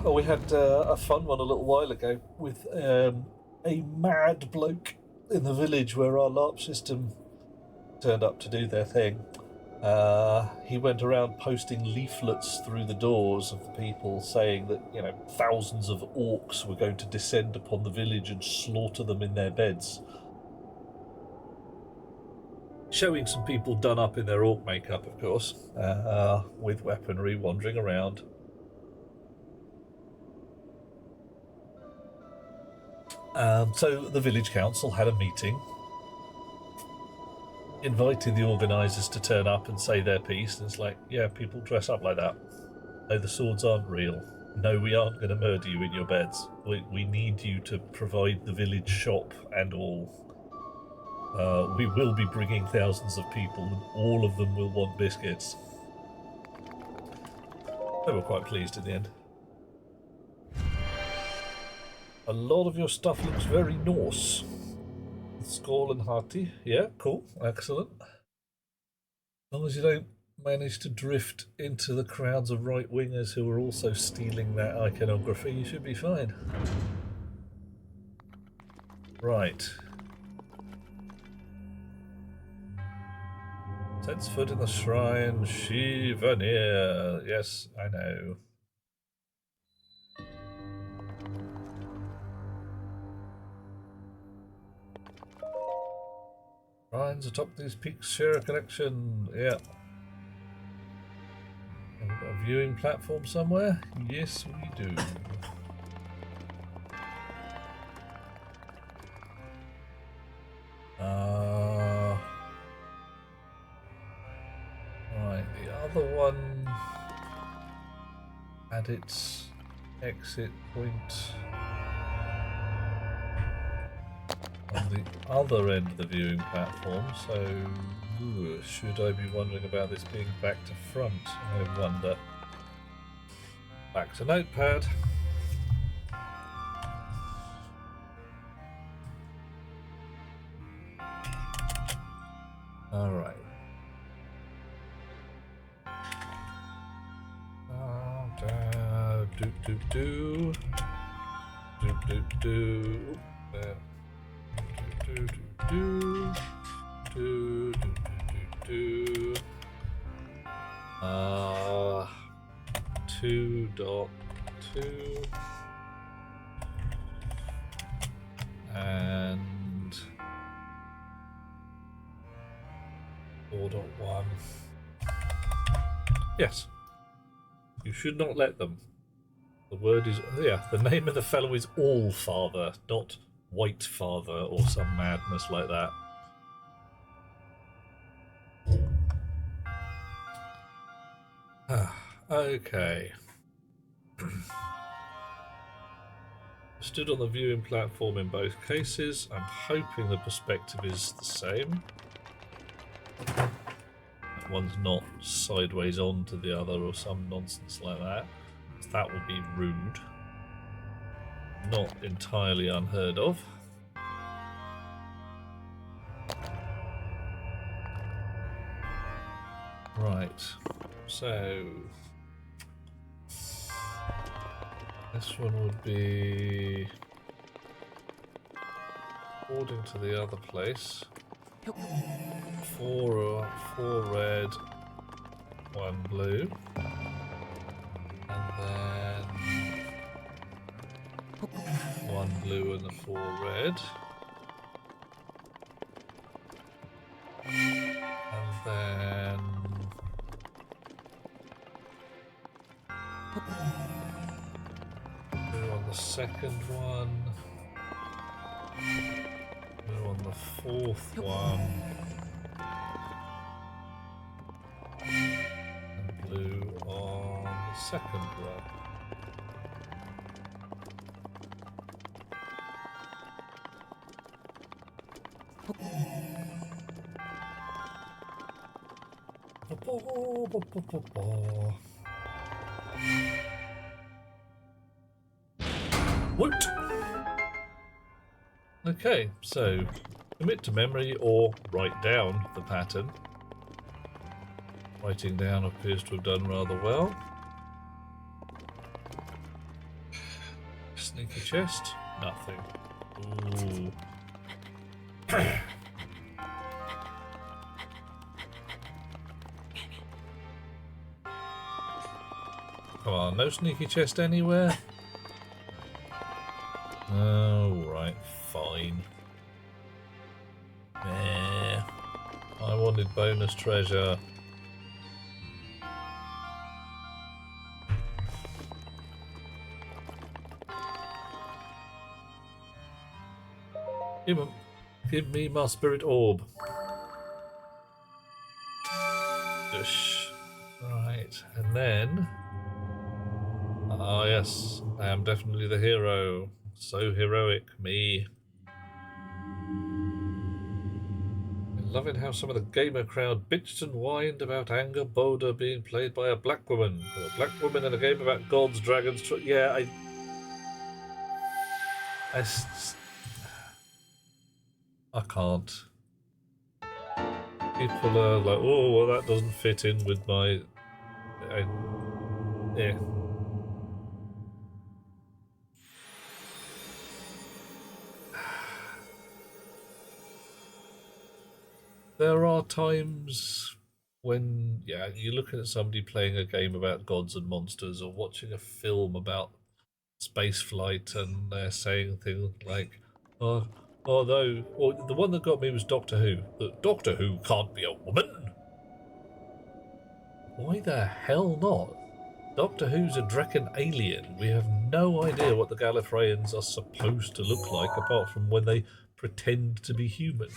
Oh, we had a fun one a little while ago with a mad bloke in the village where our LARP system turned up to do their thing. He went around posting leaflets through the doors of the people saying that, you know, thousands of orcs were going to descend upon the village and slaughter them in their beds. Showing some people done up in their orc makeup, of course, with weaponry wandering around. So the village council had a meeting, invited the organisers to turn up and say their piece, and it's like, yeah, people dress up like that. No, the swords aren't real. No, we aren't going to murder you in your beds. We need you to provide the village shop and all. We will be bringing thousands of people, and all of them will want biscuits. They were quite pleased in the end. A lot of your stuff looks very Norse. Skull and hearty. Yeah, cool. Excellent. As long as you don't manage to drift into the crowds of right-wingers who are also stealing that iconography, you should be fine. Right. Sets foot in the shrine. Shivanir. Yes, I know. Shrines atop these peaks share a connection. Yeah. Have we got a viewing platform somewhere? Yes, we do. Right, the other one had its exit point on the other end of the viewing platform, so should I be wondering about this being back to front? I wonder. Back to Notepad. Alright. Do do do. Do do do. Do do do. Do do do do. 2.2 and 4.1. Yes. You should not let them. The word is, yeah, the name of the fellow is All Father, not White Father or some madness like that. Okay. Stood on the viewing platform in both cases. I'm hoping the perspective is the same. One's not sideways onto the other or some nonsense like that. That would be rude. Not entirely unheard of. Right, so this one would be according to the other place. Four red, 1 blue, and then 1 blue and the 4 red, and then blue on the second one, blue on the 4th one, and blue on the second one. What? Okay, so commit to memory or write down the pattern. Writing down appears to have done rather well. Sneaky chest? Nothing. Ooh. Come on, no sneaky chest anywhere? Oh, right, fine. Nah, I wanted bonus treasure. Give me my spirit orb. Dush. Right, and then... Ah yes, I am definitely the hero. So heroic, me. Loving how some of the gamer crowd bitched and whined about Anger Boda being played by a black woman. A black woman in a game about gods, dragons... Yeah, I can't. People are like, oh, well, that doesn't fit in with my... yeah. There are times when, yeah, you're looking at somebody playing a game about gods and monsters or watching a film about space flight and they're saying things like, or the one that got me was Doctor Who. Doctor Who can't be a woman. Why the hell not? Doctor Who's a Drekken alien. We have no idea what the Gallifreyans are supposed to look like apart from when they pretend to be human.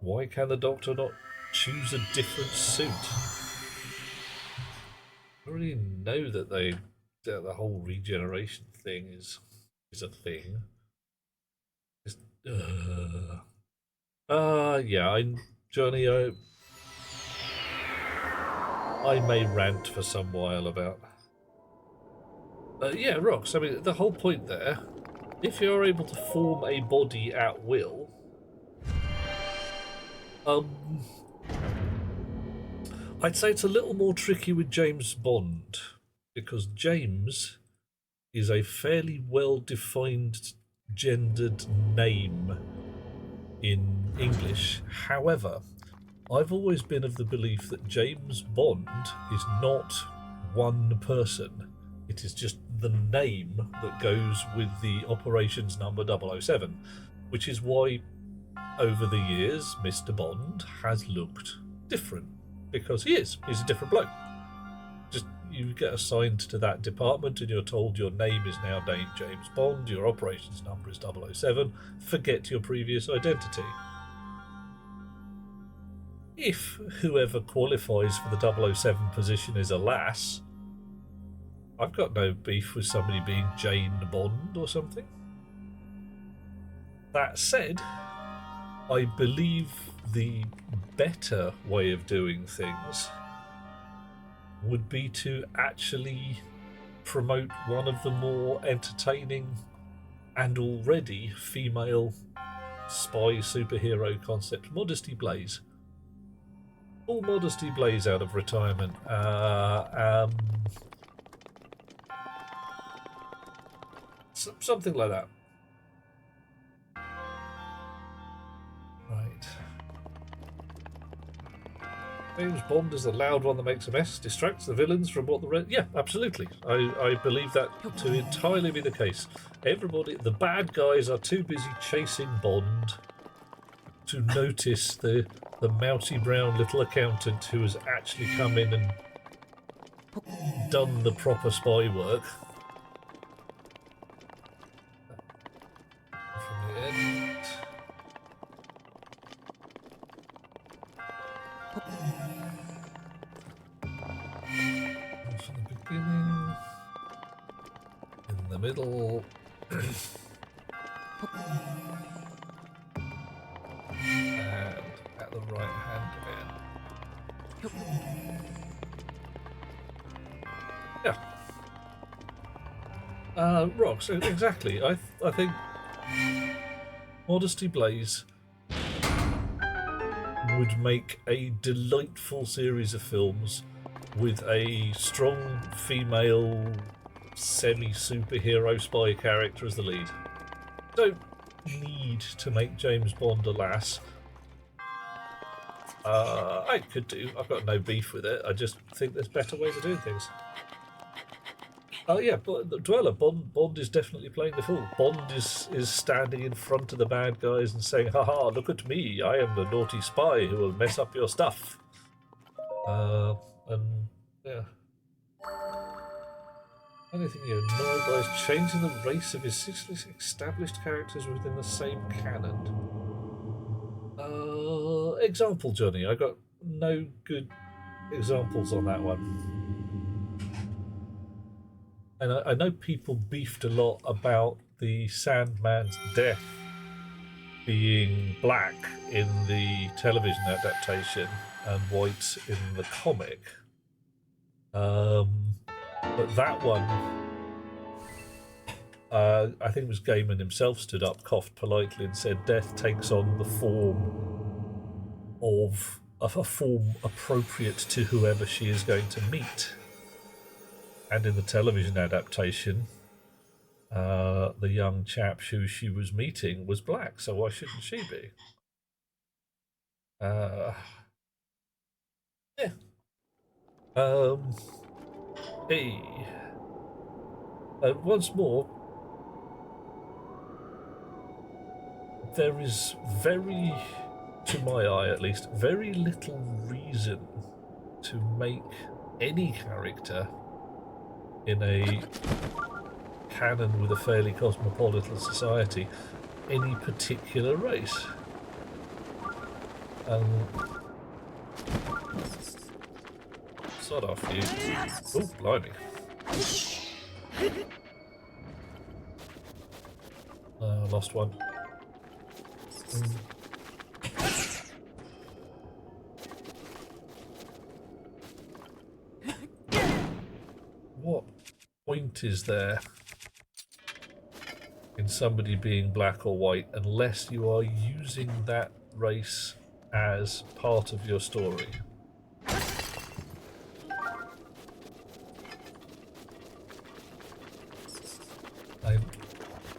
Why can the Doctor not choose a different suit? I already know that the whole regeneration thing is a thing. Yeah, Johnny, I may rant for some while about. Yeah, Rox. I mean, the whole point there, if you're able to form a body at will, I'd say it's a little more tricky with James Bond, because James is a fairly well-defined gendered name in English. However, I've always been of the belief that James Bond is not one person. It is just the name that goes with the operations number 007, which is why over the years Mr. Bond has looked different, because he's a different bloke. Just you get assigned to that department and you're told your name is now named James Bond, your operations number is 007, forget your previous identity. If whoever qualifies for the 007 position is a lass, I've got no beef with somebody being Jane Bond or something. That said, I believe the better way of doing things would be to actually promote one of the more entertaining and already female spy superhero concepts, Modesty Blaze. Pull Modesty Blaze out of retirement. Something like that. Right. James Bond is the loud one that makes a mess, distracts the villains from what the rest... Yeah, absolutely. I believe that to entirely be the case. Everybody, the bad guys are too busy chasing Bond to notice the mouty brown little accountant who has actually come in and done the proper spy work. From the end. From the beginning. In the middle. And at the right hand end. Yeah. Rox, exactly. I think Modesty Blaze would make a delightful series of films with a strong female semi-superhero spy character as the lead. Don't need to make James Bond a lass. I could do. I've got no beef with it. I just think there's better ways of doing things. Yeah, but Dweller, Bond is definitely playing the fool. Bond is standing in front of the bad guys and saying, haha, look at me, I am the naughty spy who will mess up your stuff. And, yeah. Anything you know by is changing the race of his 6 established characters within the same canon. Example, Johnny. I got no good examples on that one. And I know people beefed a lot about the Sandman's death being black in the television adaptation and white in the comic. But that one, I think it was Gaiman himself stood up, coughed politely and said, death takes on the form of a form appropriate to whoever she is going to meet. And in the television adaptation, the young chap who she was meeting was black, so why shouldn't she be? Yeah. Hey. Once more, there is very, to my eye at least, very little reason to make any character in a canon with a fairly cosmopolitan society any particular race. Sod off, you. Oh, blimey. Lost one. What point is there in somebody being black or white unless you are using that race as part of your story?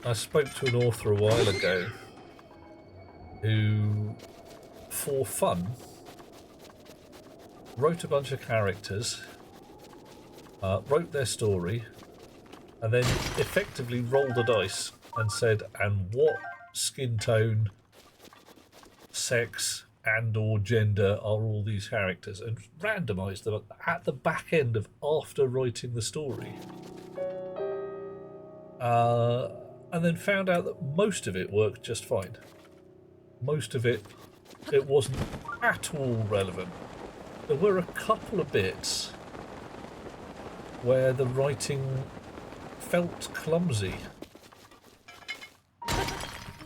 I spoke to an author a while ago who, for fun, wrote a bunch of characters, wrote their story, and then effectively rolled a dice and said, and what skin tone, sex, and or gender are all these characters, and randomised them at the back end of after writing the story. And then found out that most of it worked just fine. Most of it wasn't at all relevant. There were a couple of bits where the writing felt clumsy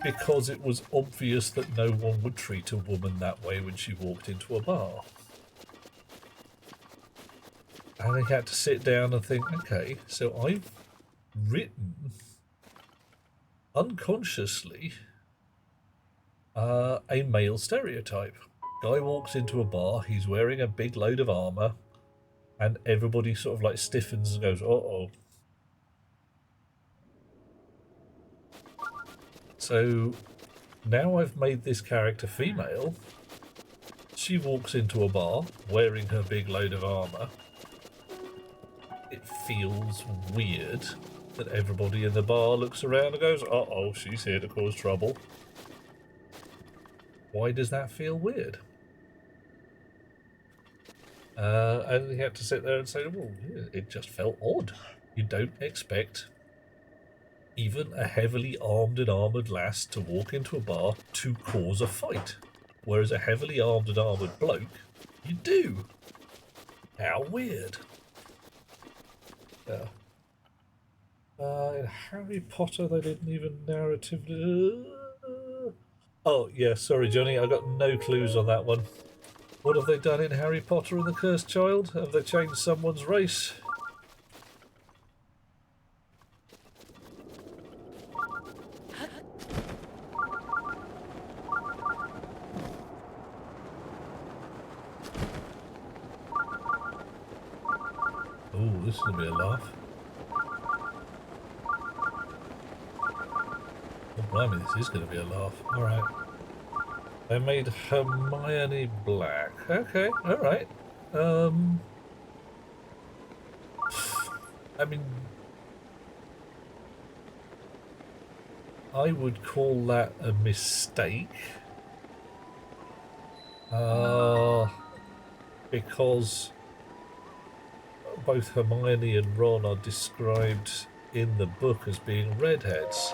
because it was obvious that no one would treat a woman that way when she walked into a bar. And I had to sit down and think, okay, so I've written unconsciously a male stereotype. Guy walks into a bar, he's wearing a big load of armour, and everybody sort of like stiffens and goes, uh-oh. So now I've made this character female. She walks into a bar wearing her big load of armour. It feels weird that everybody in the bar looks around and goes, uh-oh, she's here to cause trouble. Why does that feel weird? And you have to sit there and say, well, it just felt odd. You don't expect even a heavily armed and armoured lass to walk into a bar to cause a fight. Whereas a heavily armed and armoured bloke, you do. How weird. Yeah. In Harry Potter, they didn't even narratively... Oh, yeah, sorry, Johnny, I got no clues on that one. What have they done in Harry Potter and the Cursed Child? Have they changed someone's race? Oh, this is going to be a laugh. Oh, blimey, this is going to be a laugh. Alright. They made Hermione black. Okay, alright. I mean, I would call that a mistake. Because both Hermione and Ron are described in the book as being redheads.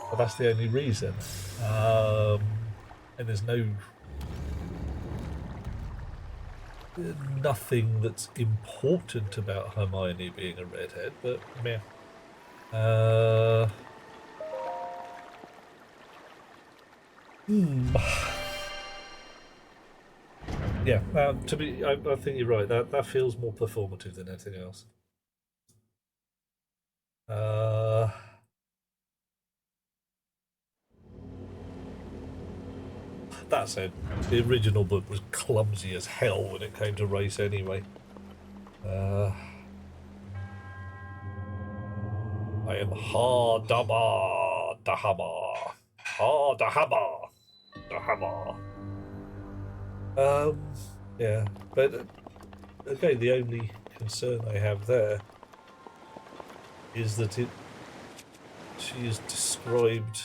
But that's the only reason. And there's nothing that's important about Hermione being a redhead, but meh. Yeah, I think you're right. That feels more performative than anything else. That said, the original book was clumsy as hell when it came to race anyway. I am Dahama. Yeah, but okay, the only concern I have there is that she is described.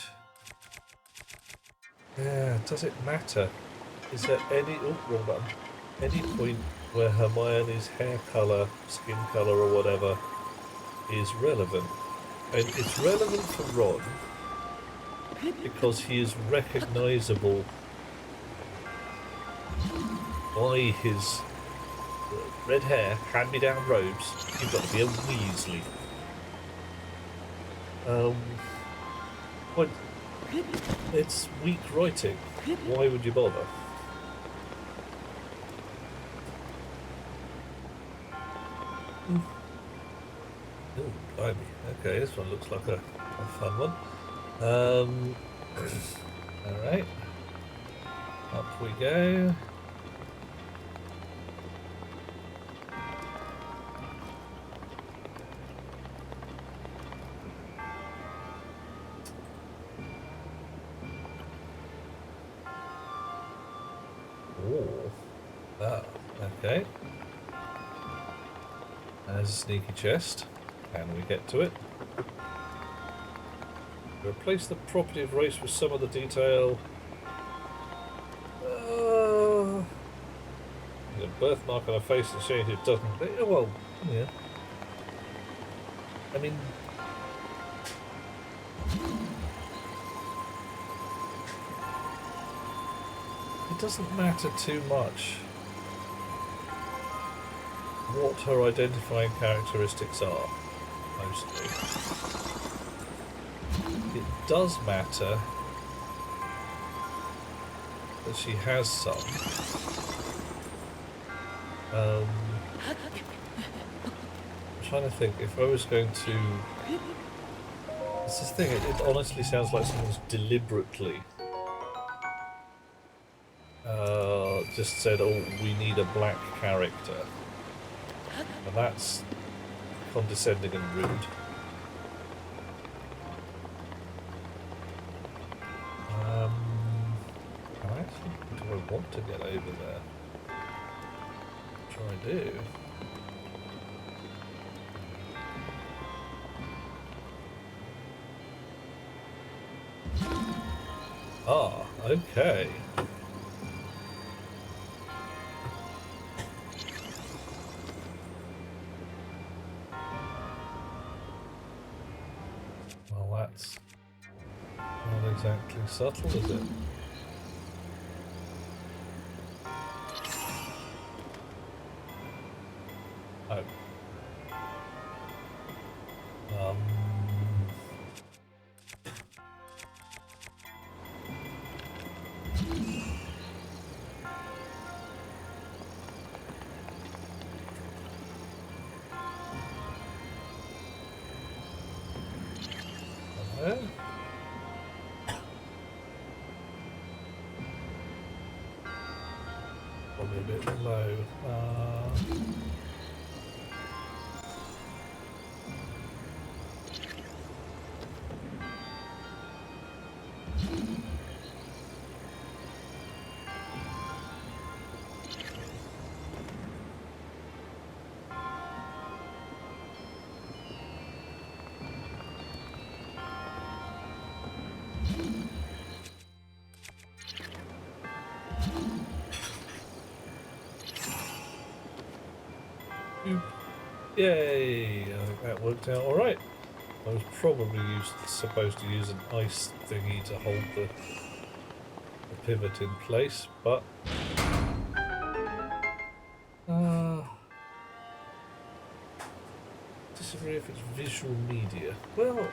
Yeah, does it matter? Is there any any point where Hermione's hair colour, skin colour or whatever is relevant? And it's relevant for Ron because he is recognisable by his red hair, hand-me-down robes. You've got to be a Weasley. It's weak writing. Why would you bother? Oh, blimey. Okay, this one looks like a fun one. Alright. Up we go. Oh. Ah, okay. There's a sneaky chest. Can we get to it? Replace the property of race with some of the detail. A birthmark on her face and shade it doesn't. Well, yeah. I mean, it doesn't matter too much what her identifying characteristics are, mostly. It does matter that she has some. I'm trying to think if I was going to. It's this thing. It honestly sounds like someone's deliberately just said, "Oh, we need a black character," and that's condescending and rude. Actually, do I want to get over there? I do. Ah, okay. Well, that's not exactly subtle, is it? Oh. Probably a bit low. Yay! I think that worked out alright. I was probably supposed to use an ice thingy to hold the pivot in place, but disagree if it's visual media. Well,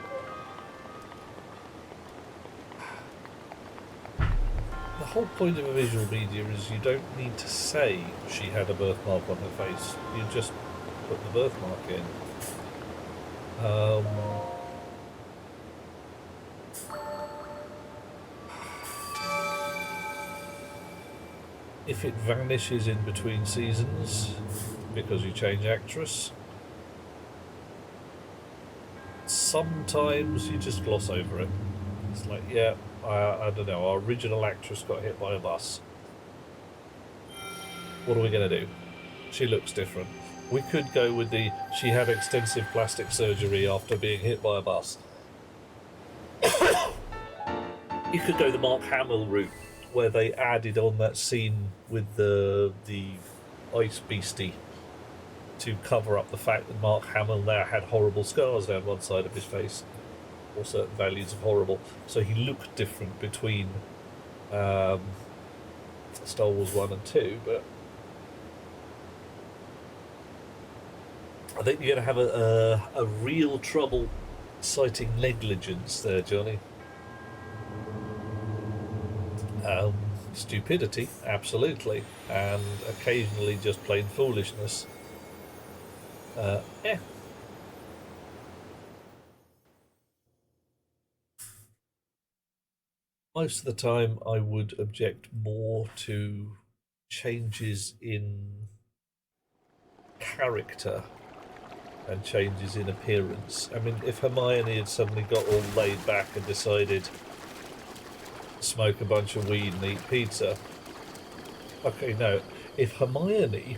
the whole point of a visual media is you don't need to say she had a birthmark on her face. You just put the birthmark in. If it vanishes in between seasons because you change actress, sometimes you just gloss over it. It's like, yeah, I don't know, our original actress got hit by a bus. What are we going to do? She looks different. We could go with the she had extensive plastic surgery after being hit by a bus. You could go the Mark Hamill route, where they added on that scene with the ice beastie to cover up the fact that Mark Hamill now had horrible scars down one side of his face, or certain values of horrible. So he looked different between Star Wars 1 and 2, but I think you're going to have a real trouble citing negligence there, Johnny. Stupidity, absolutely, and occasionally just plain foolishness. Yeah. Most of the time, I would object more to changes in character and changes in appearance. I mean, if Hermione had suddenly got all laid back and decided to smoke a bunch of weed and eat pizza. Okay, no. If Hermione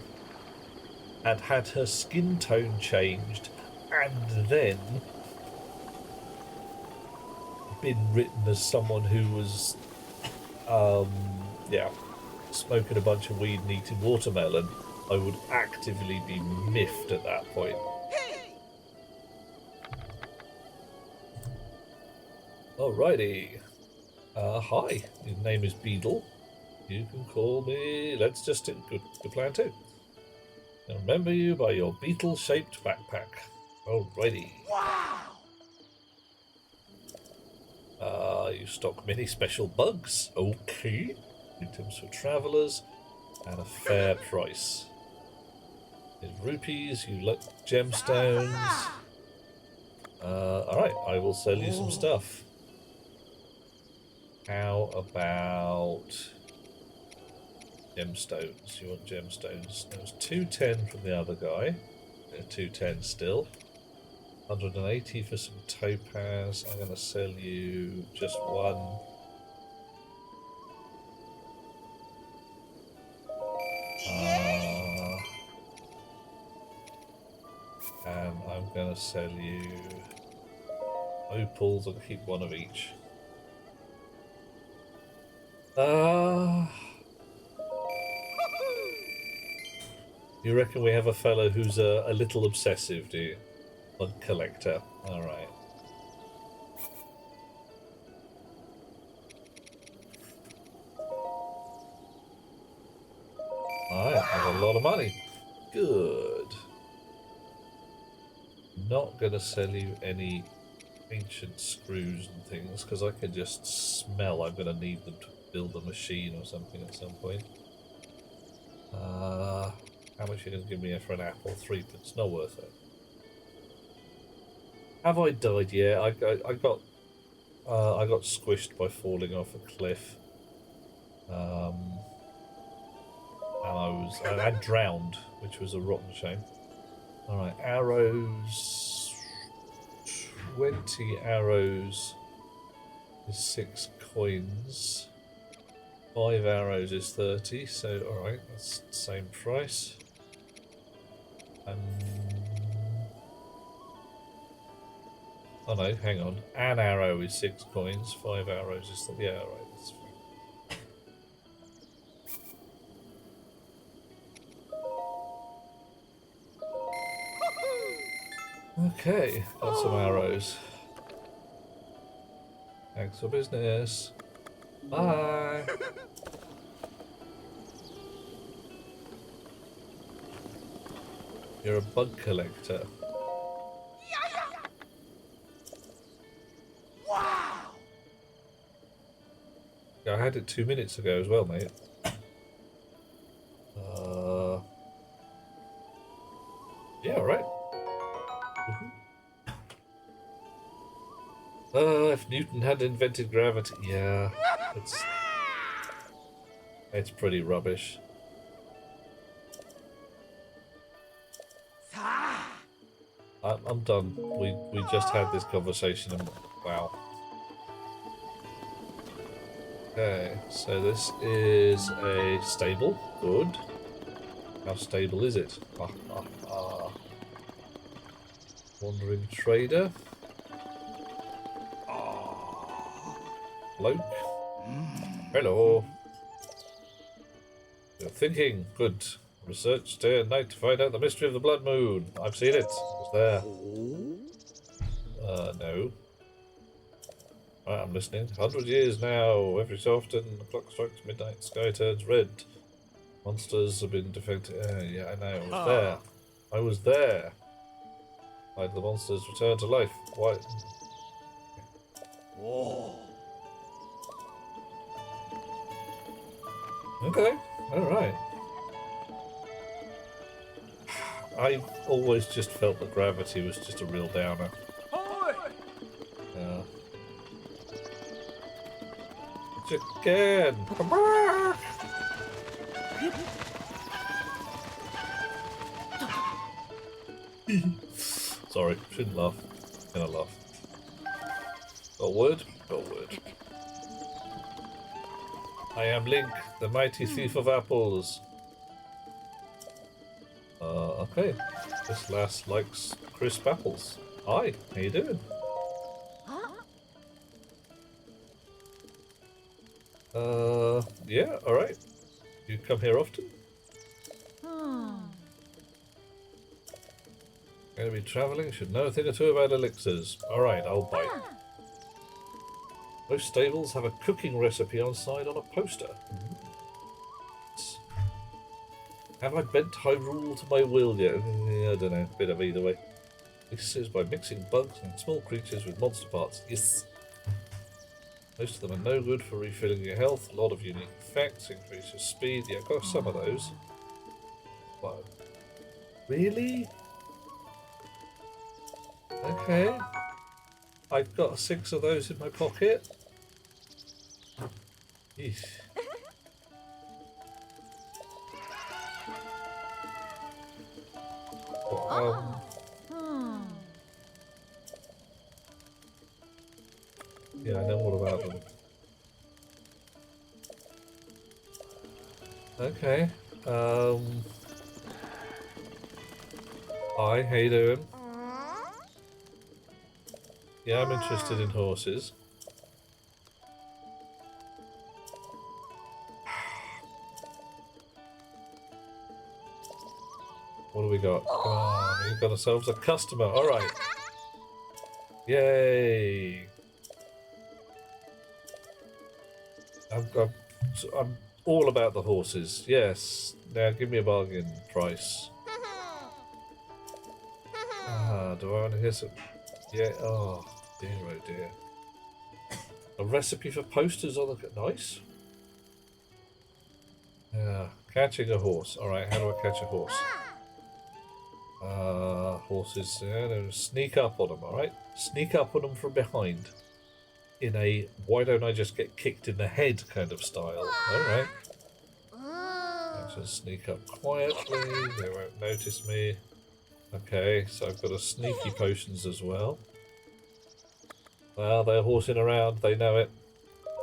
had had her skin tone changed and then been written as someone who was, yeah, smoking a bunch of weed and eating watermelon, I would actively be miffed at that point. Alrighty. Hi, your name is Beedle. You can call me... Let's just... Good plan too. I remember you by your beetle-shaped backpack. Alrighty. Wow! You stock many special bugs. Okay. Items for travellers at a fair price. There's rupees, you like gemstones. Alright, I will sell you some stuff. How about gemstones? You want gemstones? There was 210 from the other guy. 210 still. 180 for some topaz. I'm going to sell you just one. And I'm going to sell you opals. I'll keep one of each. You reckon we have a fellow who's a little obsessive, do you? Bug collector. Alright. Alright, that's a lot of money. Good. Not gonna sell you any ancient screws and things, because I can just smell I'm gonna need them to build a machine or something at some point. How much are you gonna give me for an apple? 3p. Not worth it. Have I died? Yeah, I got squished by falling off a cliff. And I drowned, which was a rotten shame. Alright, arrows. 20 arrows is 6 coins. 5 arrows is 30, so alright, that's the same price. Oh no, hang on. An arrow is 6 coins, 5 arrows is... Yeah, alright, that's fine. Okay, got some arrows. Thanks for business. Bye! You're a bug collector. I had it 2 minutes ago as well, mate. Yeah, alright. If Newton had invented gravity, yeah, it's pretty rubbish. I'm done. We just had this conversation and wow. Okay, so this is a stable. Good. How stable is it? Wandering trader. Bloke. Hello. You're thinking. Good. Research day and night to find out the mystery of the blood moon. I've seen it. It's there. No. Right, I'm listening. 100 years now. Every so often, the clock strikes midnight. Sky turns red. Monsters have been defected. Yeah, I know. I was there. I was there. Why did the monsters return to life? Why? Okay, alright. I've always just felt that gravity was just a real downer. Yeah. Chicken! Come back! Sorry, shouldn't laugh. Gonna laugh. Got a word? Got a word. I am Link, the mighty thief of apples. Okay. This lass likes crisp apples. Hi, how you doing? Yeah, alright. You come here often? Gonna be travelling, should know a thing or two about elixirs. Alright, I'll bite. Most stables have a cooking recipe on side on a poster. Have I bent Hyrule to my will yet? I don't know, bit of either way. This is by mixing bugs and small creatures with monster parts. Yes! Most of them are no good for refilling your health. A lot of unique effects, increases speed. Yeah, I've got some of those. But really? Okay. I've got 6 of those in my pocket. Eesh. Yeah, I know all about them. Okay. Hi, how you doing? Yeah, I'm interested in horses. What do we got? Come on, we've got ourselves a customer. Alright. Yay! I'm all about the horses. Yes. Now give me a bargain price. Do I want to hear some? Yeah. Oh dear, oh dear. A recipe for posters on the nice. Yeah. Catching a horse. All right. How do I catch a horse? Horses. Yeah. Sneak up on them. All right. Sneak up on them from behind. In a why don't I just get kicked in the head kind of style. Alright. Just sneak up quietly, they won't notice me. Okay, so I've got a sneaky potions as well. Well, they're horsing around, they know it.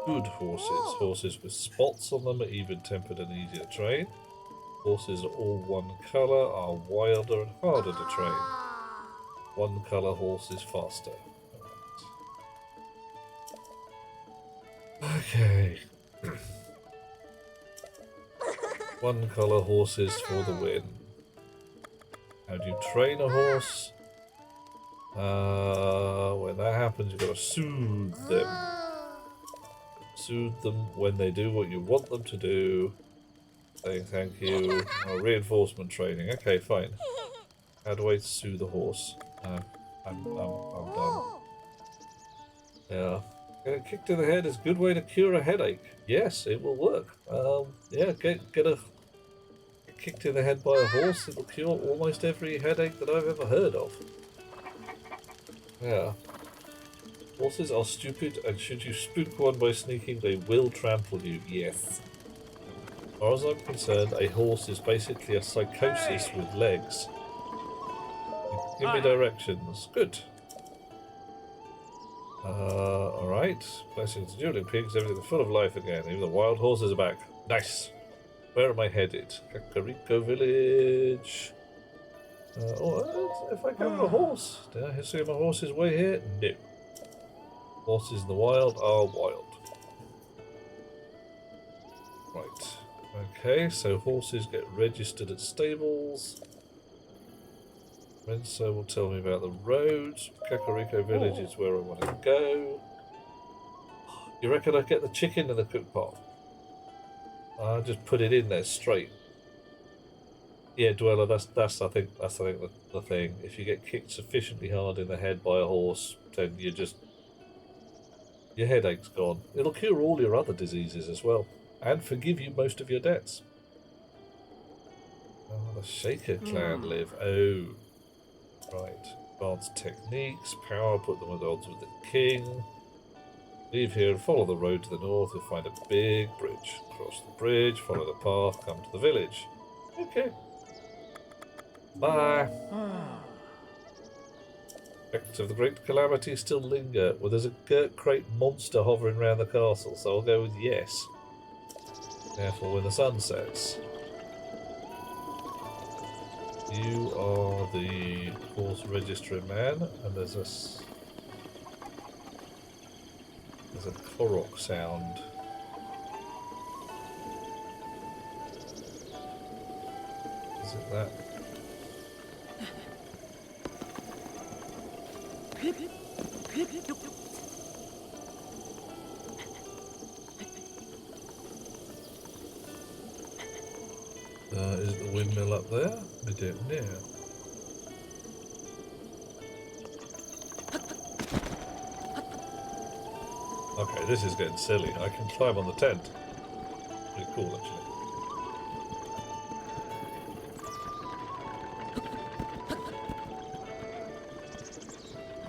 Good horses. Horses with spots on them are even-tempered and easier to train. Horses are all one colour, are wilder and harder to train. One colour horse is faster. Okay. One colour horses for the win. How do you train a horse? When that happens, you've got to soothe them. Soothe them when they do what you want them to do. Saying thank you. Reinforcement training. Okay, fine. How do I soothe a horse? I'm done. Yeah. Getting kicked in the head is a good way to cure a headache. Yes, it will work. Yeah, get kicked in the head by a horse. It'll cure almost every headache that I've ever heard of. Yeah. Horses are stupid, and should you spook one by sneaking, they will trample you. Yes. As far as I'm concerned, a horse is basically a psychosis with legs. Give me directions. Good. Alright. Blessings to dueling pigs, everything's full of life again. Even the wild horses are back. Nice. Where am I headed? Kakariko village. If I go on a horse. Did I see my horse's way here? No. Horses in the wild are wild. Right. Okay, so horses get registered at stables. Renzo will tell me about the roads. Kakariko village is where I want to go. You reckon I get the chicken in the cook pot? I'll just put it in there straight. Yeah, Dweller, that's I think the thing. If you get kicked sufficiently hard in the head by a horse, then your headache's gone. It'll cure all your other diseases as well. and forgive you most of your debts. Oh, the Shaker clan live. Oh, right. Advanced techniques, power, put them at odds with the king. Leave here and follow the road to the north. You'll find a big bridge. Cross the bridge, follow the path, come to the village. Okay. Bye. Effects of the great calamity still linger. Well, there's a Gert crate monster hovering around the castle, so I'll go with yes. Careful when the sun sets. You are the course registry man, and there's a Korok sound. Is it that? Is it the windmill up there? I don't know. Okay, this is getting silly. I can climb on the tent. Pretty cool, actually.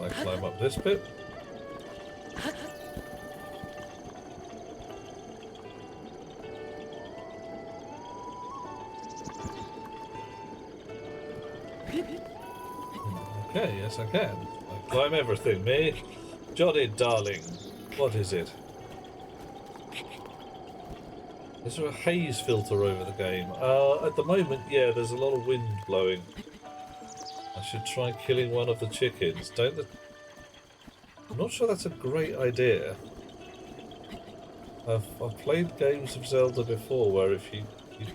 I climb up this bit. Okay, yes I can. I climb everything, me. Johnny, darling, what is it? Is there a haze filter over the game? At the moment, yeah, there's a lot of wind blowing. I should try killing one of the chickens. I'm not sure that's a great idea. I've played games of Zelda before where if you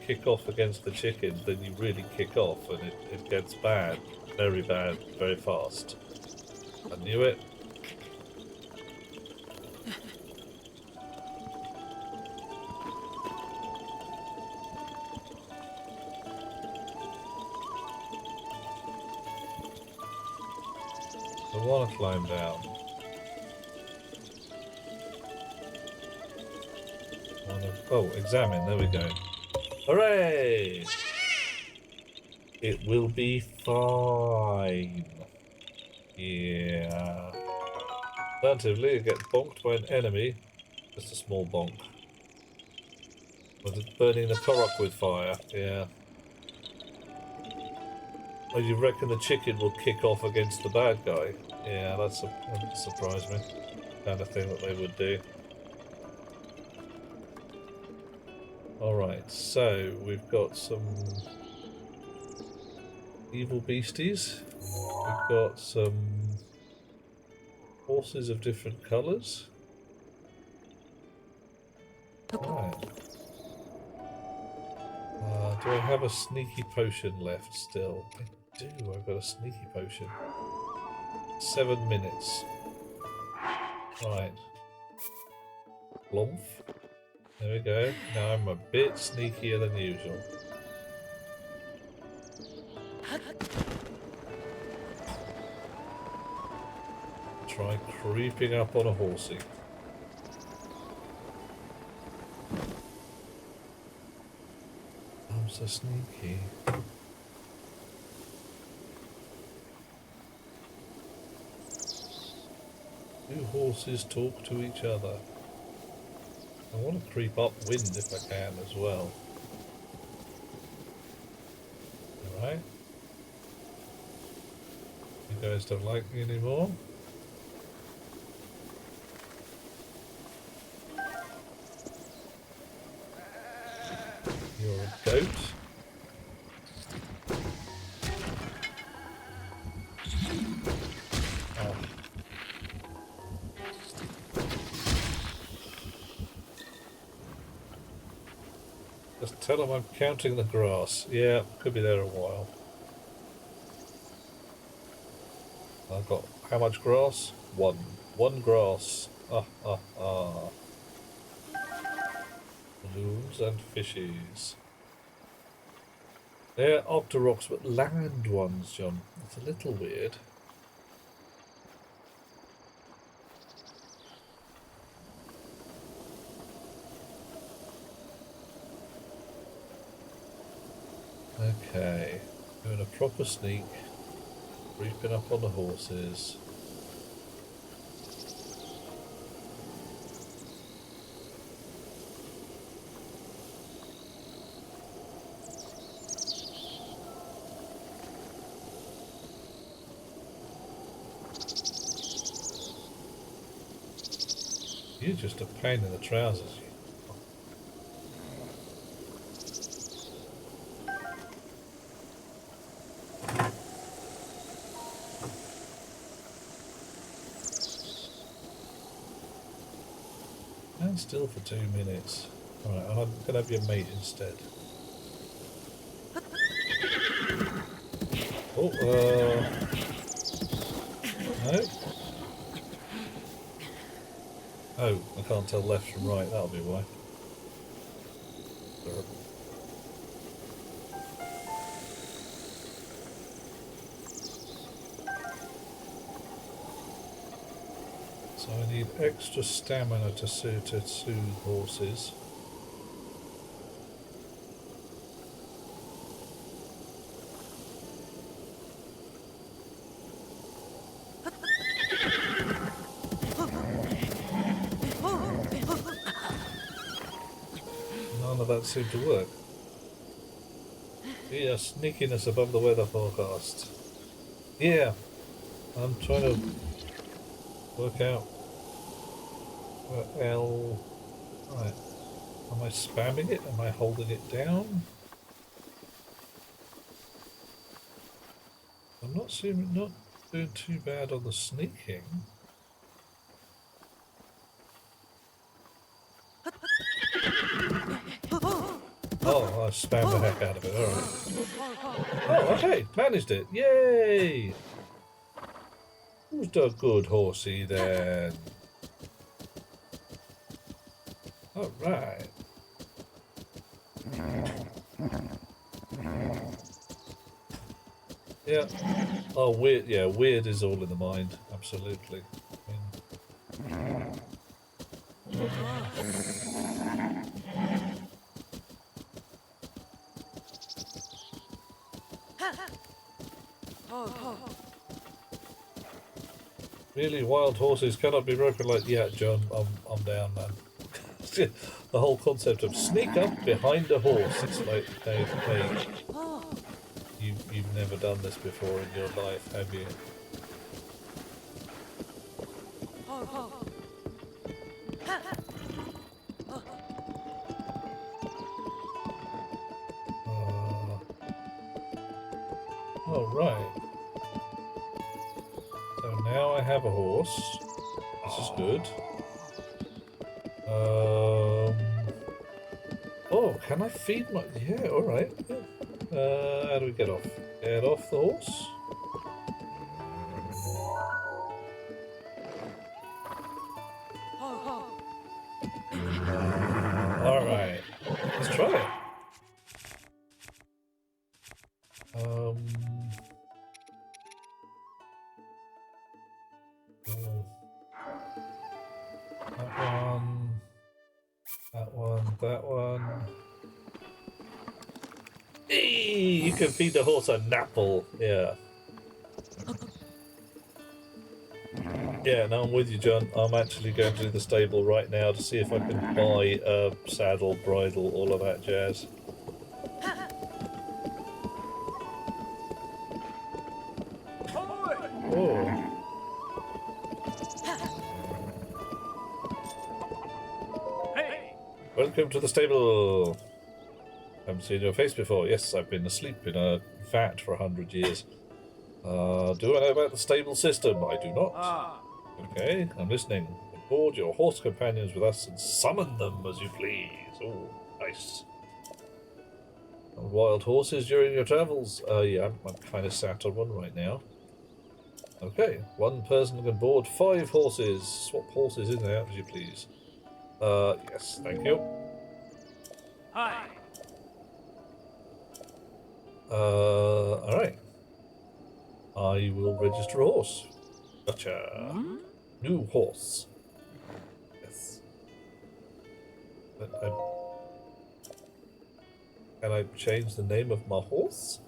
kick off against the chickens, then you really kick off and it gets bad, very fast. I knew it. I want to climb down. Oh, examine, there we go. Hooray! It will be fine. Yeah. Alternatively, you get bonked by an enemy. Just a small bonk. But it's burning the Korok with fire. Yeah. Oh, you reckon the chicken will kick off against the bad guy? Yeah, that surprised me. Kind of thing that they would do. Alright, so we've got some evil beasties. We've got some horses of different colours. Right. Do I have a sneaky potion left still? I do, I've got a sneaky potion. 7 minutes. Right. Blumph. There we go. Now I'm a bit sneakier than usual. Try creeping up on a horsey. I'm so sneaky. Do horses talk to each other? I want to creep upwind if I can as well. Alright. You guys don't like me anymore? You're a goat. Oh. Just tell them I'm counting the grass. Yeah, could be there a while. I've got how much grass? One grass. Balloons and fishies. They're Octoroks, but land ones, John. It's a little weird. Okay. Doing a proper sneak. Creeping up on the horses. You're just a pain in the trousers. Stand still for 2 minutes. Alright, I'm gonna have your mate instead. Oh, no? Oh, I can't tell left from right, that'll be why. So I need extra stamina to soothe horses. None of that seemed to work. Yeah, sneakiness above the weather forecast. Yeah, I'm trying to work out what L. Right. Am I spamming it? Am I holding it down? I'm not doing too bad on the sneaking. Oh, I spammed the heck out of it, alright. Oh, okay, managed it. Yay! Who's the good horsey then? Alright. Yeah. Oh, weird. Yeah, weird is all in the mind. Absolutely. Really, wild horses cannot be broken like... Yeah, John, I'm down, man. The whole concept of sneak up behind a horse. It's like, hey, you've never done this before in your life, have you? Oh, right. So now I have a horse. This is good. Oh, can I feed my... Yeah, alright. Yeah. How do we get off? Get off the horse? Alright. Let's try it. That one. Eee, you can feed the horse an apple. Yeah. Yeah, no, I'm with you, John. I'm actually going to the stable right now to see if I can buy a saddle, bridle, all of that jazz. Oh. Welcome to the stable. Haven't seen your face before. Yes, I've been asleep in a vat for 100 years. Do I know about the stable system? I do not. Okay, I'm listening. Board your horse companions with us and summon them as you please. Oh, nice. Wild horses during your travels? Yeah, I'm kind of sat on one right now. Okay, one person can board 5 horses. Swap horses in and out as you please. Yes, thank you. Hi. Alright. I will register a horse. Gotcha. New horse. Yes. But Can I change the name of my horse?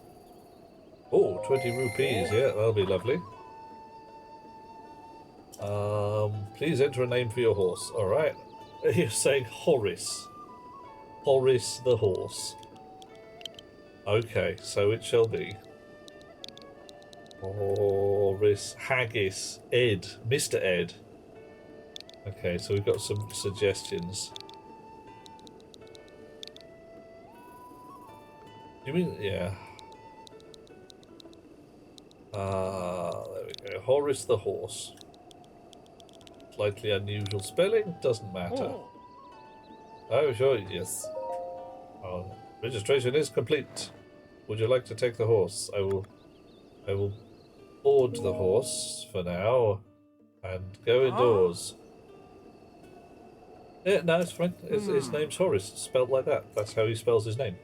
Oh, 20 rupees. Yeah, that'll be lovely. Please enter a name for your horse. All right. You're saying Horace. Horace the horse. Okay, so it shall be. Horace Haggis Ed. Mr. Ed. Okay, so we've got some suggestions. You mean, yeah. There we go. Horace the horse. Slightly unusual spelling, doesn't matter. Oh, sure, yes. Registration is complete. Would you like to take the horse? I will board the horse for now and go indoors. Yeah, no, it's fine. His name's Horace, spelled like that. That's how he spells his name.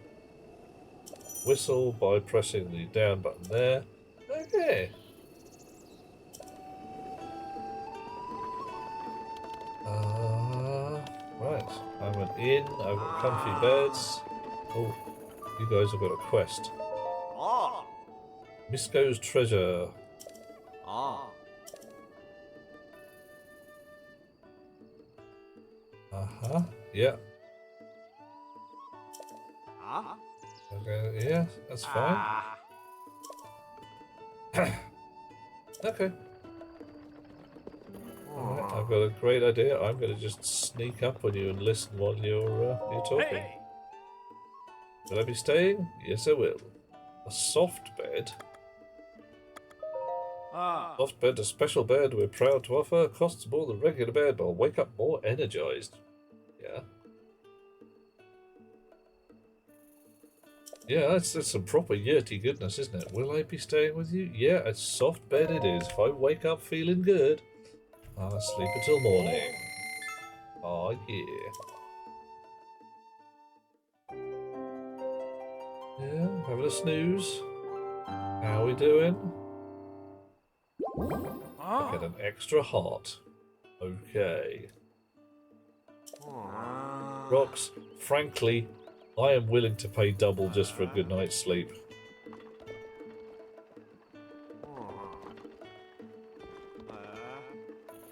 Whistle by pressing the down button there. Okay. Right. I went in. I've got comfy beds. Oh, you guys have got a quest. Misko's treasure. Yeah. Okay, yeah, that's fine. Okay. Alright, I've got a great idea. I'm going to just sneak up on you and listen while you're talking. Will I be staying? Yes, I will. A soft bed? Soft bed, a special bed we're proud to offer. Costs more than regular bed, but I'll wake up more energized. Yeah. Yeah, that's some proper yurty goodness, isn't it? Will I be staying with you? Yeah, a soft bed it is. If I wake up feeling good, I'll sleep until morning. Oh, yeah. Yeah, having a snooze. How are we doing? I get an extra heart. Okay. Rox, frankly, I am willing to pay double just for a good night's sleep.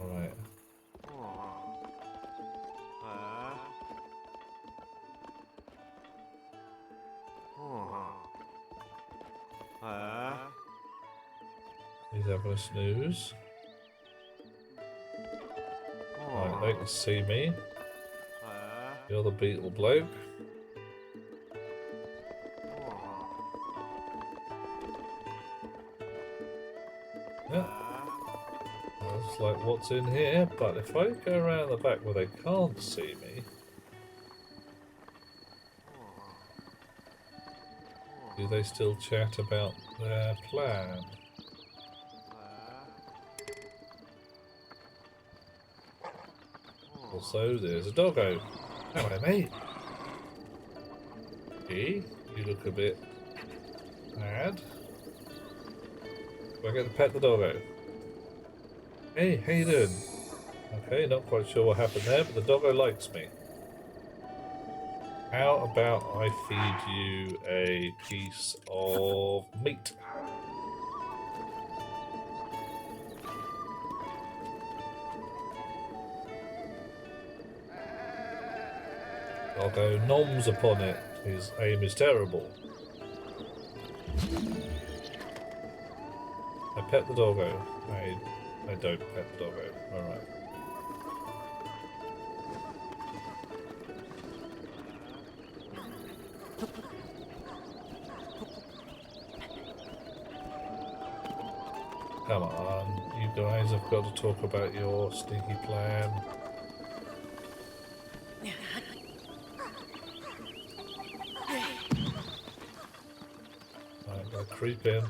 Alright. He's having a snooze. Right, they can see me. The other beetle bloke. Yeah. Looks like what's in here, but if I go around the back where they can't see me, do they still chat about their plan? Also, there's a doggo. Hello, mate. Hey, you look a bit mad. Do I get to pet the doggo? Hey, how you doing? Okay, not quite sure what happened there, but the doggo likes me. How about I feed you a piece of meat? Doggo noms upon it. His aim is terrible. I pet the doggo. I don't pet the doggo. Alright. Come on, you guys have got to talk about your sneaky plan. I'm gonna creep in.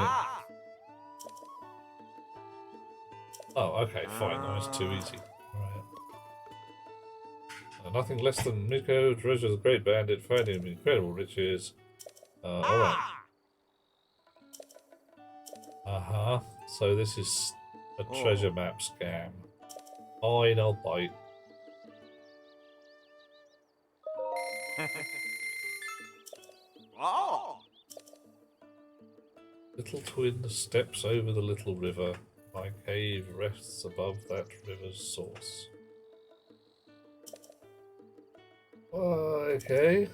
Alright. Oh, okay, fine. That was too easy. Alright. Nothing less than Miko treasures the great bandit, finding incredible riches. Alright. Uh-huh. So this is a treasure map scam. Fine, I'll bite. Little twin steps over the little river. My cave rests above that river's source. Okay.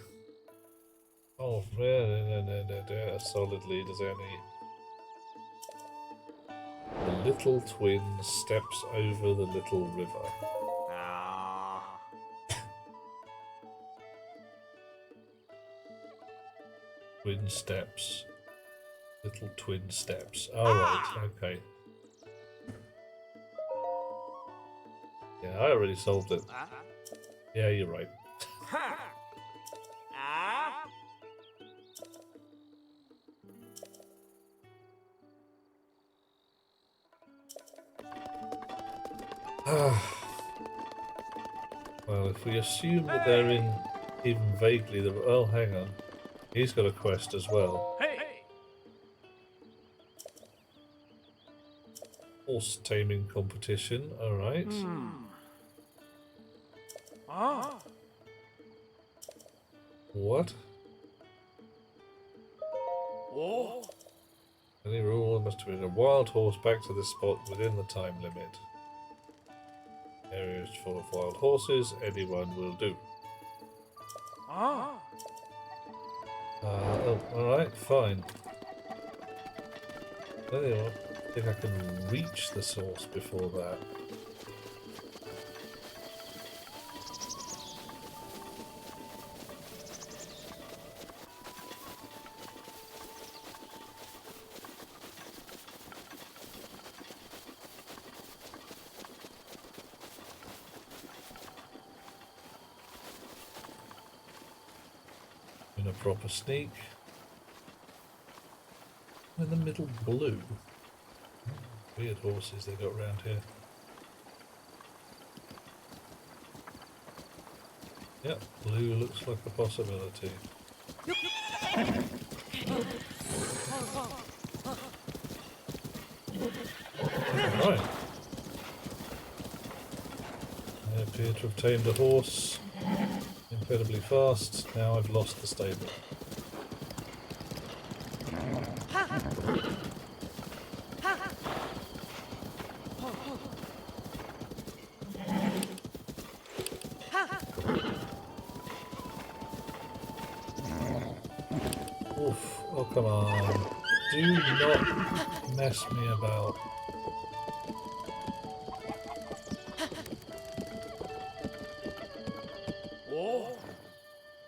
Oh, a solid lead as any. The little twin steps over the little river. Twin steps. Little twin steps. Alright, okay. Yeah, I already solved it. Yeah, you're right. Well, if we assume that they're in even vaguely the... Oh, hang on. He's got a quest as well. Horse taming competition, alright. What? Any rule must bring a wild horse back to this spot within the time limit. Area is full of wild horses, anyone will do. Oh, alright, fine. Anyway, I think I can reach the source before that. In a proper sneak. In the middle blue. Weird horses they got around here. Yep, blue looks like a possibility. Right. I appear to have tamed a horse incredibly fast. Now I've lost the stable. Oof, oh come on. Do not mess me about.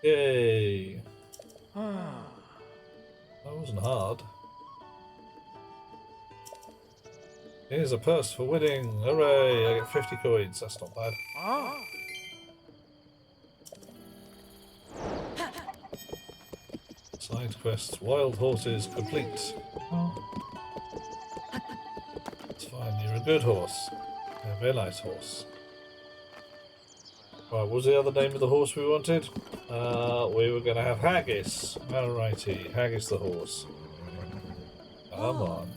Yay! That wasn't hard. Here's a purse for winning! Hooray! I get 50 coins, that's not bad. Side quests, wild horses complete. It's fine, you're a good horse. You're a very nice horse. Right, what was the other name of the horse we wanted? We were going to have Haggis. Alrighty, Haggis the horse. Come on.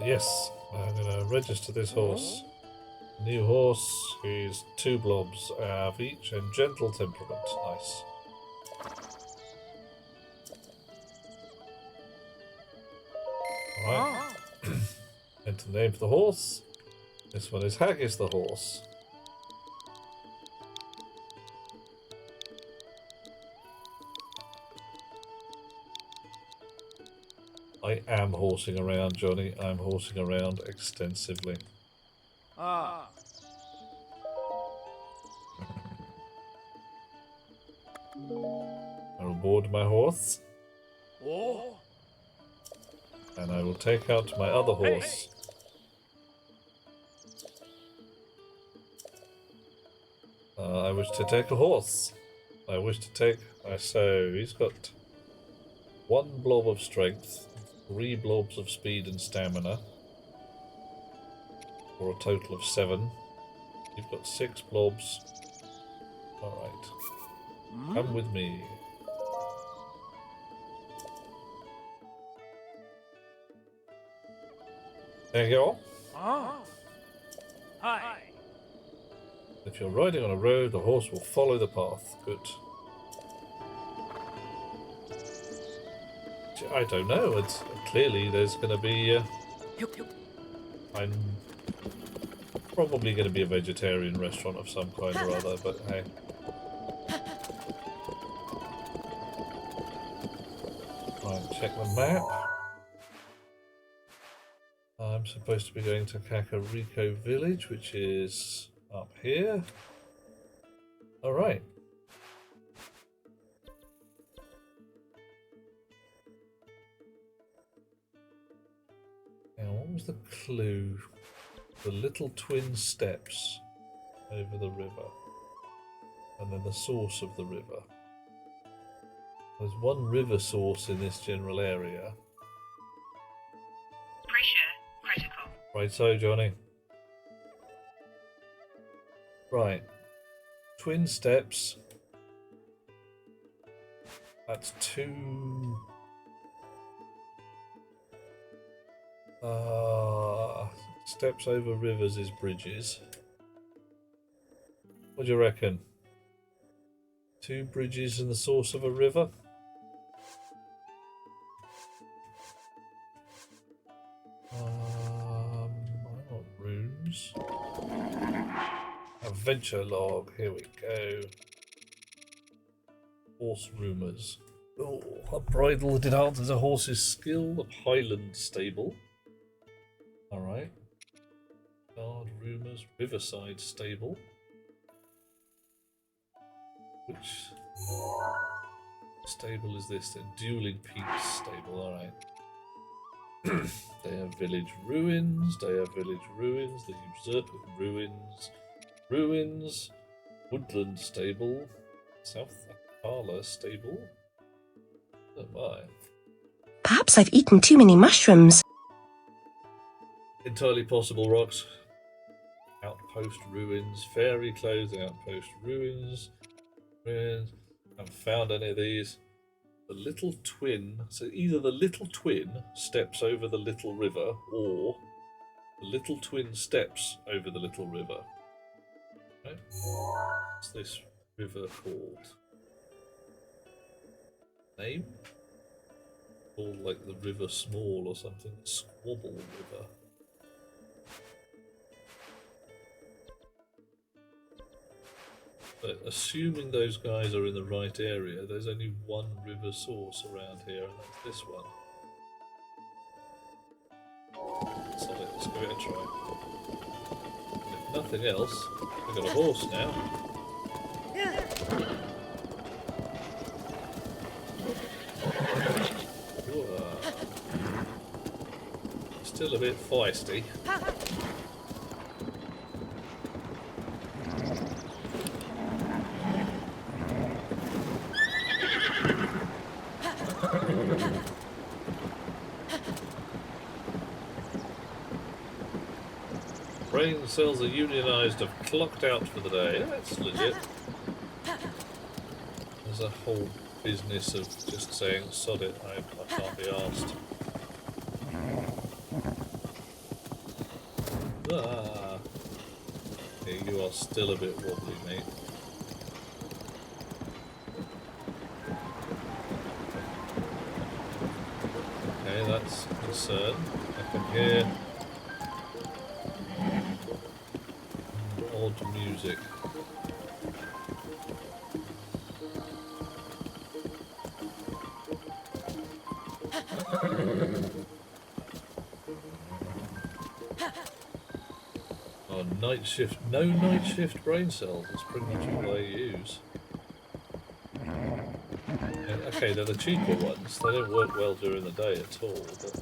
Yes, I'm going to register this horse. New horse, he's 2 blobs of each and gentle temperament. Nice. Alright. Enter the name for the horse. This one is Haggis the horse. I am horsing around, Johnny. I'm horsing around extensively. I will board my horse. And I will take out my other horse. I wish to take a horse. I wish to take... so he's got 1 blob of strength, 3 blobs of speed and stamina, for a total of 7. You've got 6 blobs. Alright. Come with me. There you go. Oh. Hi. If you're riding on a road, the horse will follow the path. Good. I don't know. It's clearly there's going to be. I'm probably going to be a vegetarian restaurant of some kind or other, but hey. Right, check the map. I'm supposed to be going to Kakariko Village, which is up here. Alright. Now, what was the clue? The little twin steps over the river. And then the source of the river. There's one river source in this general area. Right, so Johnny. Right. Twin steps. That's 2. Steps over rivers is bridges. What do you reckon? 2 bridges and the source of a river? I want runes. Adventure log, here we go. Horse rumours. Oh, a bridle that enhances a horse's skill of Highland stable. Alright. Guard rumours, Riverside stable. Which stable is this then? Dueling Peaks stable, alright. They have village ruins, the usurper ruins, woodland stable, South Akala stable. Oh my. Perhaps I've eaten too many mushrooms. Entirely possible, Rocks. Outpost ruins, fairy clothing, outpost ruins. Haven't found any of these. The little twin, so either the little twin steps over the little river, or the little twin steps over the little river. Okay. What's this river called? Name? Called like the River Small or something. Squabble River. But assuming those guys are in the right area, there's only one river source around here, and that's this one. So let's give it a try. If nothing else, we've got a horse now. Still a bit feisty. Brain cells are unionized, have clocked out for the day. That's legit. There's a whole business of just saying, sod it, I can't be arsed. Ah. Yeah, you are still a bit wobbly, mate. Okay, that's a concern. I can hear odd music. Oh, night shift. No night shift brain cells. That's pretty much all I use. And, okay, they're the cheaper ones. They don't work well during the day at all. But...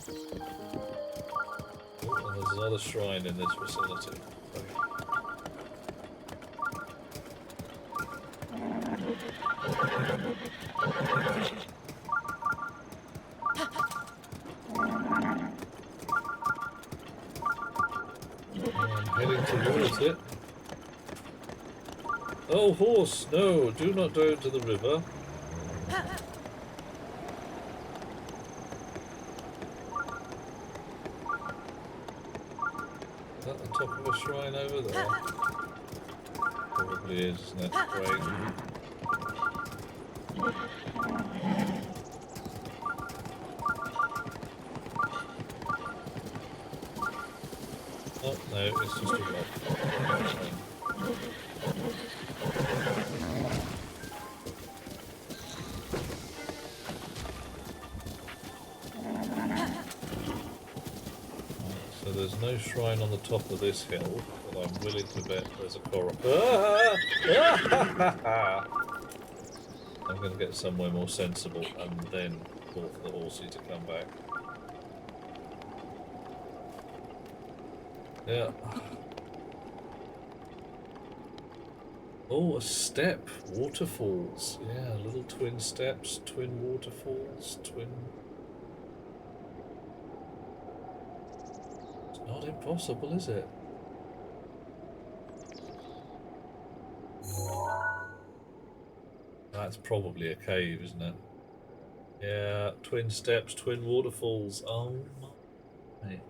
Oh, and there's another shrine in this vicinity. That's it. Oh, horse, no, do not go into the river. Is that the top of a shrine over there? Probably is, isn't it? Great. Oh, no, it's just a rock. So there's no shrine on the top of this hill, but I'm willing to bet there's a coral. I'm going to get somewhere more sensible and then call for the horsey to come back. Yeah. Oh, a step. Waterfalls. Yeah, little twin steps, twin waterfalls, twin... It's not impossible, is it? That's probably a cave, isn't it? Yeah, twin steps, twin waterfalls. Oh my.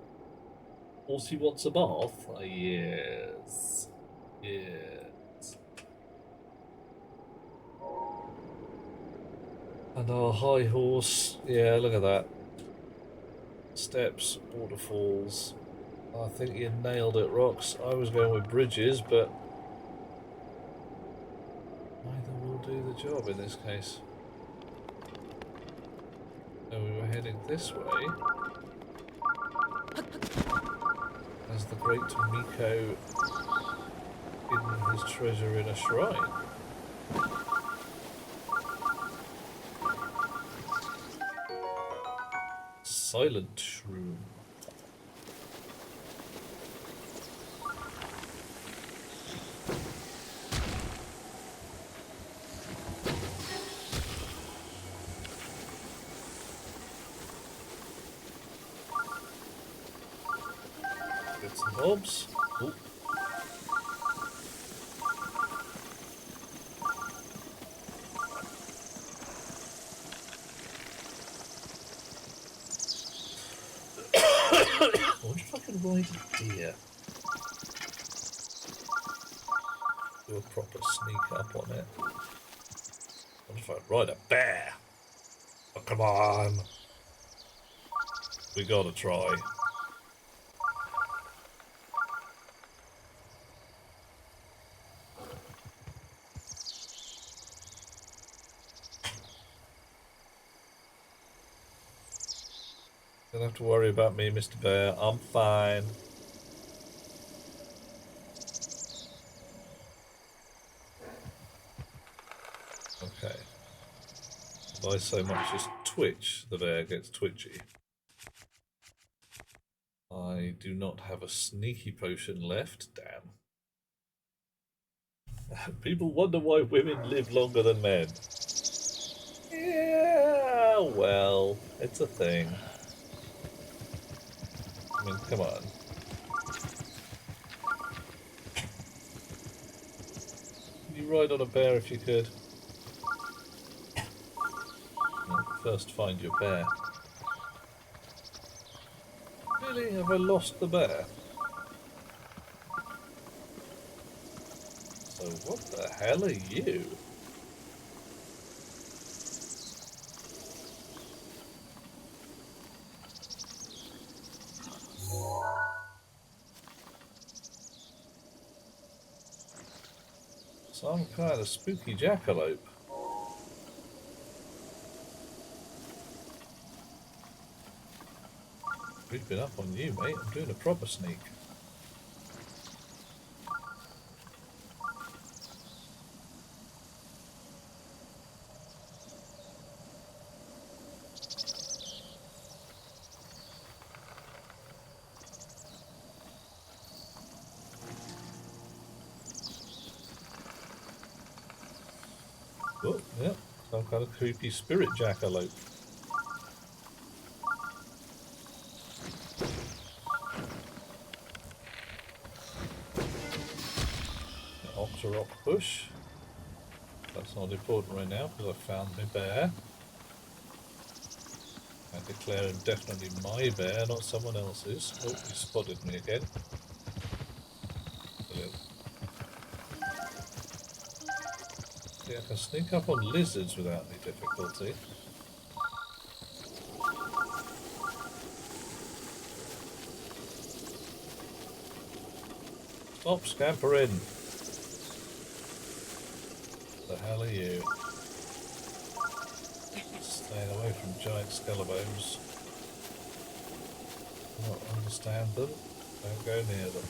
Horsey wants a bath? Yes. Yes. And our high horse. Yeah, look at that. Steps, waterfalls. I think you nailed it, Rox. I was going with bridges, but either will do the job in this case. So we were heading this way. As the great Miko hidden his treasure in a shrine. Silent shroom. Bits and bobs. Ooh. I wonder if I can ride a deer. Do a proper sneak up on it. I wonder if I'd ride a bear. Oh, come on. We gotta try. Don't have to worry about me, Mr. Bear. I'm fine. Okay. If I so much as twitch, the bear gets twitchy. I do not have a sneaky potion left. Damn. People wonder why women live longer than men. Yeah, well, it's a thing. I mean, come on. You ride on a bear if you could. Well, first find your bear. Really? Have I lost the bear? So what the hell are you? Some kind of spooky jackalope. Creeping up on you, mate. I'm doing a proper sneak. Oh, yeah. Some kind of creepy spirit jackalope. Octorok bush. That's not important right now because I found my bear. I declare him definitely my bear, not someone else's. Oh, he spotted me again. Brilliant. See, I can sneak up on lizards without any difficulty. Stop scampering! The hell are you? Staying away from giant skelebones. Not understand them. Don't go near them.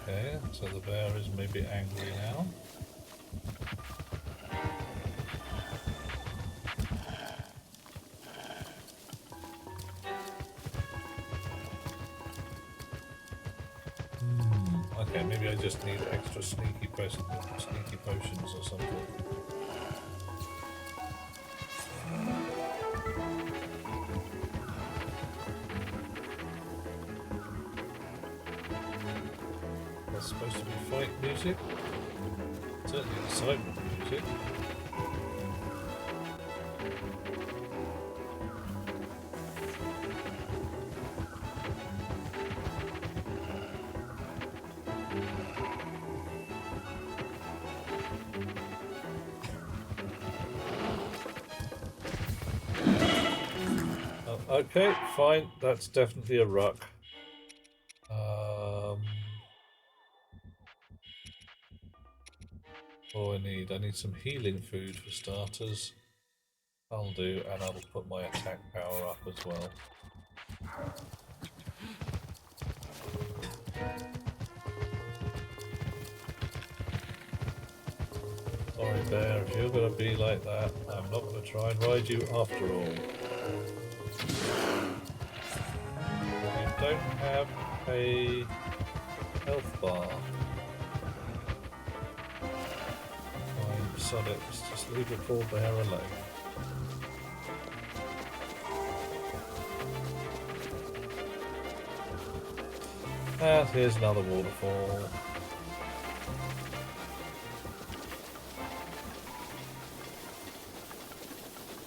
Okay, so the bear is maybe angry now. Okay, maybe I just need extra sneaky potions or something. That's supposed to be fight music. Certainly excitement music. Okay, fine. That's definitely a ruck. What do I need some healing food for starters. I'll do, and I'll put my attack power up as well. Sorry, bear, if you're going to be like that, I'm not going to try and ride you after all. You don't have a health bar. Fine, sod it, just leave the poor bear alone. And here's another waterfall.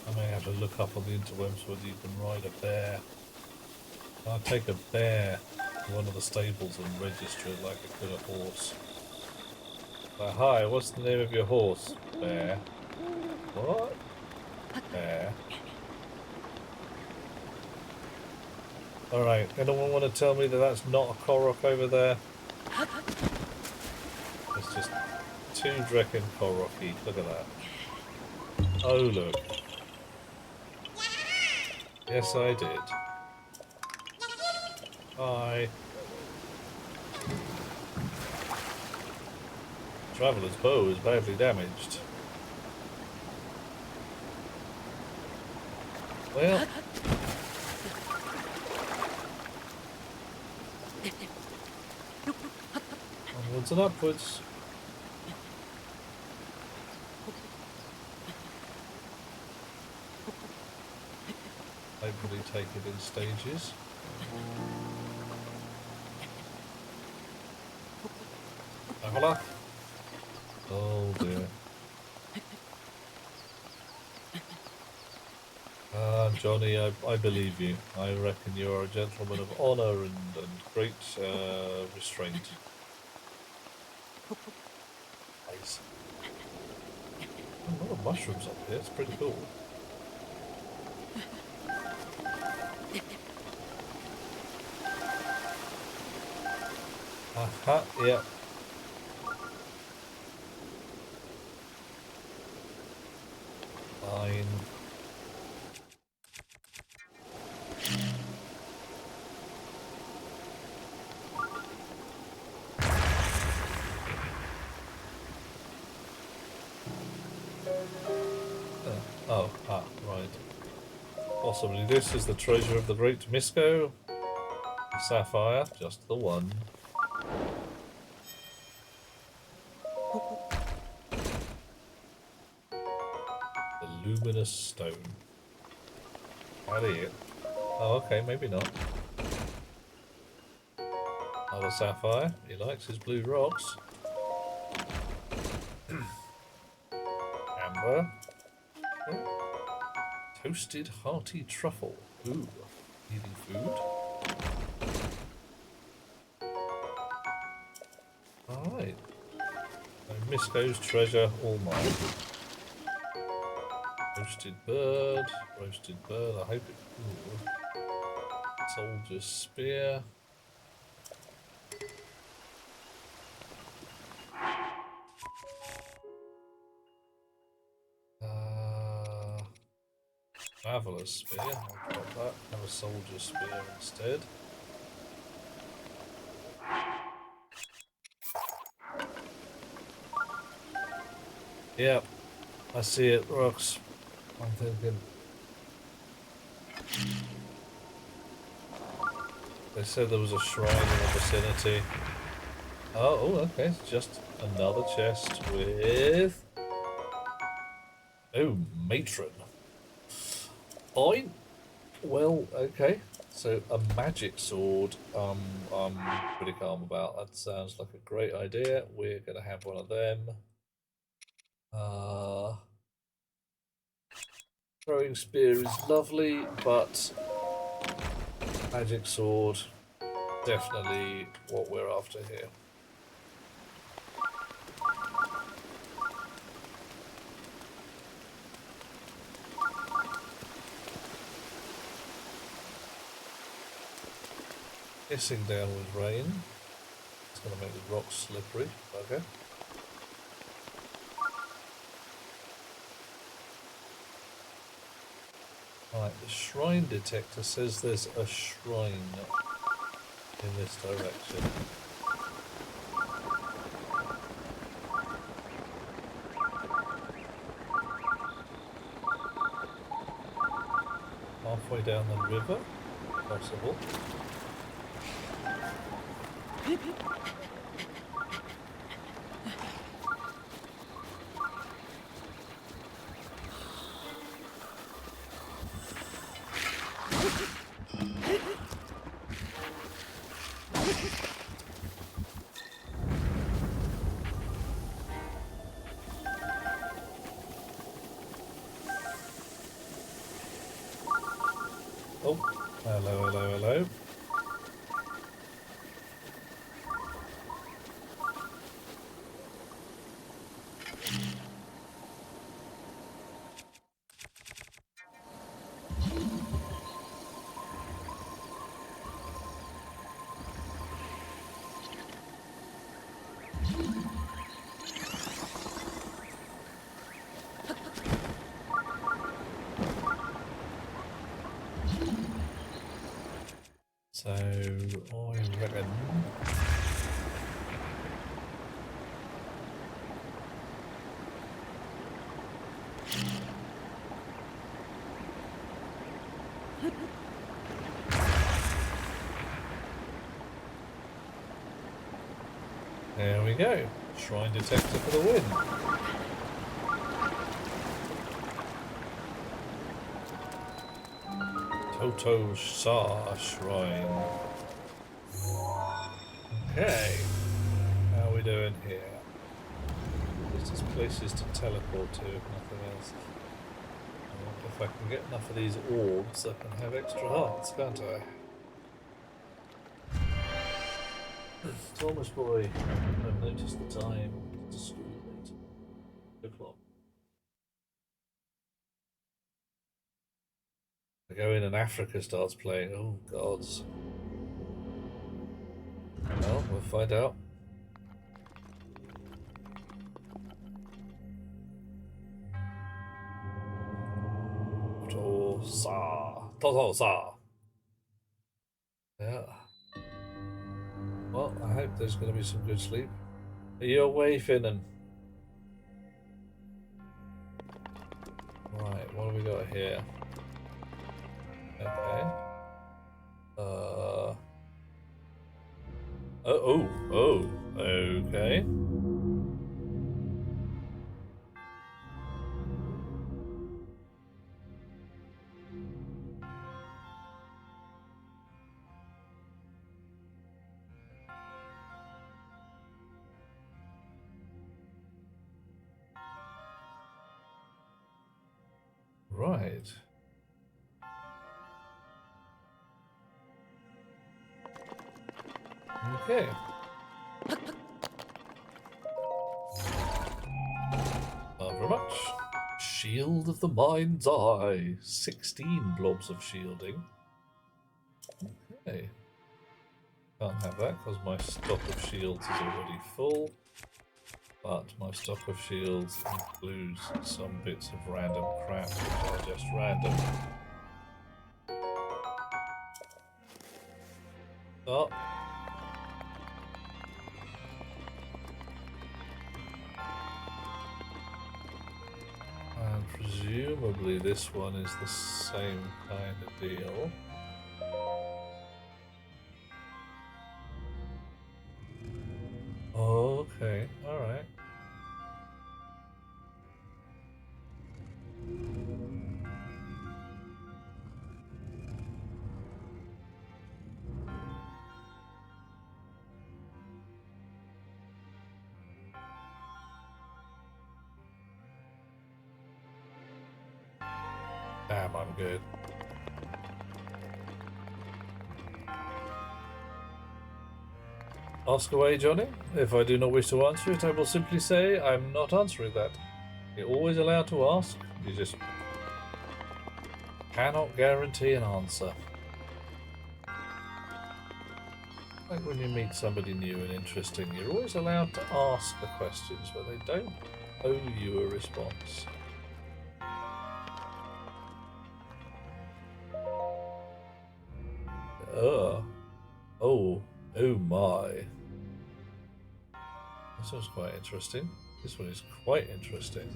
I may have to look up on the interwebs whether you can ride a bear. I'll take a bear to one of the stables and register it like I could a horse. Hi, what's the name of your horse? Bear. What? Bear. Alright, anyone want to tell me that that's not a Korok over there? It's just two Drekken Koroki. Look at that. Oh, look. Yes, I did. Hi. Traveller's bow is badly damaged. Well... onwards and upwards. Hopefully take it in stages. Traveller? Oh dear. Johnny, I believe you. I reckon you are a gentleman of honour and great restraint. Nice. A lot of mushrooms up here, it's pretty cool. Aha, yeah. Fine. Right. Possibly this is the treasure of the Great Misko. Sapphire, just the one. luminous stone. Idiot. Oh, okay, maybe not. Another sapphire. He likes his blue rocks. Amber. Oh. Toasted hearty truffle. Ooh, eating food. Alright. So Misko's treasure, all mine. Roasted bird. Roasted bird. I hope it. Ooh. Soldier's spear. Traveler's spear. I'll drop that. Have a soldier's spear instead. Yep, I see it, rocks. I'm thinking. They said there was a shrine in the vicinity. Oh, okay. It's just another chest with. Oh, matron. Fine. Well, okay. So a magic sword. I'm pretty calm about. That sounds like a great idea. We're gonna have one of them. Throwing spear is lovely, but magic sword definitely what we're after here. Hissing down with rain. It's going to make the rocks slippery. Okay. Right, the shrine detector says there's a shrine in this direction. Halfway down the river, possible. Oh, hello, hello, hello. So, I reckon... There we go. Shrine detector for the win. Toto Sa Shrine. Okay. How are we doing here? There's just places to teleport to, if nothing else. If I can get enough of these orbs, I can have extra hearts, can't I? Thomas boy, I've noticed the time. It's school late. 2 o'clock. I go in and Africa starts playing. Oh, gods. Well, we'll find out. Toto-sa. Yeah. Well, I hope there's going to be some good sleep. Are you away, Finnan? Right, what have we got here? Okay. Oh, okay. Right. Okay. Very much. Shield of the Mind's Eye. 16 blobs of shielding. Okay. Can't have that because my stock of shields is already full. But my stock of shields includes some bits of random crap which are just random. Oh. And presumably this one is the same kind of deal. Okay, alright. Damn, I'm good. Ask away, Johnny. If I do not wish to answer it, I will simply say I'm not answering that. You're always allowed to ask. You just cannot guarantee an answer. Like when you meet somebody new and interesting, you're always allowed to ask the questions, but they don't owe you a response. Oh my. This one's quite interesting. This one is quite interesting.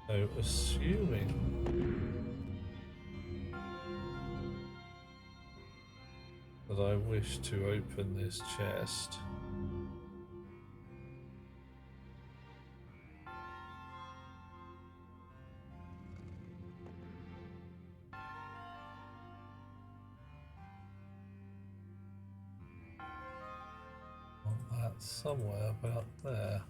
So, assuming that I wish to open this chest, that's somewhere about there.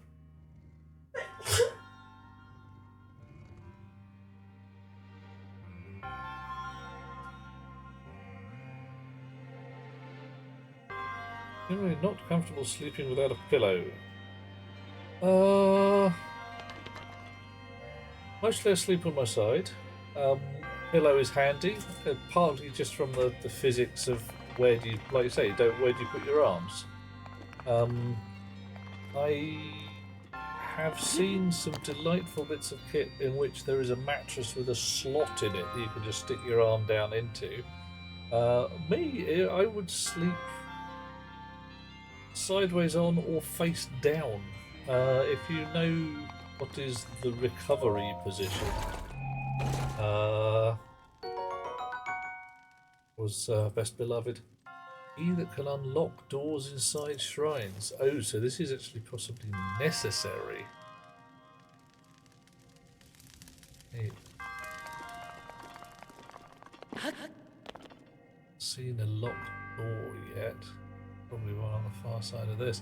Generally not comfortable sleeping without a pillow. Mostly I sleep on my side. Pillow is handy, partly just from the physics of where do you, like you say, where do you put your arms? I have seen some delightful bits of kit in which there is a mattress with a slot in it that you can just stick your arm down into. I would sleep sideways on or face down. If you know what is the recovery position, was Best Beloved. He that can unlock doors inside shrines. Oh, so this is actually possibly necessary. Hey. Seen a locked door yet? Probably one on the far side of this.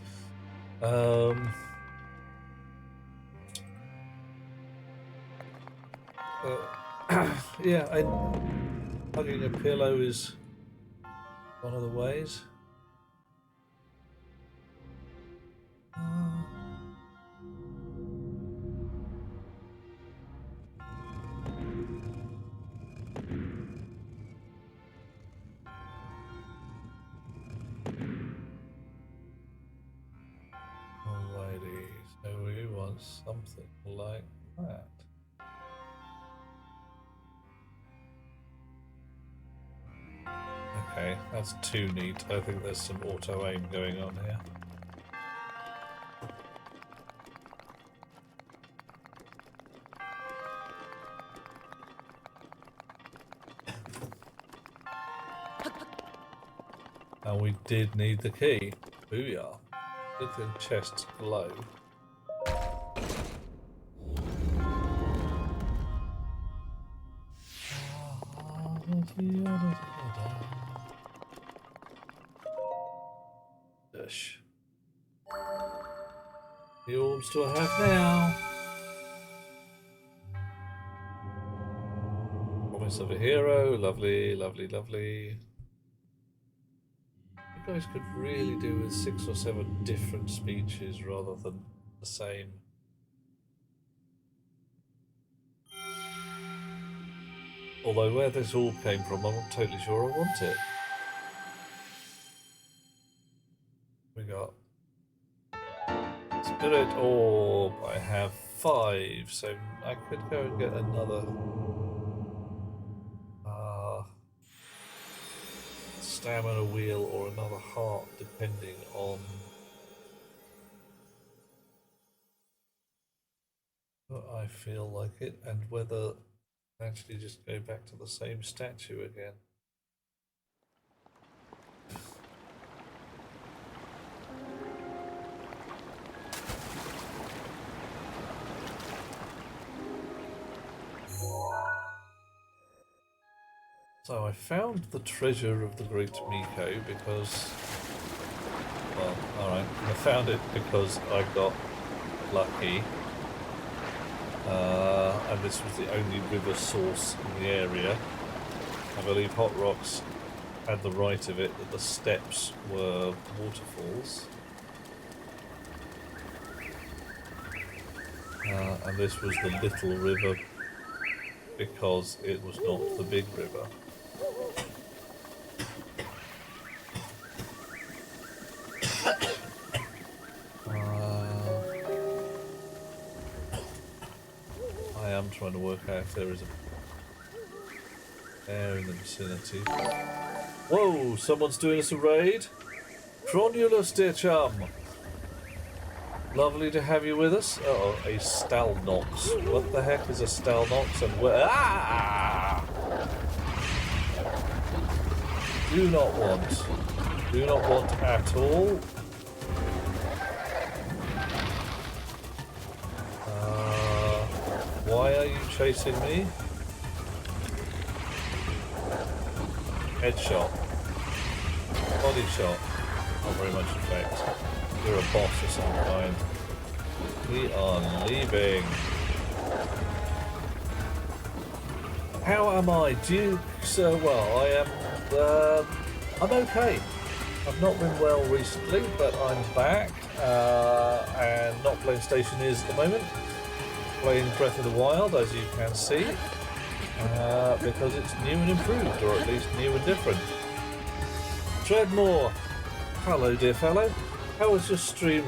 Yeah, hugging a pillow is one of the ways. Alrighty, so we want something like that. Okay, that's too neat. I think there's some auto-aim going on here. And we did need the key. Booyah. Look at the chests glow. Dash. The orbs do I have now? Promise of a hero. Lovely, lovely, lovely. You guys could really do with 6 or 7 different speeches rather than the same. Although where this orb came from, I'm not totally sure I want it. We got Spirit Orb. I have 5, so I could go and get another stamina wheel or another heart, depending on what I feel like it and whether actually just go back to the same statue again. So I found the treasure of the Great Miko because, well, alright, I found it because I got lucky. And this was the only river source in the area. I believe Hot Rocks had the right of it that the steps were waterfalls. And this was the little river because it was not the big river. I am trying to work out if there is a bear in the vicinity. Whoa, someone's doing us a raid. Tronulus, dear chum. Lovely to have you with us. Uh-oh, a Stalnox. What the heck is a Stalnox and where? Ah! Do not want. Do not want at all. Why are you chasing me? Headshot. Body shot. Not very much effect. You're a boss of some kind. We are leaving. How am I? Duke? So well, I am. I'm okay. I've not been well recently, but I'm back and not playing Stationeers at the moment. Playing Breath of the Wild, as you can see, because it's new and improved, or at least new and different. Treadmore, hello dear fellow. How was your stream,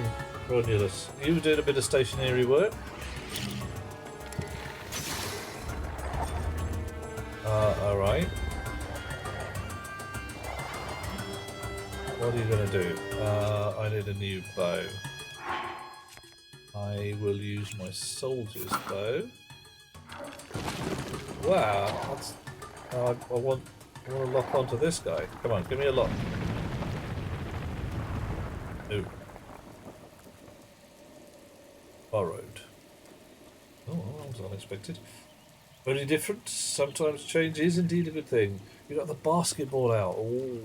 Romulus? You did a bit of stationery work. Alright. What are you going to do? I need a new bow. I will use my soldier's bow. Wow, that's, I want to lock onto this guy. Come on, give me a lock. Ooh. Borrowed. Oh, that was unexpected. Very different. Sometimes change is indeed a good thing. You got the basketball out. Oh.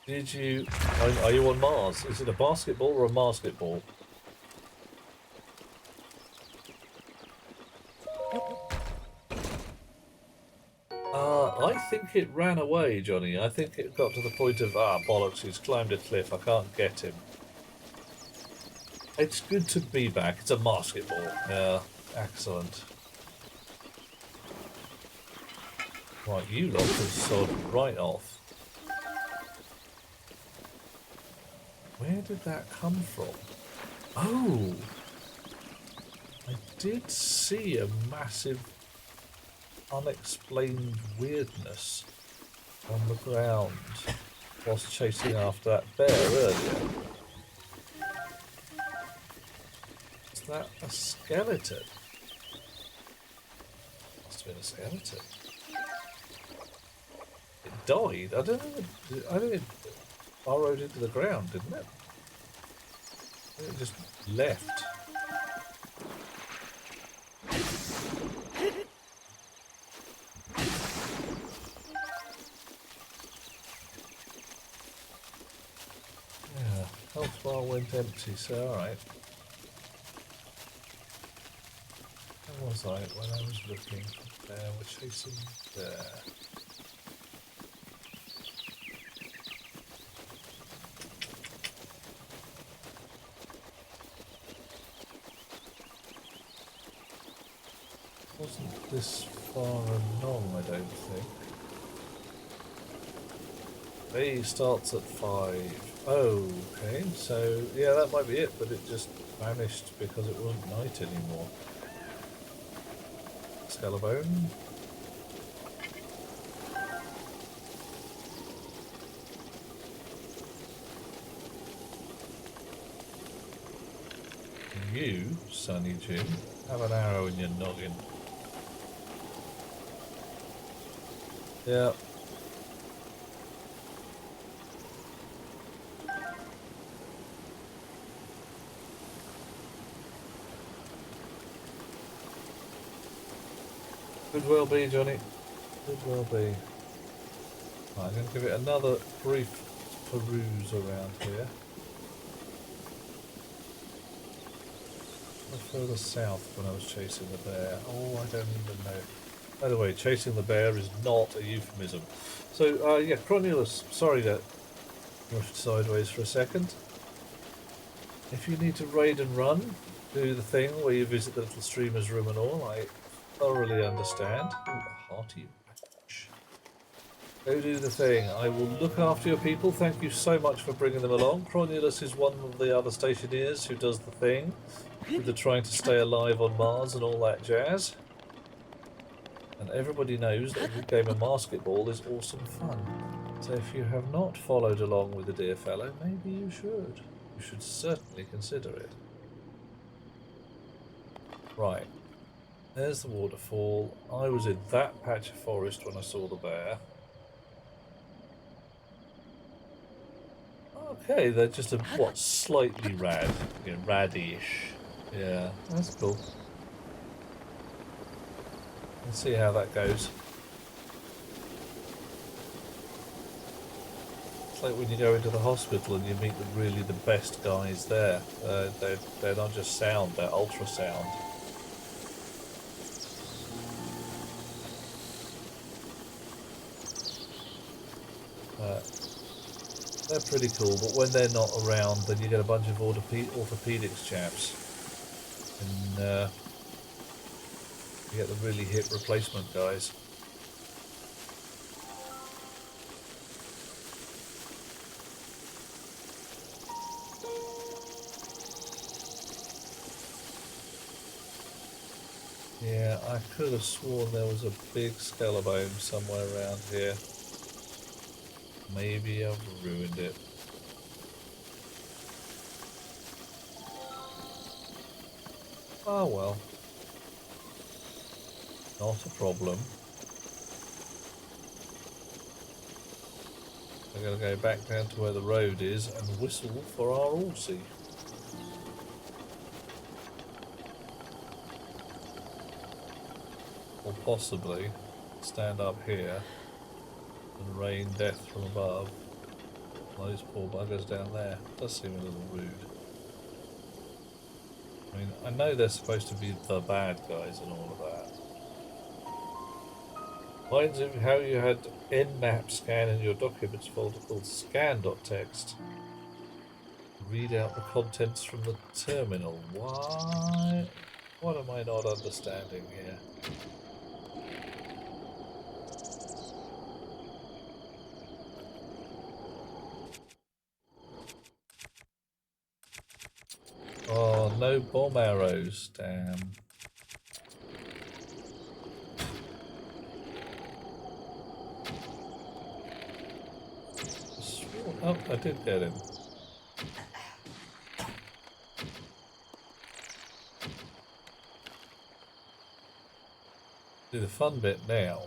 Did you... Are you on Mars? Is it a basketball or a masketball? I think it ran away, Johnny. I think it got to the point of, bollocks, he's climbed a cliff, I can't get him. It's good to be back. It's a basketball. Yeah, excellent. Right, you lot can sod right off. Where did that come from? Oh! I did see a massive unexplained weirdness on the ground whilst chasing after that bear earlier. Is that a skeleton? Must have been a skeleton. It died? I don't know. I think it burrowed into the ground, didn't it? I think it just left. Health bar went empty, so alright. Where was I when I was looking? There, we're chasing there. Wasn't this far along, I don't think. B starts at 5. Oh, okay, so yeah, that might be it, but it just vanished because it wasn't night anymore. Skellabone. You, Sonny Jim, have an arrow in your noggin. Yeah. Could well be, Johnny. Could well be. Right, I'm going to give it another brief peruse around here. Further south when I was chasing the bear. Oh, I don't even know. By the way, chasing the bear is not a euphemism. So, yeah, Cronulus, sorry that rushed sideways for a second. If you need to raid and run, do the thing where you visit the little streamer's room and all. I thoroughly understand. Ooh, a hearty match. Go do the thing. I will look after your people. Thank you so much for bringing them along. Cronulus is one of the other stationeers who does the thing with the trying to stay alive on Mars and all that jazz. And everybody knows that a good game of basketball is awesome fun. So if you have not followed along with the dear fellow, maybe you should. You should certainly consider it. Right. There's the waterfall. I was in that patch of forest when I saw the bear. Okay, they're just what, slightly rad. Yeah, raddy-ish. Yeah, that's cool. Let's see how that goes. It's like when you go into the hospital and you meet the best guys there. They're not just sound, they're ultrasound. They're pretty cool, but when they're not around, then you get a bunch of orthopedics chaps. And you get the really hip replacement guys. Yeah, I could have sworn there was a big skellabone somewhere around here. Maybe I've ruined it. Oh well. Not a problem. We're going to go back down to where the road is and whistle for our Horsey. Or possibly stand up here and rain death from above. Those poor buggers down there. Does seem a little rude. I mean, I know they're supposed to be the bad guys and all of that. Reminds of how you had nmap scan in your documents folder called scan.txt. Read out the contents from the terminal. Why? What am I not understanding here? Oh, no bomb arrows. Damn. Oh, I did get him. Do the fun bit now.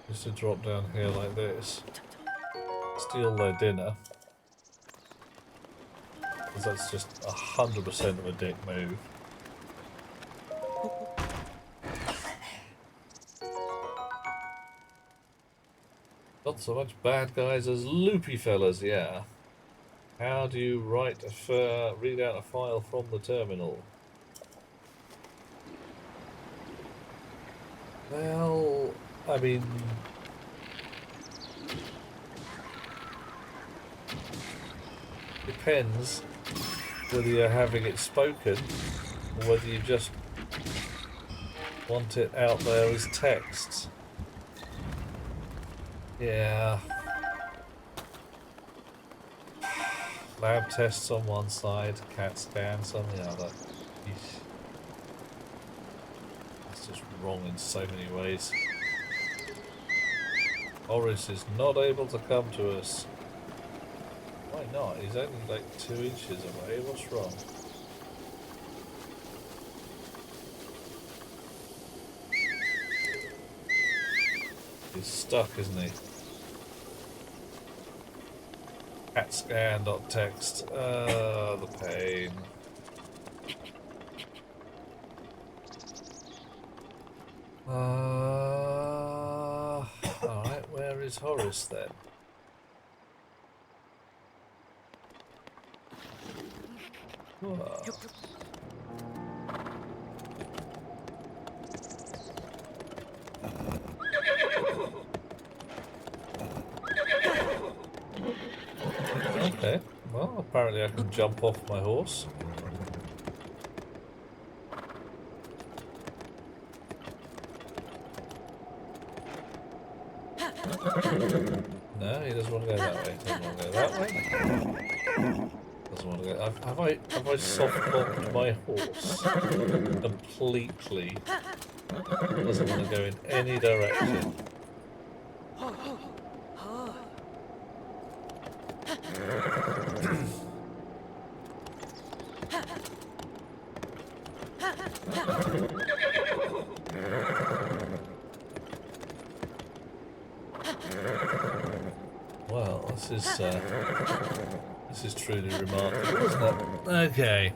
Just to drop down here like this. Steal their dinner. Because that's just 100% of a dick move. Not so much bad guys as loopy fellas, yeah. How do you read out a file from the terminal? Well, I mean... depends whether you're having it spoken or whether you just want it out there as text. Yeah. Lab tests on one side, CAT scans on the other. Eesh. That's just wrong in so many ways. Horace is not able to come to us. Why not? He's only like 2 inches away. What's wrong? He's stuck, isn't he? Cat scan.txt. The pain. Alright, where is Horace then? Whoa. Okay, well, apparently I can jump off my horse. No, he doesn't want to go that way. Doesn't want to go that way. Doesn't want to go. Have I soft locked my horse completely? Doesn't want to go in any direction. Well, this is truly remarkable, isn't it? Okay.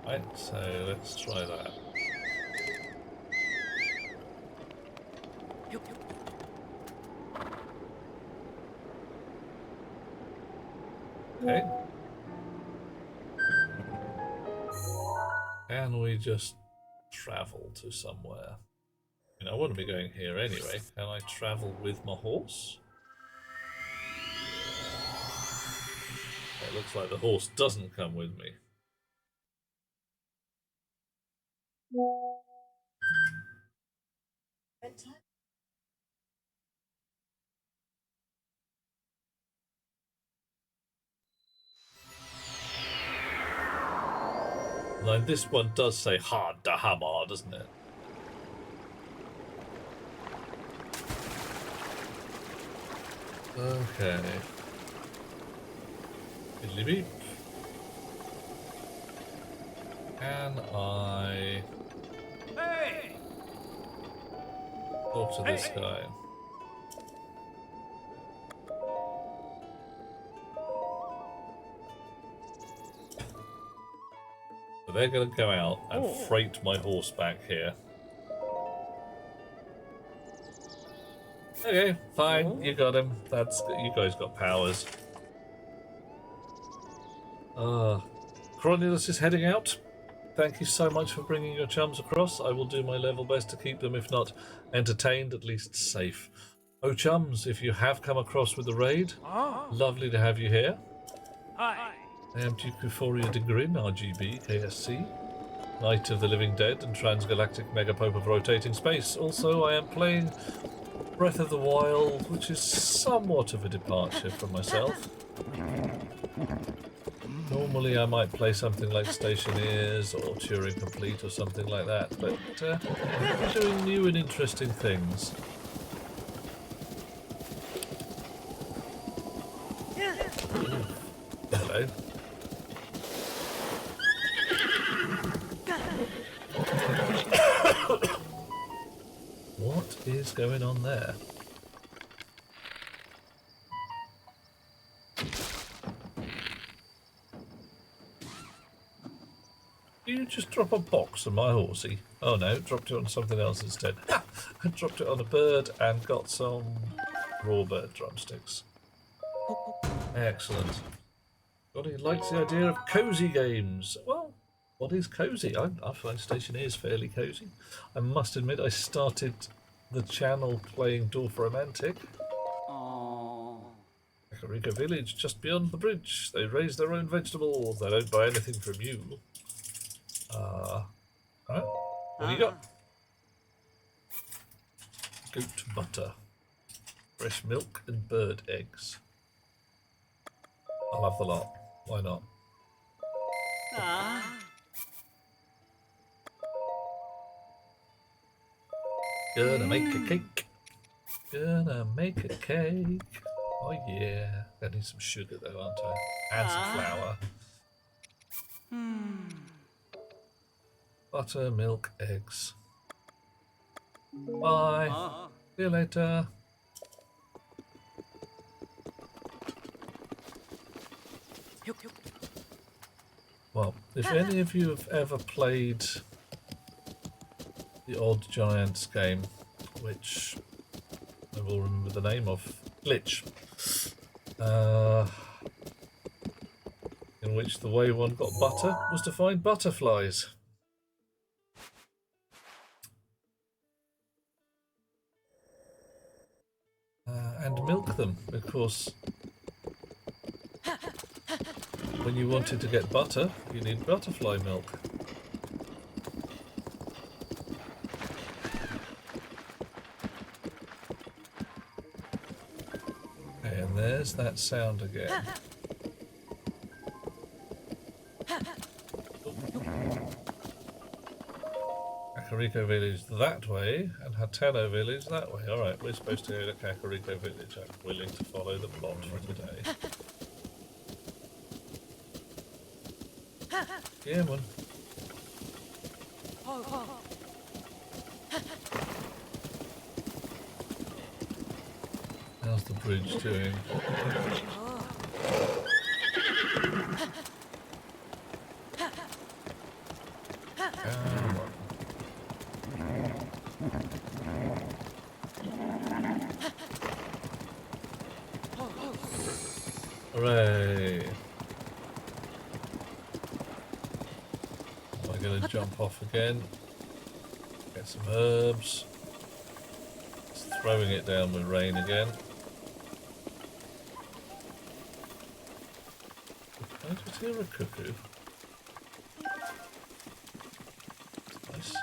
Right, so let's try that. Okay. Can we just travel to somewhere? I mean, I want to be going here anyway. Can I travel with my horse? It looks like the horse doesn't come with me. Now this one does say hard to hammer, doesn't it? Okay. Fiddly beep. Can I talk to this guy? So they're going to go out and freight my horse back here. Okay, fine, you got him. You guys got powers. Cornelius is heading out. Thank you so much for bringing your chums across. I will do my level best to keep them, if not entertained, at least safe. Oh, chums, if you have come across with the raid, lovely to have you here. Hi. I am Duke Euphoria de Grin, RGB, KSC, Knight of the Living Dead and Transgalactic Megapope of Rotating Space. Also, I am playing Breath of the Wild, which is somewhat of a departure from myself. Normally I might play something like Stationeers or Turing Complete or something like that, but I'm doing new and interesting things. Hello. What is going on there? You just drop a box on my horsey. Oh no, dropped it on something else instead. Ha! I dropped it on a bird and got some raw bird drumsticks. Excellent. Johnny likes the idea of cosy games. Well, what is cosy? I find Stationeer is fairly cosy. I must admit, I started the channel playing Dwarf Romantic. Kakariko Village, just beyond the bridge. They raise their own vegetables. They don't buy anything from you. Alright, what do you got? Goat butter, fresh milk and bird eggs. I love the lot. Why not? Gonna make a cake. Gonna make a cake. Oh yeah. I need some sugar though, aren't I? And some flour. Butter, milk, eggs. Bye. See you later. Well, if any of you have ever played the Odd Giants game, which I will remember the name of, Glitch, in which the way one got butter was to find butterflies. And milk them, of course. When you wanted to get butter, you need butterfly milk. Okay, and there's that sound again. Kakariko Village that way, and Hateno Village that way. Alright, we're supposed to go to Kakariko Village. I'm willing to follow the plot for today. Yeah, man. How's the bridge doing? Come on. Hooray! Am I going to jump off again? Get some herbs. It's throwing it down with rain again. I just hear a cuckoo. Nice.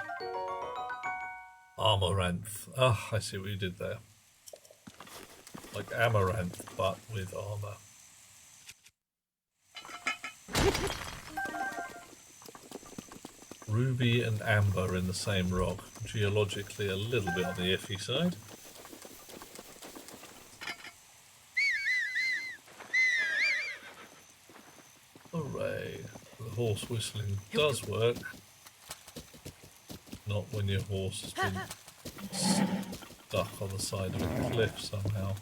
Amaranth. Ah, I see what you did there. Like amaranth, but with armor. Ruby and amber in the same rock. Geologically a little bit on the iffy side. Hooray. The horse whistling does work. Not when your horse has been stuck on the side of a cliff somehow.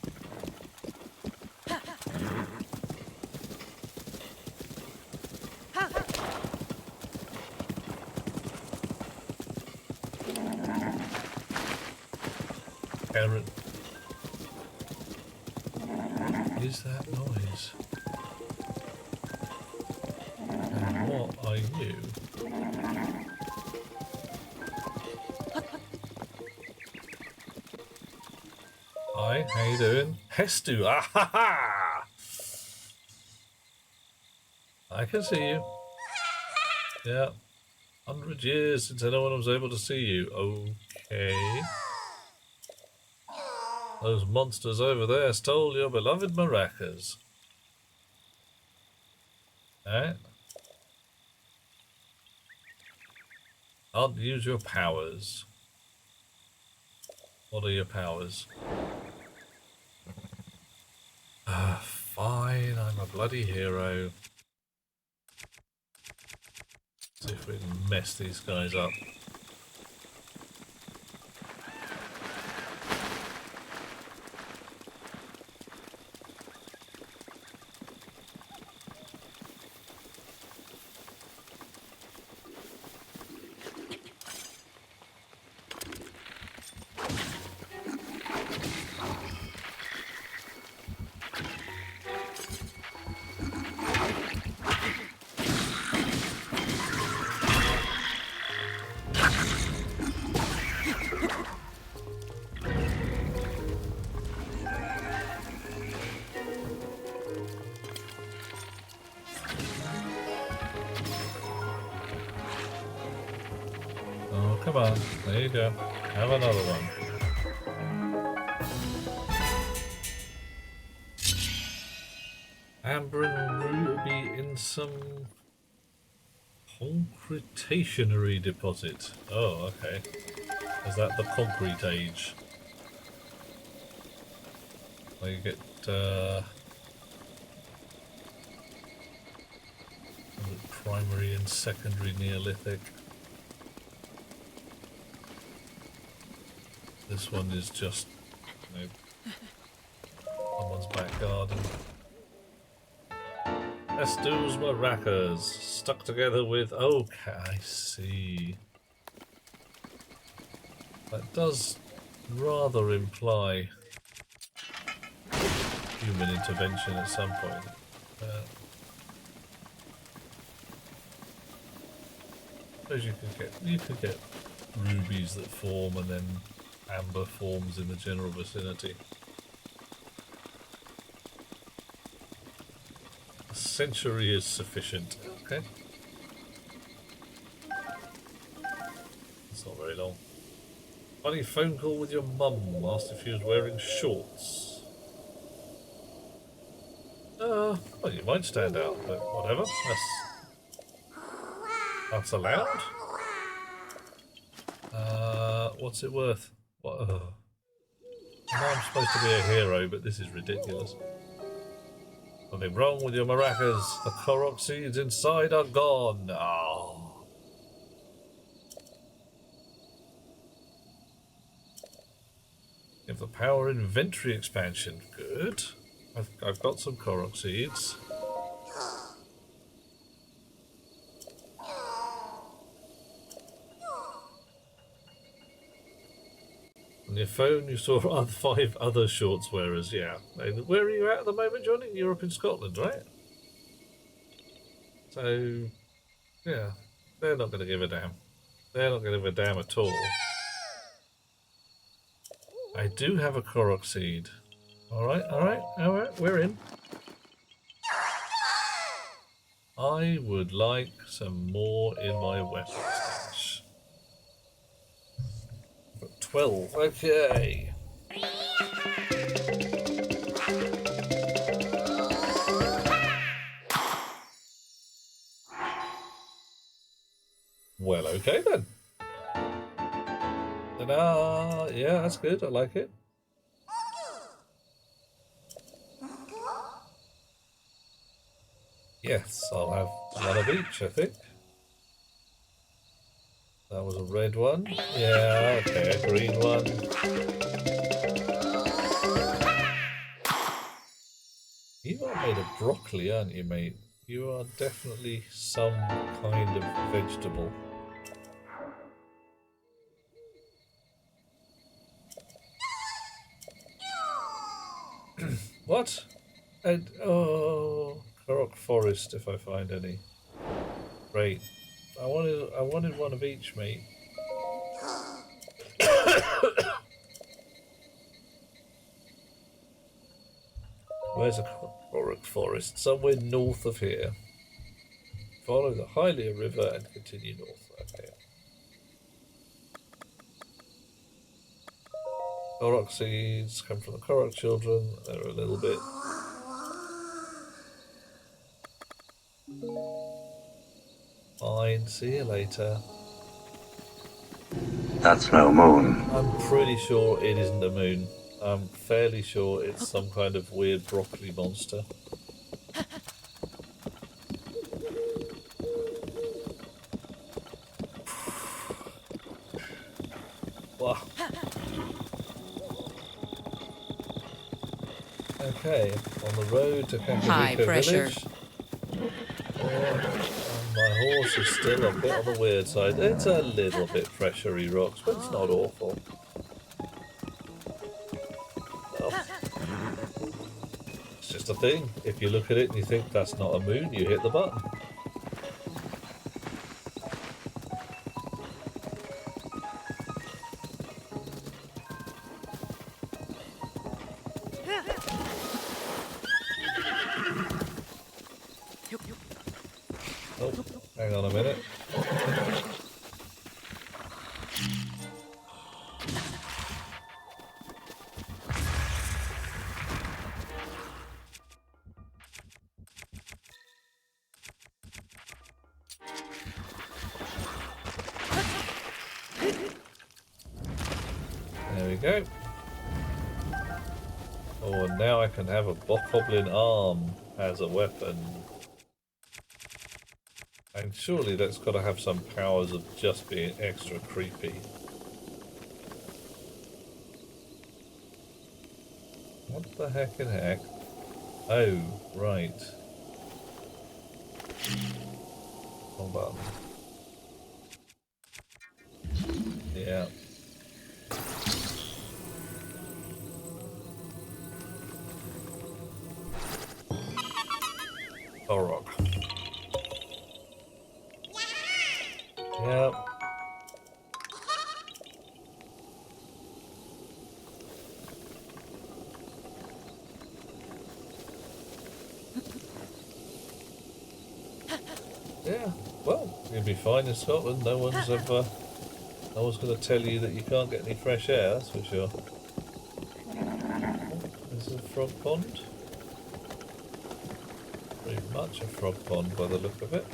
Carrot. What is that noise? And what are you? Hi, how you doing? Hestu, ah ha ha! I can see you. Yeah. 100 years since anyone was able to see you. Okay. Those monsters over there stole your beloved maracas. Alright. Can't use your powers. What are your powers? Fine, I'm a bloody hero. See if we can mess these guys up. come on. There you go. Have another one. Amber and ruby in some concretationary deposit. Oh, okay. Is that the concrete age? Where you get primary and secondary Neolithic. This one is just, you know, someone's back garden. Estus maracas stuck together with. Okay, I see. That does rather imply human intervention at some point. Suppose you could get rubies that form and then amber forms in the general vicinity. A century is sufficient. Okay. It's not very long. Funny phone call with your mum. Asked if she was wearing shorts. Well, you might stand out, but whatever. That's allowed. What's it worth? What? I know I'm supposed to be a hero, but this is ridiculous. Something wrong with your maracas. The Korok seeds inside are gone. Oh. Give the power inventory expansion. Good. I've got some Korok seeds. On your phone, you saw 5 other shorts wearers. Yeah. Where are you at the moment, Johnny? You're up in Scotland, right? So, yeah, they're not going to give a damn. They're not going to give a damn at all. I do have a Korok seed. Alright, we're in. I would like some more in my weapon stash. 12, okay. Well, okay then. Ta-da! Yeah, that's good, I like it. Yes, I'll have one of each, I think. That was a red one. Yeah, okay, a green one. You are made of broccoli, aren't you, mate? You are definitely some kind of vegetable. What? Oh, Korok Forest, if I find any. Great. I wanted one of each, mate. Where's a Korok Forest? Somewhere north of here. Follow the Hylia River and continue north. Okay. Korok seeds come from the Korok children. They're a little bit. Fine, see you later. That's no moon. I'm pretty sure it isn't a moon. I'm fairly sure it's some kind of weird broccoli monster. Wow. Okay, on the road to Kakavika Village. My horse is still a bit on the weird side. It's a little bit pressury rocks, but it's not awful. Well, it's just a thing. If you look at it and you think that's not a moon, you hit the button. Oh, hang on a minute. go. Oh, and now I can have a bokoblin arm as a weapon. And surely that's got to have some powers of just being extra creepy. What the heck in heck? Oh, right. Hold on. Yeah. Rock. Yep. Yeah. Well, you'll be fine in Scotland. No one's going to tell you that you can't get any fresh air. That's for sure. This is a frog pond. Very much a frog pond by the look of it.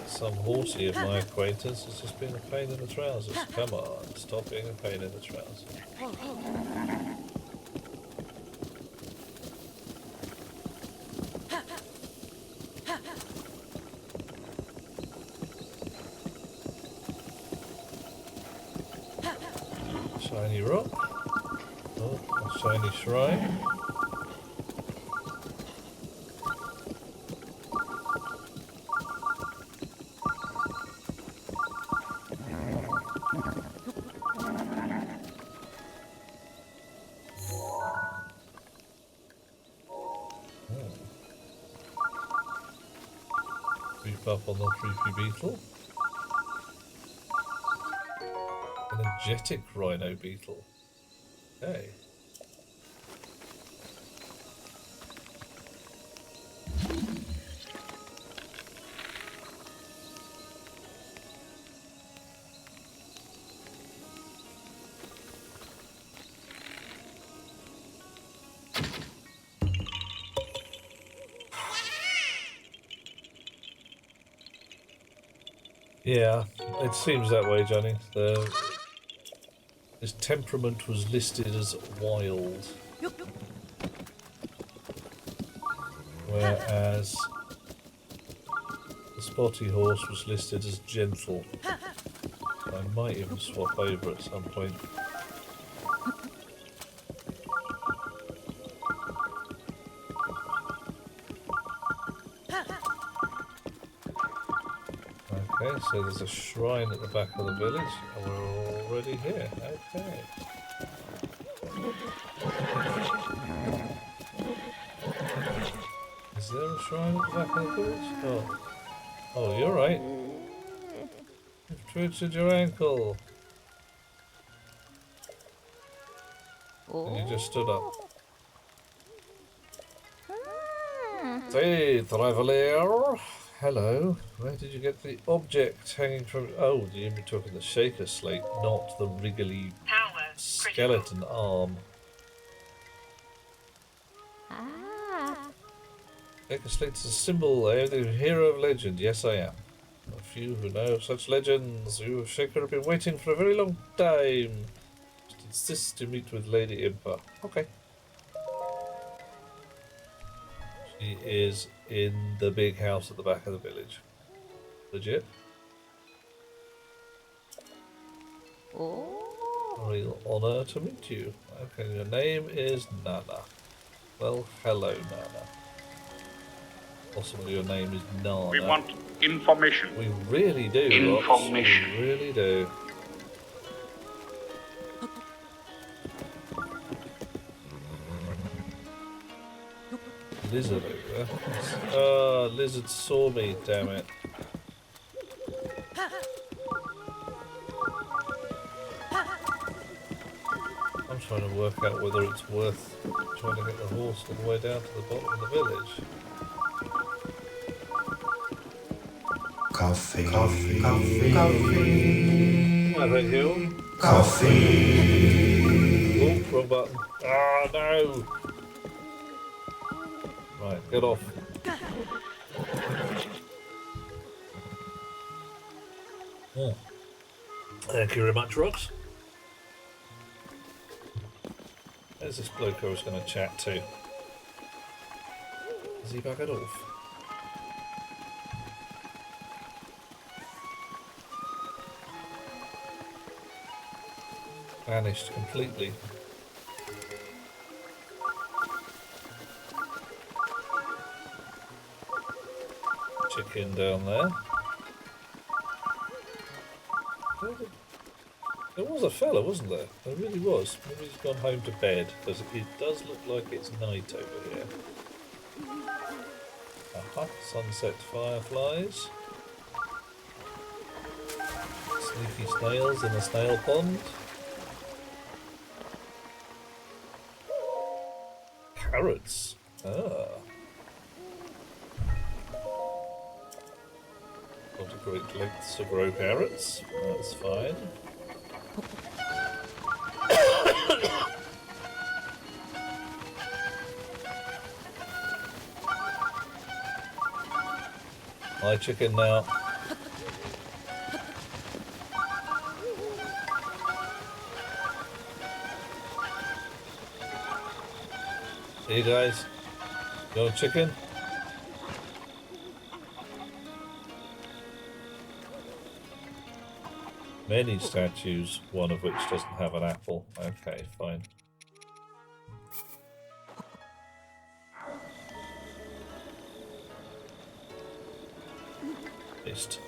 Some horsey of my acquaintance has just been a pain in the trousers. Come on, stop being a pain in the trousers. Shiny rock. Oh, a shiny shrine. Up on the creepy beetle. Energetic rhino beetle. Okay. Yeah, it seems that way, Johnny. His temperament was listed as wild, whereas the spotty horse was listed as gentle. I might even swap over at some point. Okay, so there's a shrine at the back of the village, and we're already here. Okay. Is there a shrine at the back of the village? Oh, you're right. You've twisted your ankle. And you just stood up. Hey, traveller. Hello. Where did you get the object hanging from? Oh, you're talking the shaker slate, not the wriggly skeleton arm. Shaker slate is a symbol. I am the hero of legend. Yes, I am. A few who know of such legends. You, Shaker, have been waiting for a very long time. Just insist to meet with Lady Impa. Okay. She is in the big house at the back of the village. Legit. Real honour to meet you. Okay, your name is Nana. Well, hello, Nana. Possibly your name is Nana. We want information. We really do, Information. Rox. We really do. Lizard over there. Lizard saw me, damn it. I'm trying to work out whether it's worth trying to get the horse all the way down to the bottom of the village. Coffee. Coffee. Coffee. Coffee. Hi, thank you. Coffee. Oh, wrong button. Ah, no! Right, get off. Oh. Thank you very much, Rox. There's this bloke I was going to chat to. Is he buggered off? Vanished completely. Chicken down there. There was a fella, wasn't there? There really was. Maybe he's gone home to bed, because it does look like it's night over here. Aha, sunset fireflies. Sneaky snails in a snail pond. Carrots. Ah. Not a great lengths to grow carrots. That's fine. Hi, chicken now. Hey guys, you want chicken? Many statues, one of which doesn't have an apple. Okay, fine. Missed.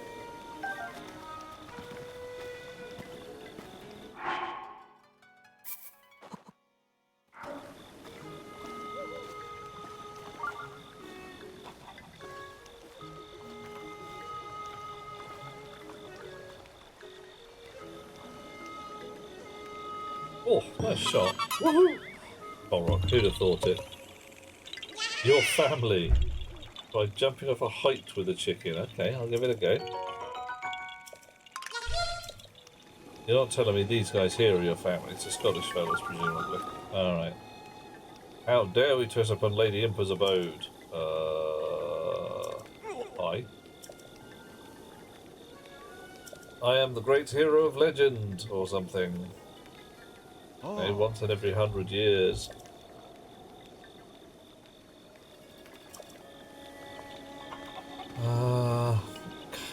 Oh, nice shot. Woohoo! Oh, Rock, who'd have thought it? Your family. By jumping off a height with a chicken. Okay, I'll give it a go. You're not telling me these guys here are your family. It's the Scottish fellas, presumably. Alright. How dare we trespass upon Lady Impa's abode? Hi. I am the great hero of legend, or something. Oh. Once in every 100 years.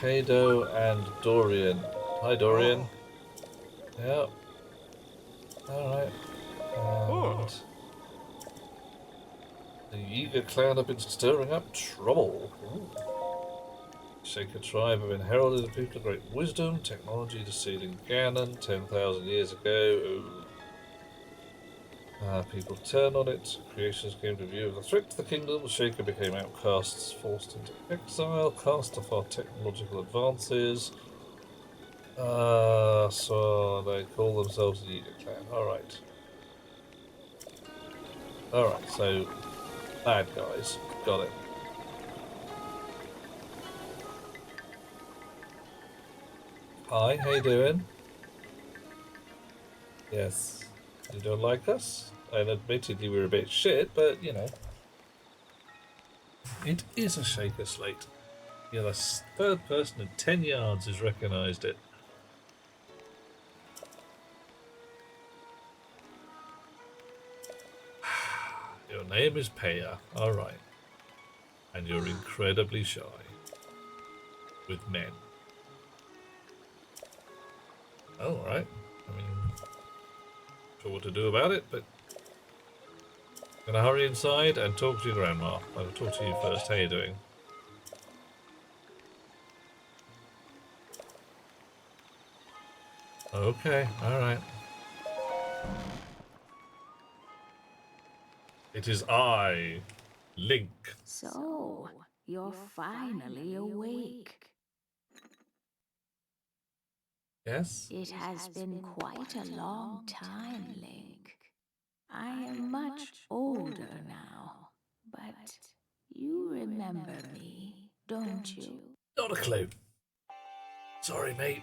Kado and Dorian. Hi, Dorian. Oh. Yep. Alright. And the Yiga clan have been stirring up trouble. Ooh. Shaker tribe have been heralded as people of great wisdom, technology to sealing Ganon 10,000 years ago. Ooh. People turned on it. Creations came to view of the threat to the kingdom. The Shaker became outcasts, forced into exile, cast off our technological advances. So they call themselves the Yiga clan. Alright. Alright, so bad guys. Got it. Hi, how you doing? Yes. You don't like us? And admittedly we're a bit shit, but you know. It is a Shaker slate. Yeah, the third person at 10 yards has recognised it. Your name is Paya, alright. And you're incredibly shy. With men. Alright. I mean, not sure what to do about it, but I'm gonna hurry inside and talk to your grandma. I'll talk to you first. How you doing? Okay, alright. It is I, Link. So, you're finally awake. Yes? It has been quite a long time, Link. I am much older now, but you remember me, don't you? Not a clue. Sorry, mate.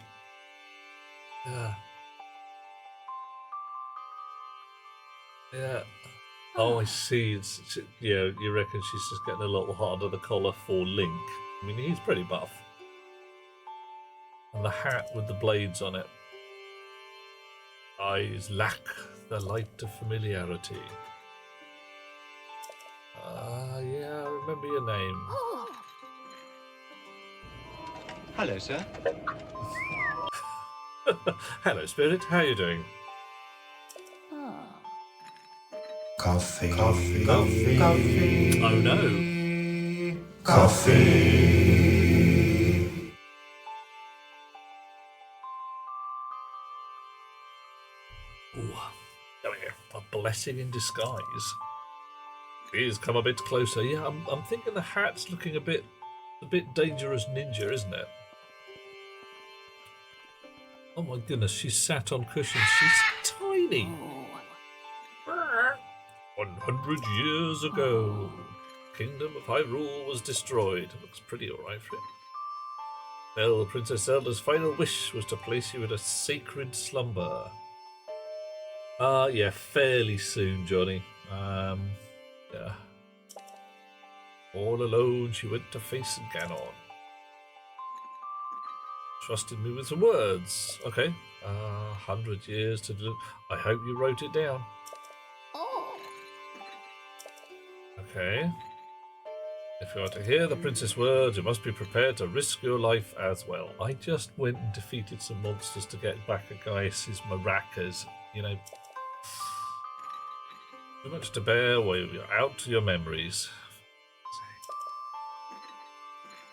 Yeah. Oh, I see. Yeah, you reckon she's just getting a little hot under the collar for Link. I mean, he's pretty buff. And the hat with the blades on it. eyes lack the light of familiarity. Yeah, I remember your name. Hello, sir. Hello, Spirit. How are you doing? Coffee. Oh no. Ooh, there we go. A blessing in disguise. Please come a bit closer. Yeah, I'm thinking the hat's looking a bit dangerous ninja, isn't it? Oh my goodness, she's sat on cushions. She's tiny. 100 years ago, Kingdom of Hyrule was destroyed. Looks pretty alright for it. Well, the Princess Zelda's final wish was to place you in a sacred slumber. Yeah, fairly soon, Johnny. Yeah. All alone, she went to face Ganon. Trusted me with some words. Okay. 100 years to do. I hope you wrote it down. Okay. If you are to hear the princess' words, you must be prepared to risk your life as well. I just went and defeated some monsters to get back at Gaius's maracas. You know, too much to bear. Well, you're out to your memories.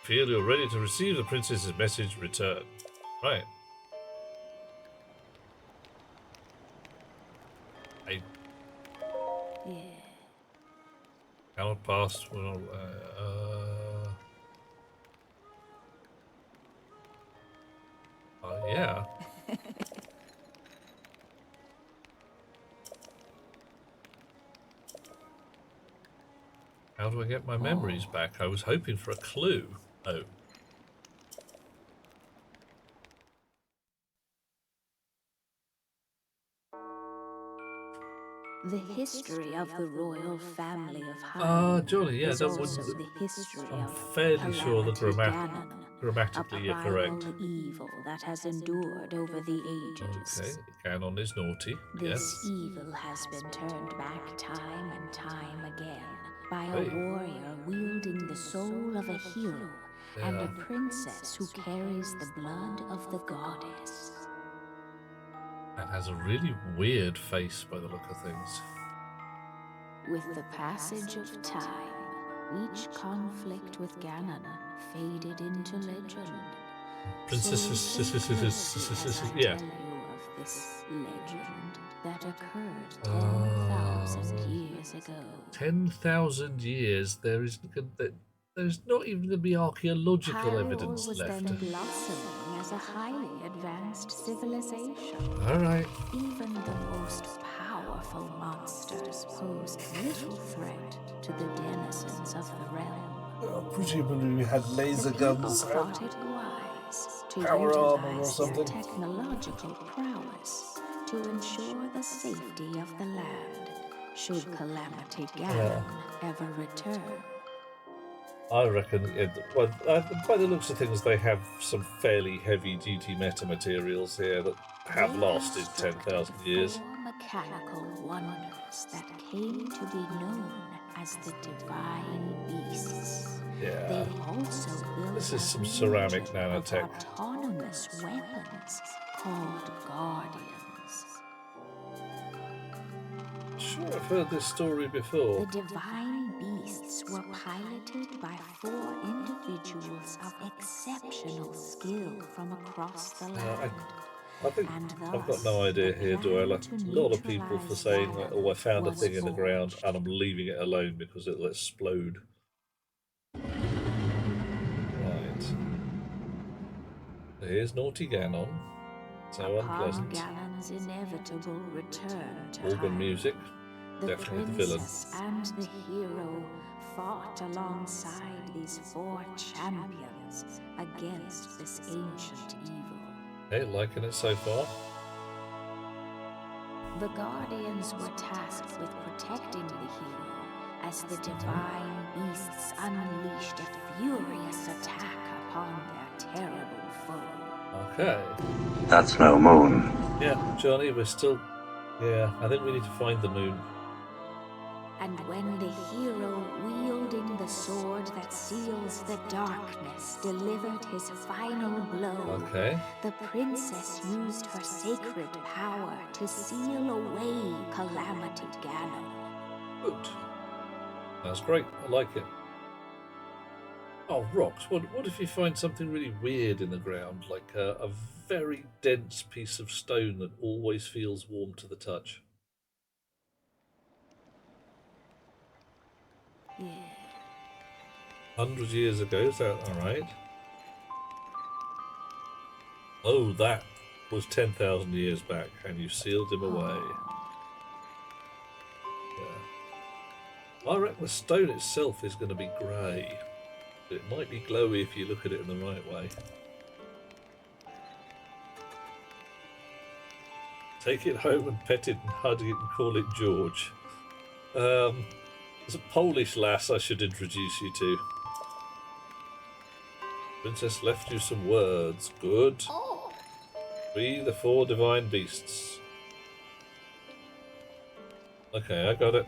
Feel you're ready to receive the princess's message. Return. Right. Cannot pass. Well, yeah. How do I get my memories back? I was hoping for a clue. Oh. The history of the royal family of Hyrule Johnny, yeah, is that also would. the history I'm of fairly sure the Ganon, grammatically a you're correct. primal evil that has endured over the ages. Okay, Ganon is naughty. This yes. evil has been turned back time and time again by Hey. a warrior wielding the soul of a hero and a princess who carries the blood of the goddess. And has a really weird face by the look of things. With the passage of time, each conflict with Ganon faded into legend. Yeah. Tell you of this legend that occurred 10,000 years ago. 10,000 years. There's not even going to be archaeological Hyrule evidence was left. then blossoming as a highly advanced civilization. All right. Even the most powerful monsters posed little threat to the denizens of the realm. Presumably we had laser guns. Thought it wise to Power armor or utilize something. their technological prowess to ensure the safety of the land should Calamity Ganon ever return. I reckon, by the looks of things, they have some fairly heavy-duty metamaterials here that have lasted 10,000 years. Four mechanical wonders that came to be known as the Divine Beasts. Yeah. They also built This is some a ceramic legion nanotech. of autonomous weapons called Guardians. Sure, I've heard this story before. The Divine Beasts were piloted by 4 individuals of exceptional skill from across the land. I think I've got no idea here, Duella. A lot of people for saying, like, oh, I found a thing in the ground and I'm leaving it alone because it'll explode. Right. So here's Naughty Ganon. So unpleasant. Ganon's inevitable return to Organ Hyrule, music. the Definitely the villain. princess and the hero fought alongside these 4 champions against this ancient evil. Hey, liking it so far? The Guardians were tasked with protecting the hero as the Divine Beasts unleashed a furious attack upon their terrible foe. Okay. That's no moon. Yeah, Johnny, we're still... Yeah, I think we need to find the moon. And when the hero wielding the sword that seals the darkness delivered his final blow, Okay. the princess used her sacred power to seal away Calamity Ganon. Good. That's great. I like it. Oh, rocks. What if you find something really weird in the ground, like a very dense piece of stone that always feels warm to the touch? Yeah. 100 years ago, is that alright? Oh, that was 10,000 years back, and you sealed him away. Yeah. I reckon the stone itself is going to be grey. But it might be glowy if you look at it in the right way. Take it home and pet it and hug it and call it George. There's a Polish lass I should introduce you to. Princess left you some words. Good. Free the 4 divine beasts. Okay, I got it.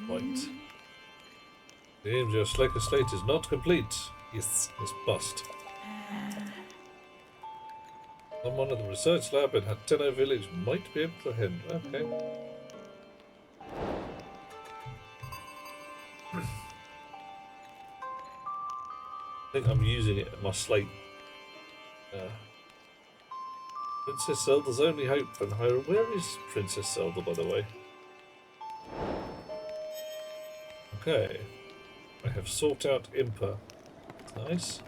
Right. James, your Slaker slate is not complete. Yes, it's bust. Someone at the research lab in Hateno village might be able to help. Okay. I think I'm using it in my slate. Princess Zelda's only hope from Hyrule. Where is Princess Zelda, by the way? Okay. I have sought out Impa. Nice.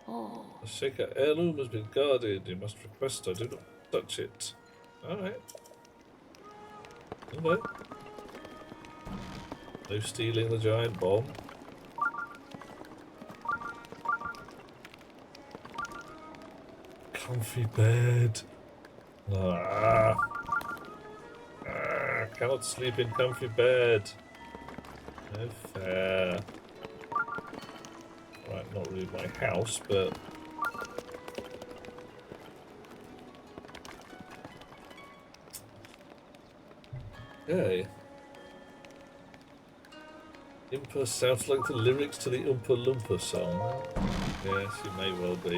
Oh. The Shaker heirloom has been guarded. You must request I do not touch it. Alright. Okay. No stealing the giant bomb. Comfy bed. Cannot sleep in comfy bed. No fair. Right, not really my house, but... Okay. Impa sounds like the lyrics to the Oompa Loompa song. Yes, it may well be.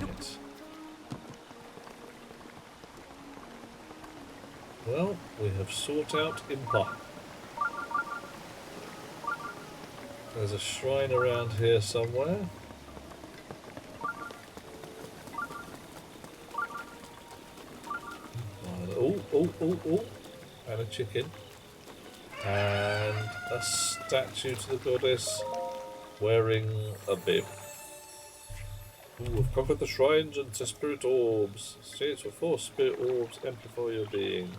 Right. Well, we have sought out Impa. There's a shrine around here somewhere. Oh, and a chicken. And a statue to the goddess wearing a bib. Ooh, we've conquered the shrines and the spirit orbs. States for 4 spirit orbs amplify your being.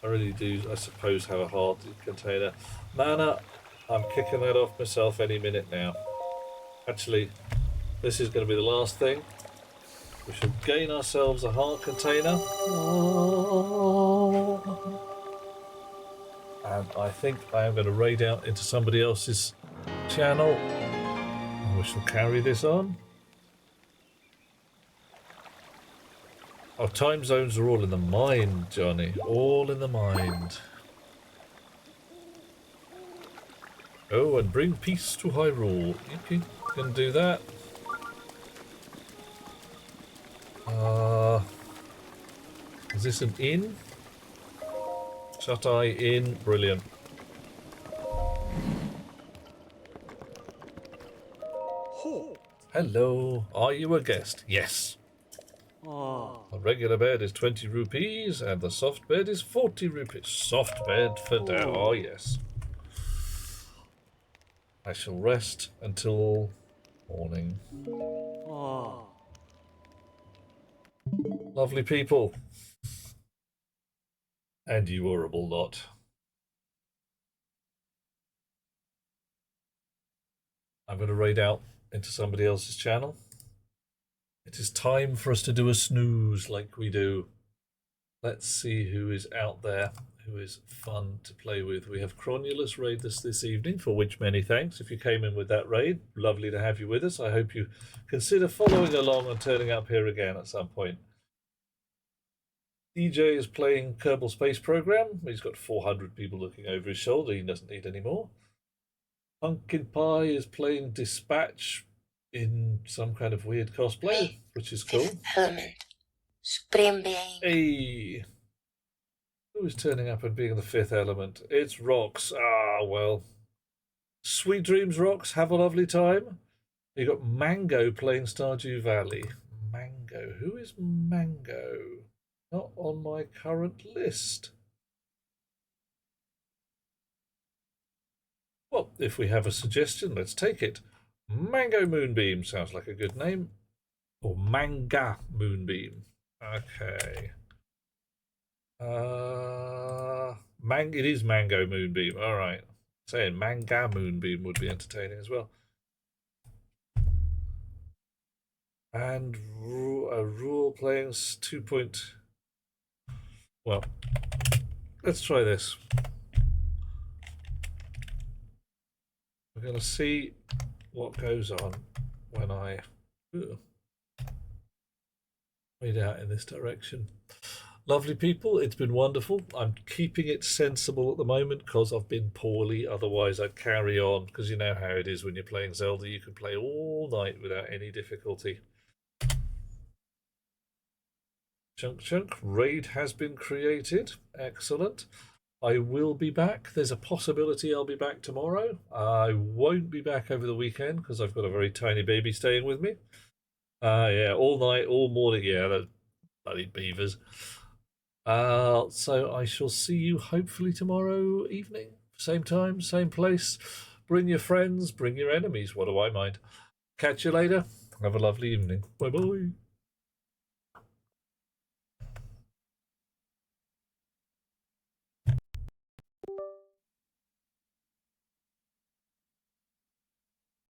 I really do, I suppose, have a heart container. Mana, I'm kicking that off myself any minute now. Actually, this is going to be the last thing. We should gain ourselves a heart container. And I think I am going to raid out into somebody else's channel. And we shall carry this on. Our time zones are all in the mind, Johnny. All in the mind. Oh, and bring peace to Hyrule. You can do that. Is this an inn? Shut-eye inn. Brilliant. Hello. Are you a guest? Yes. The regular bed is 20 rupees and the soft bed is 40 rupees. Soft bed for now. Oh, yes. I shall rest until morning. Lovely people. And you horrible lot. I'm going to raid out into somebody else's channel. It is time for us to do a snooze like we do. Let's see who is out there, who is fun to play with. We have Cronulus raid us this evening, for which many thanks. If you came in with that raid, lovely to have you with us. I hope you consider following along and turning up here again at some point. DJ is playing Kerbal Space Program. He's got 400 people looking over his shoulder. He doesn't need any more. Pumpkin Pie is playing Dispatch in some kind of weird cosplay, which is cool. Element. Supreme being. Hey! Who is turning up and being the fifth element? It's Rox. Ah, well. Sweet dreams, Rox. Have a lovely time. You got Mango playing Stardew Valley. Mango. Who is Mango? Not on my current list. Well, if we have a suggestion, let's take it. Mango Moonbeam sounds like a good name. Or Manga Moonbeam. Okay. It is Mango Moonbeam. All right. Saying Manga Moonbeam would be entertaining as well. And Rule playing 2. Well, let's try this. We're going to see what goes on when I read out in this direction. Lovely people, it's been wonderful. I'm keeping it sensible at the moment because I've been poorly. Otherwise, I'd carry on, because you know how it is when you're playing Zelda. You can play all night without any difficulty. Chunk raid has been created. Excellent. I will be back. There's a possibility I'll be back tomorrow. I won't be back over the weekend because I've got a very tiny baby staying with me. Yeah, all night, all morning. Yeah, those bloody beavers. So I shall see you hopefully tomorrow evening. Same time, same place. Bring your friends, bring your enemies. What do I mind? Catch you later. Have a lovely evening. Bye-bye.